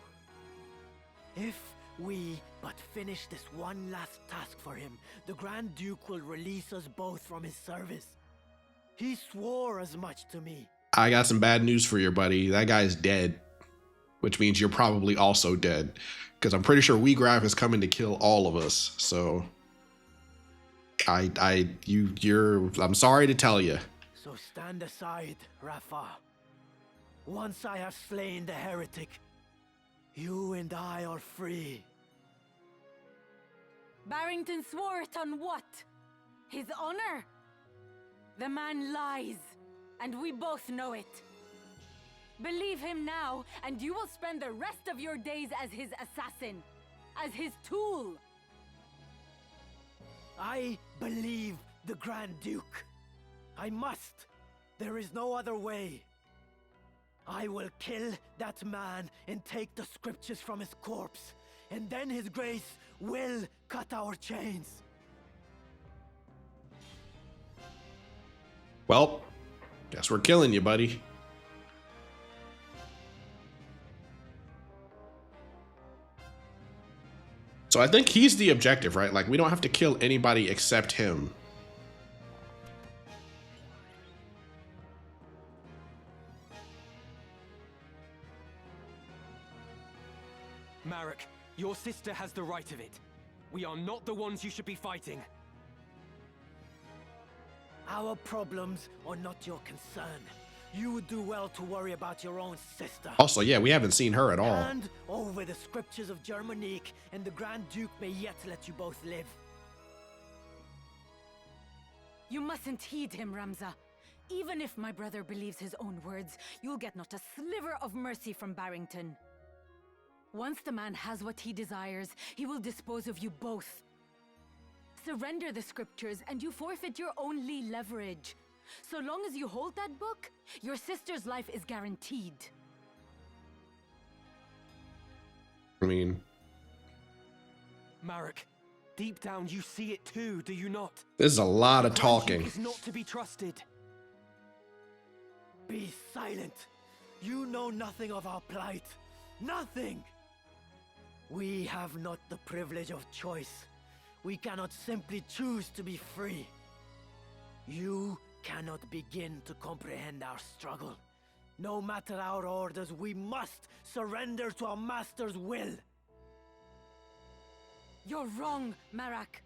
If we but finish this one last task for him, the Grand Duke will release us both from his service. He swore as much to me. I got some bad news for you, buddy. That guy's dead, which means you're probably also dead, because I'm pretty sure Weegraf is coming to kill all of us. So I'm sorry to tell you. So stand aside, Rafa. Once I have slain the heretic, you and I are free. Barrington swore it on what? His honor? The man lies, and we both know it. Believe him now, and you will spend the rest of your days as his assassin, as his tool. I believe the Grand Duke. I must. There is no other way. I will kill that man and take the scriptures from his corpse, and then his grace will cut our chains. Well, guess we're killing you, buddy. So I think he's the objective, right? Like, we don't have to kill anybody except him. Marek, your sister has the right of it. We are not the ones you should be fighting. Our problems are not your concern. You would do well to worry about your own sister. Also, yeah, we haven't seen her at all. Hand over the scriptures of Germanique, and the Grand Duke may yet let you both live. You mustn't heed him, Ramza. Even if my brother believes his own words, you'll get not a sliver of mercy from Barrington. Once the man has what he desires, he will dispose of you both. Surrender the scriptures and you forfeit your only leverage. So long as you hold that book, your sister's life is guaranteed. I mean... Marek, deep down you see it too, do you not? This is a lot of talking. Is not to be trusted. Be silent. You know nothing of our plight. Nothing! We have not the privilege of choice. We cannot simply choose to be free. You cannot begin to comprehend our struggle. No matter our orders, we must surrender to our master's will. You're wrong, Marak.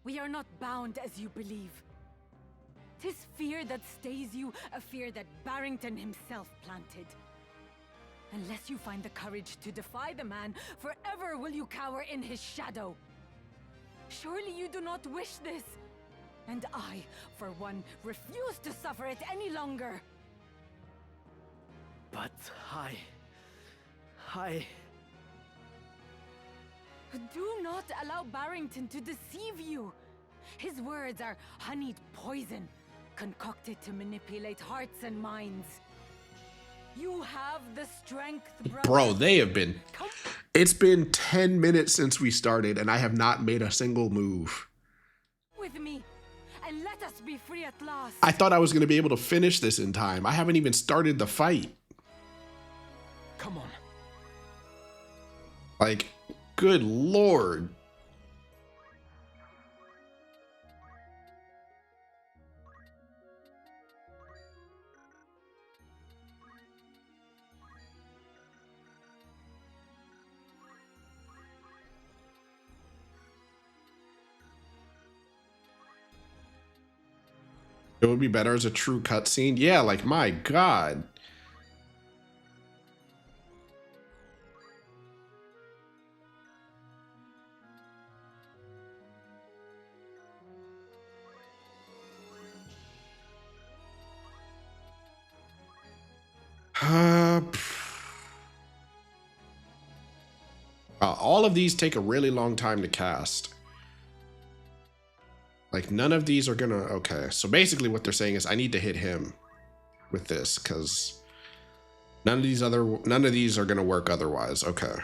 We are not bound as you believe. 'Tis fear that stays you, a fear that Barrington himself planted. Unless you find the courage to defy the man, forever will you cower in his shadow. Surely you do not wish this. And I, for one, refuse to suffer it any longer. But I... Do not allow Barrington to deceive you. His words are honeyed poison, concocted to manipulate hearts and minds. You have the strength, brother. Bro, they have been... It's been 10 minutes since we started, and I have not made a single move. With me, and let us be free at last. I thought I was going to be able to finish this in time. I haven't even started the fight. Come on. Like, good lord. It would be better as a true cutscene. Yeah, like, my god. All of these take a really long time to cast. Like, none of these are gonna... Okay, so basically what they're saying is I need to hit him. with this, because none of these are going to work otherwise. Okay.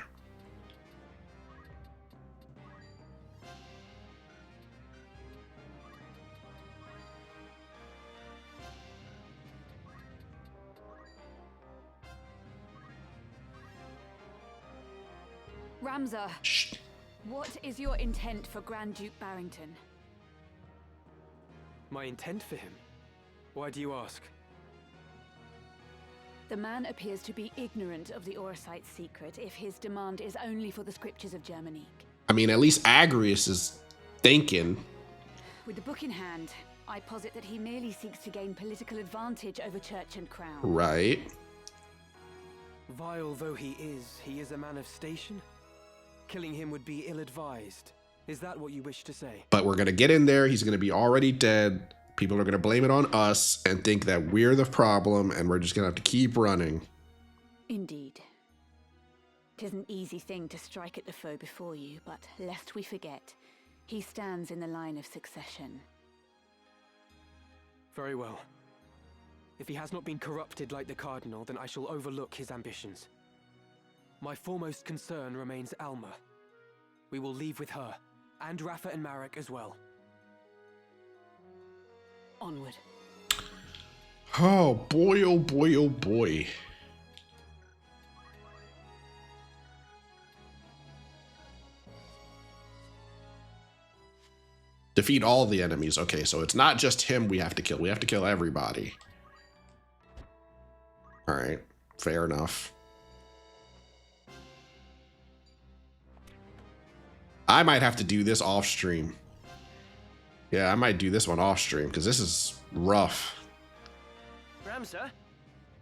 Ramza, what is your intent for Grand Duke Barrington? My intent for him? Why do you ask? The man appears to be ignorant of the Orosite's secret if his demand is only for the scriptures of Germanique. I mean, at least Agrius is thinking. With the book in hand, I posit that he merely seeks to gain political advantage over church and crown. Right. Vile though he is a man of station? Killing him would be ill-advised. Is that what you wish to say? But we're going to get in there. He's going to be already dead. People are going to blame it on us and think that we're the problem, and we're just going to have to keep running. Indeed. 'Tis an easy thing to strike at the foe before you, but lest we forget, he stands in the line of succession. Very well. If he has not been corrupted like the Cardinal, then I shall overlook his ambitions. My foremost concern remains Alma. We will leave with her, and Rafa and Marek as well. Onward. Oh boy, oh boy, oh boy. Defeat all the enemies. Okay, so it's not just him we have to kill. We have to kill everybody. All right, fair enough. I might have to do this off stream. Yeah, I might do this one off stream because this is rough. Ramza,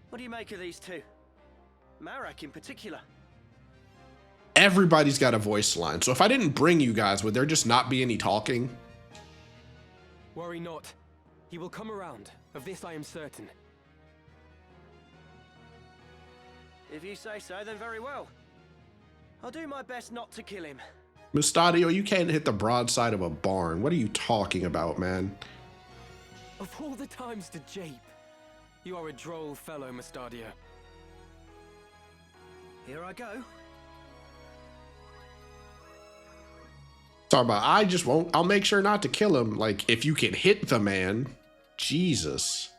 what do you make of these two? Marek in particular. Everybody's got a voice line. So if I didn't bring you guys, would there just not be any talking? Worry not. He will come around. Of this I am certain. If you say so, then very well. I'll do my best not to kill him. Mustadio, you can't hit the broadside of a barn. What are you talking about, man? Of all the times to jape. You are a droll fellow, Mustadio. Here I go. Talk about, I just won't. I'll make sure not to kill him. Like, if you can hit the man. Jesus.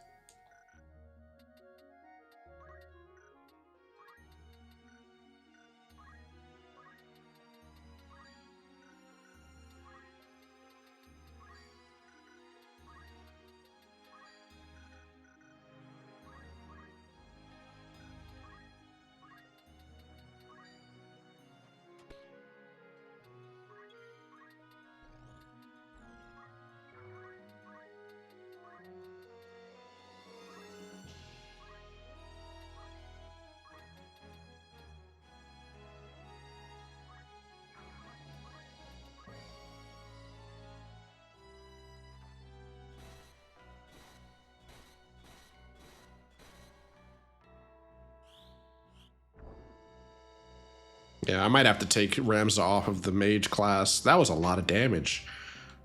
Yeah, I might have to take Ramza off of the mage class. That was a lot of damage.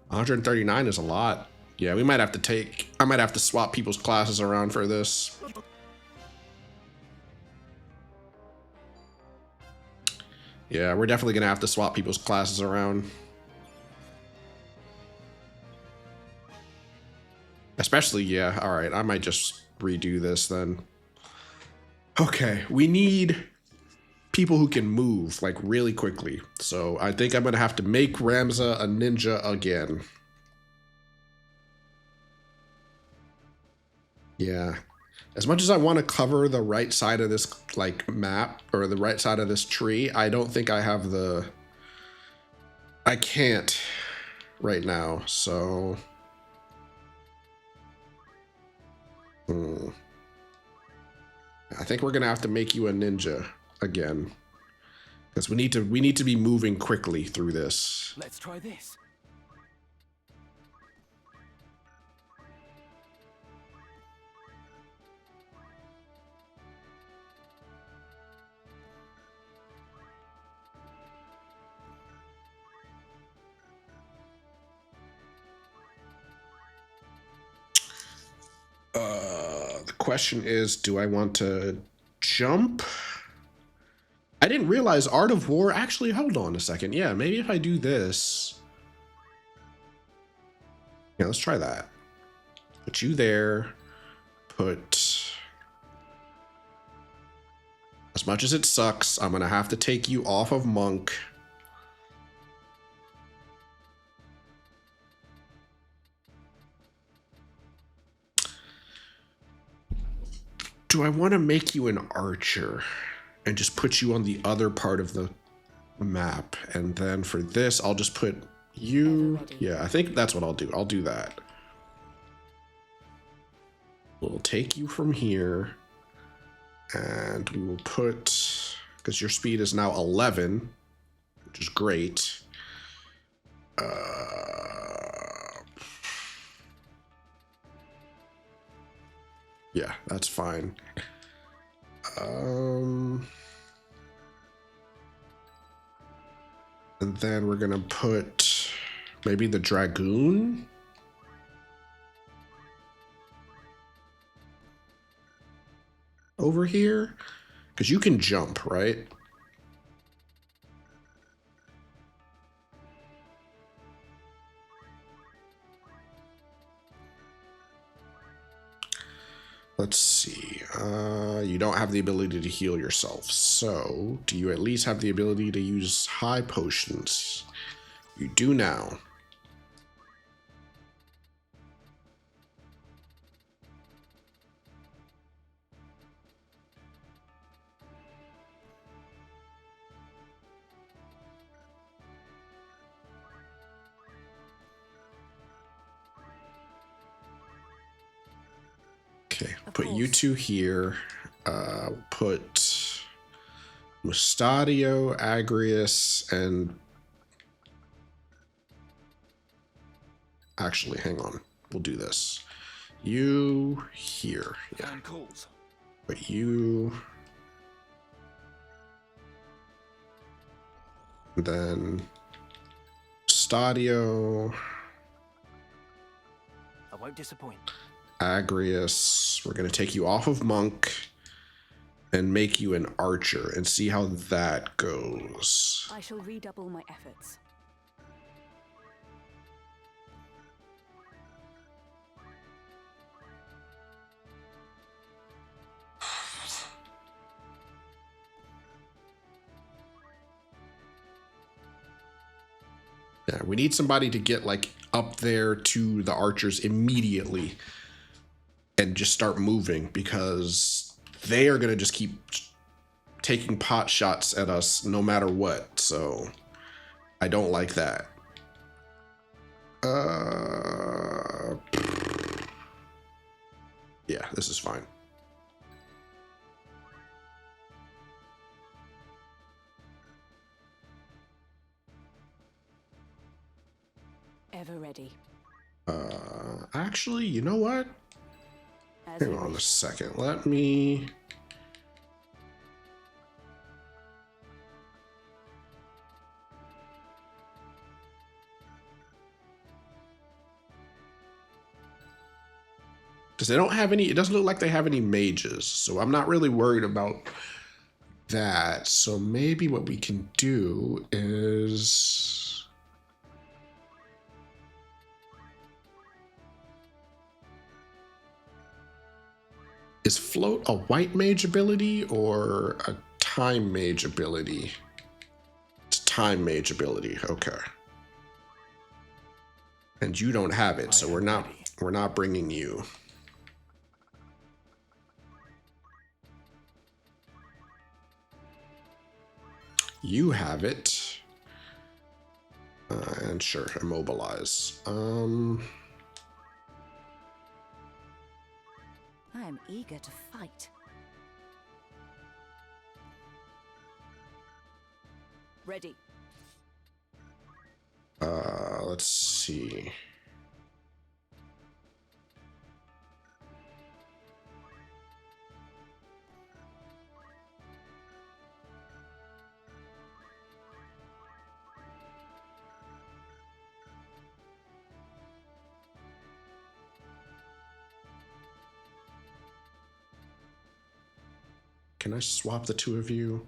139 is a lot. Yeah, we might have to take... I might have to swap people's classes around for this. Yeah, we're definitely going to have to swap people's classes around. Especially, yeah, alright, I might just redo this then. Okay, we need people who can move, like, really quickly. So I think I'm going to have to make Ramza a ninja again. Yeah. As much as I want to cover the right side of this, like, map, or the right side of this tree, I don't think I have the... I can't right now, so... I think we're going to have to make you a ninja again. Because we need to be moving quickly through this. Let's try this. question is, do I want to jump? I didn't realize Art of War. Actually, hold on a second. Yeah, maybe if I do this. Yeah, let's try that. Put you there. Put... As much as it sucks, I'm going to have to take you off of Monk. Do I want to make you an archer and just put you on the other part of the map? And then for this, I'll just put you. Yeah, I think that's what I'll do. I'll do that. We'll take you from here and we will put, because your speed is now 11, which is great. Yeah, that's fine. And then we're gonna put maybe the Dragoon. Over here, because you can jump, right? Let's see. You don't have the ability to heal yourself. So, do you at least have the ability to use high potions? You do now. Okay, put you two here. Put Mustadio, Agrius, and... Actually, hang on. We'll do this. You here. Yeah. But you... Then... Mustadio... I won't disappoint. Agrius, we're going to take you off of Monk and make you an archer and see how that goes. I shall redouble my efforts. Yeah, we need somebody to get like up there to the archers immediately and just start moving, because they are going to just keep taking pot shots at us no matter what. So I don't like that. Yeah, this is fine. Ever ready. Actually, you know what? Hang on a second. Let me... Because they don't have any... It doesn't look like they have any mages, so I'm not really worried about that. So maybe what we can do is... Is float a white mage ability or a time mage ability? It's a time mage ability. Okay. And you don't have it, so we're not bringing you. You have it. And sure, immobilize. I am eager to fight. Ready. Let's see. can I swap the two of you?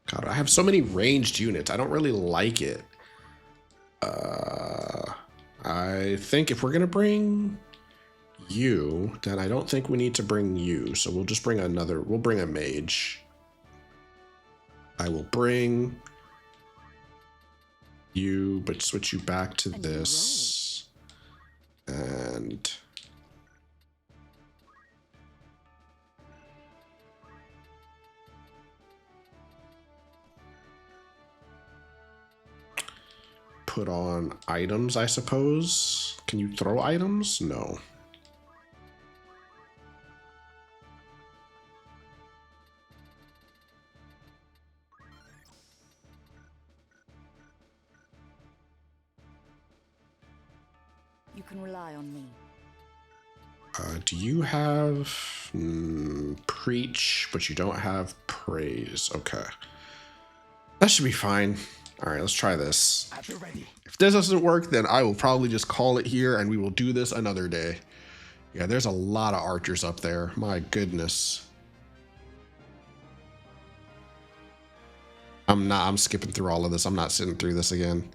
God, I have so many ranged units. I don't really like it. I think if we're gonna bring you, then I don't think we need to bring you. So we'll just bring another. We'll bring a mage. I will bring you, but switch you back to this. And put on items, I suppose. Can you throw items? No. You can rely on me. Do you have preach, but you don't have praise? Okay. That should be fine. All right, let's try this. If this doesn't work, then I will probably just call it here and we will do this another day. Yeah, there's a lot of archers up there. My goodness. I'm skipping through all of this. I'm not sitting through this again.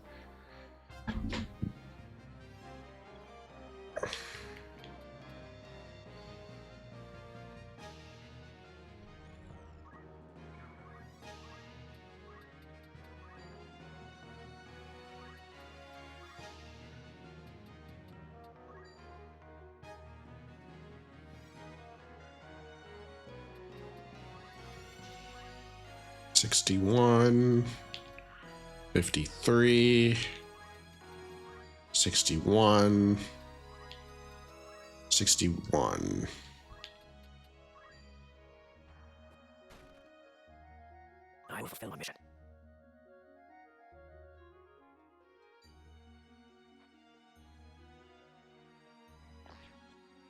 $61, $53, $61, $61. I will fulfill my mission.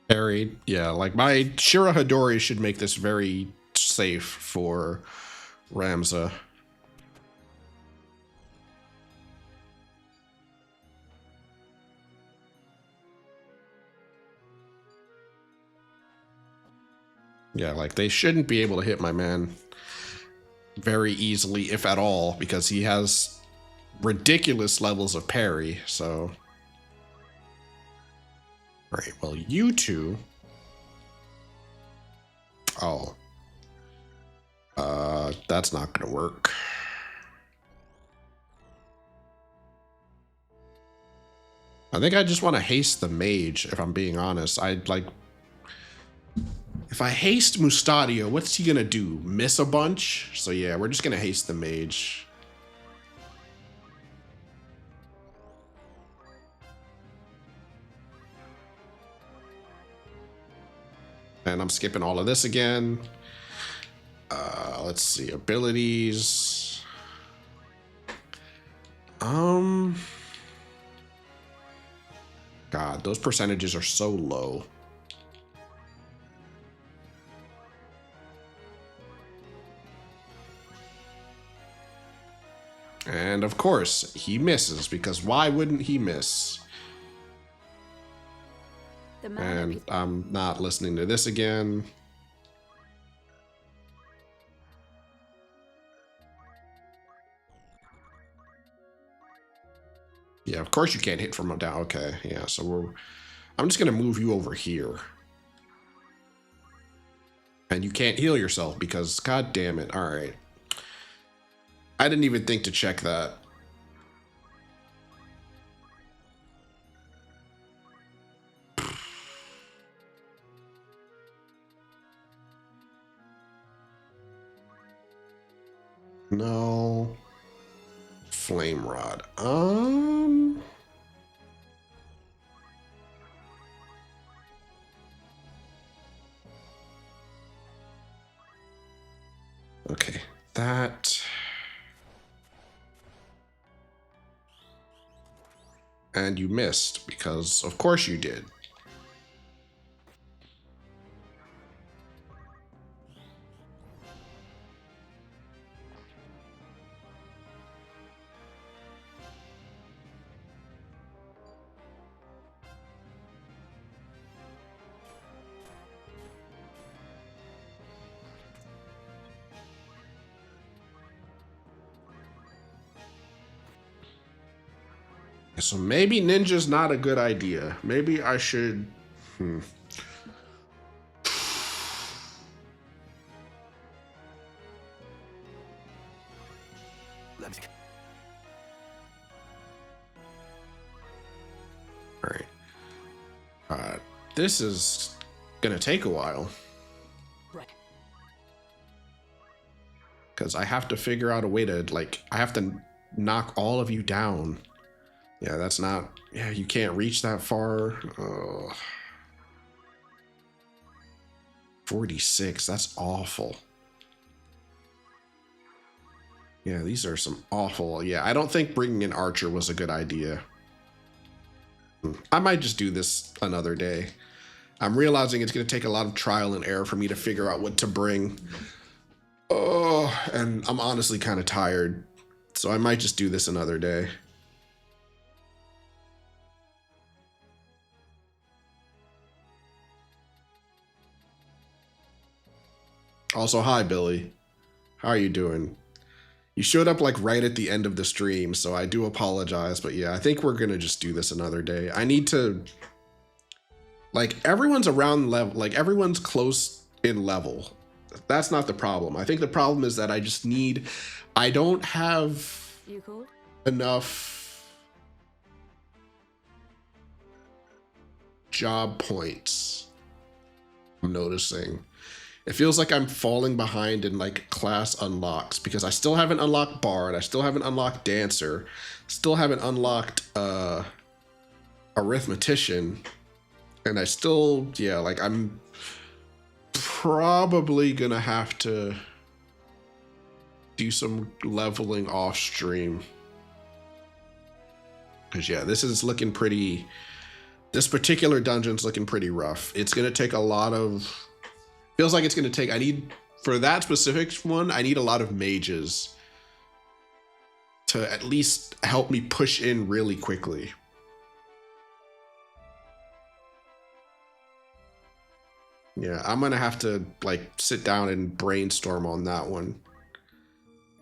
Parried. Yeah, like my Shira Hadori should make this very safe for Ramza. Yeah, like they shouldn't be able to hit my man very easily, if at all, because he has ridiculous levels of parry, so. All right, well, you two. Oh. That's not gonna work. I think I just want to haste the mage, if I'm being honest. I'd like... If I haste Mustadio, what's he gonna do? Miss a bunch? So yeah, we're just gonna haste the mage. And I'm skipping all of this again. Let's see, abilities. God, those percentages are so low. And of course, he misses, because why wouldn't he miss? And I'm not listening to this again. Yeah, of course you can't hit from down. Okay, yeah, so I'm just gonna move you over here. And you can't heal yourself because, god damn it, all right. I didn't even think to check that. No. Flame rod. Okay, that. and you missed because of course you did. So maybe ninja's not a good idea. Maybe I should. All right. This is gonna take a while. Right. Because I have to figure out a way to, like, I have to knock all of you down. Yeah, that's not, yeah, you can't reach that far. 46, that's awful. Yeah, these are some awful, yeah, I don't think bringing an archer was a good idea. I might just do this another day. I'm realizing it's going to take a lot of trial and error for me to figure out what to bring. Oh, and I'm honestly kind of tired, so I might just do this another day. Also, hi, Billy. How are you doing? You showed up like right at the end of the stream, so I do apologize. But yeah, I think we're going to just do this another day. I need to... Like, everyone's around level. Like, everyone's close in level. That's not the problem. I think the problem is that I just need... I don't have enough job points. I'm noticing. It feels like I'm falling behind in like class unlocks because I still haven't unlocked Bard, I still haven't unlocked Dancer, still haven't unlocked Arithmetician, and I still, yeah, like I'm probably gonna have to do some leveling off stream. Because yeah, this is looking pretty, this particular dungeon's looking pretty rough. It's gonna take a lot of, feels like it's going to take, I need, for that specific one, I need a lot of mages to at least help me push in really quickly. Yeah, I'm going to have to like sit down and brainstorm on that one.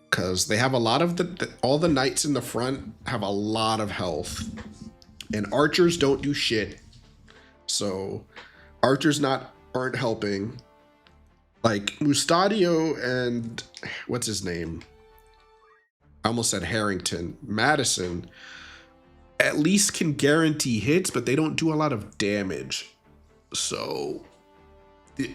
Because they have a lot of all the knights in the front have a lot of health. And archers don't do shit. So archers aren't helping. Like Mustadio and what's his name? I almost said Harrington. Madison at least can guarantee hits, but they don't do a lot of damage. So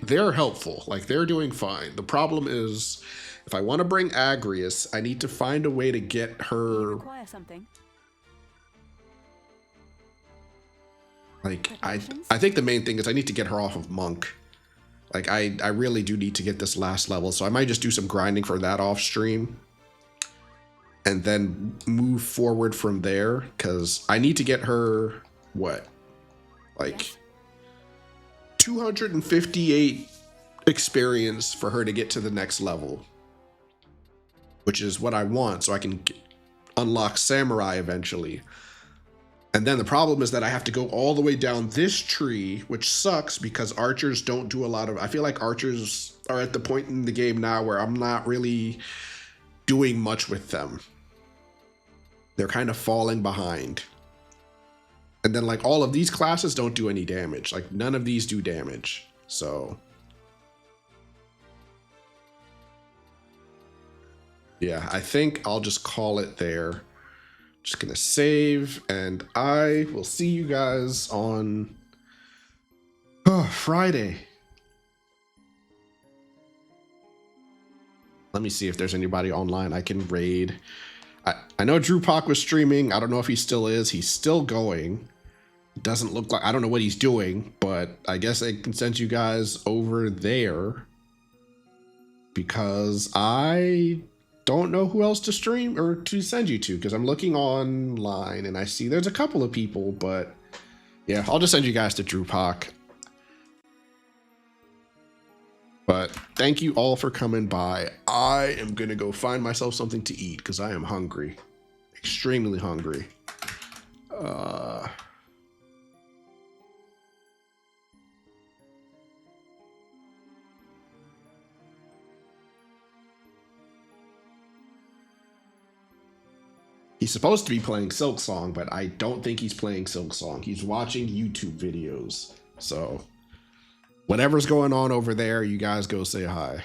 they're helpful. Like they're doing fine. The problem is if I want to bring Agrius, I need to find a way to get her. Require something. Like I think the main thing is I need to get her off of Monk. Like, I really do need to get this last level, so I might just do some grinding for that off stream. And then move forward from there, because I need to get her, what? Like, 258 experience for her to get to the next level. Which is what I want, so I can unlock Samurai eventually. And then the problem is that I have to go all the way down this tree, which sucks because archers don't do a lot of... I feel like archers are at the point in the game now where I'm not really doing much with them. They're kind of falling behind. And then like all of these classes don't do any damage. Like none of these do damage. So... yeah, I think I'll just call it there. Just gonna save, and I will see you guys on Friday. Let me see if there's anybody online I can raid. I know Drew Pak was streaming. I don't know if he still is. He's still going. Doesn't look like, I don't know what he's doing, but I guess I can send you guys over there because I don't know who else to stream or to send you to, because I'm looking online and I see there's a couple of people, but yeah, I'll just send you guys to Drew Pock. But thank you all for coming by. I am going to go find myself something to eat because I am hungry. Extremely hungry. He's supposed to be playing Silk Song, but I don't think he's playing Silk Song. He's watching YouTube videos. So whatever's going on over there, you guys go say hi.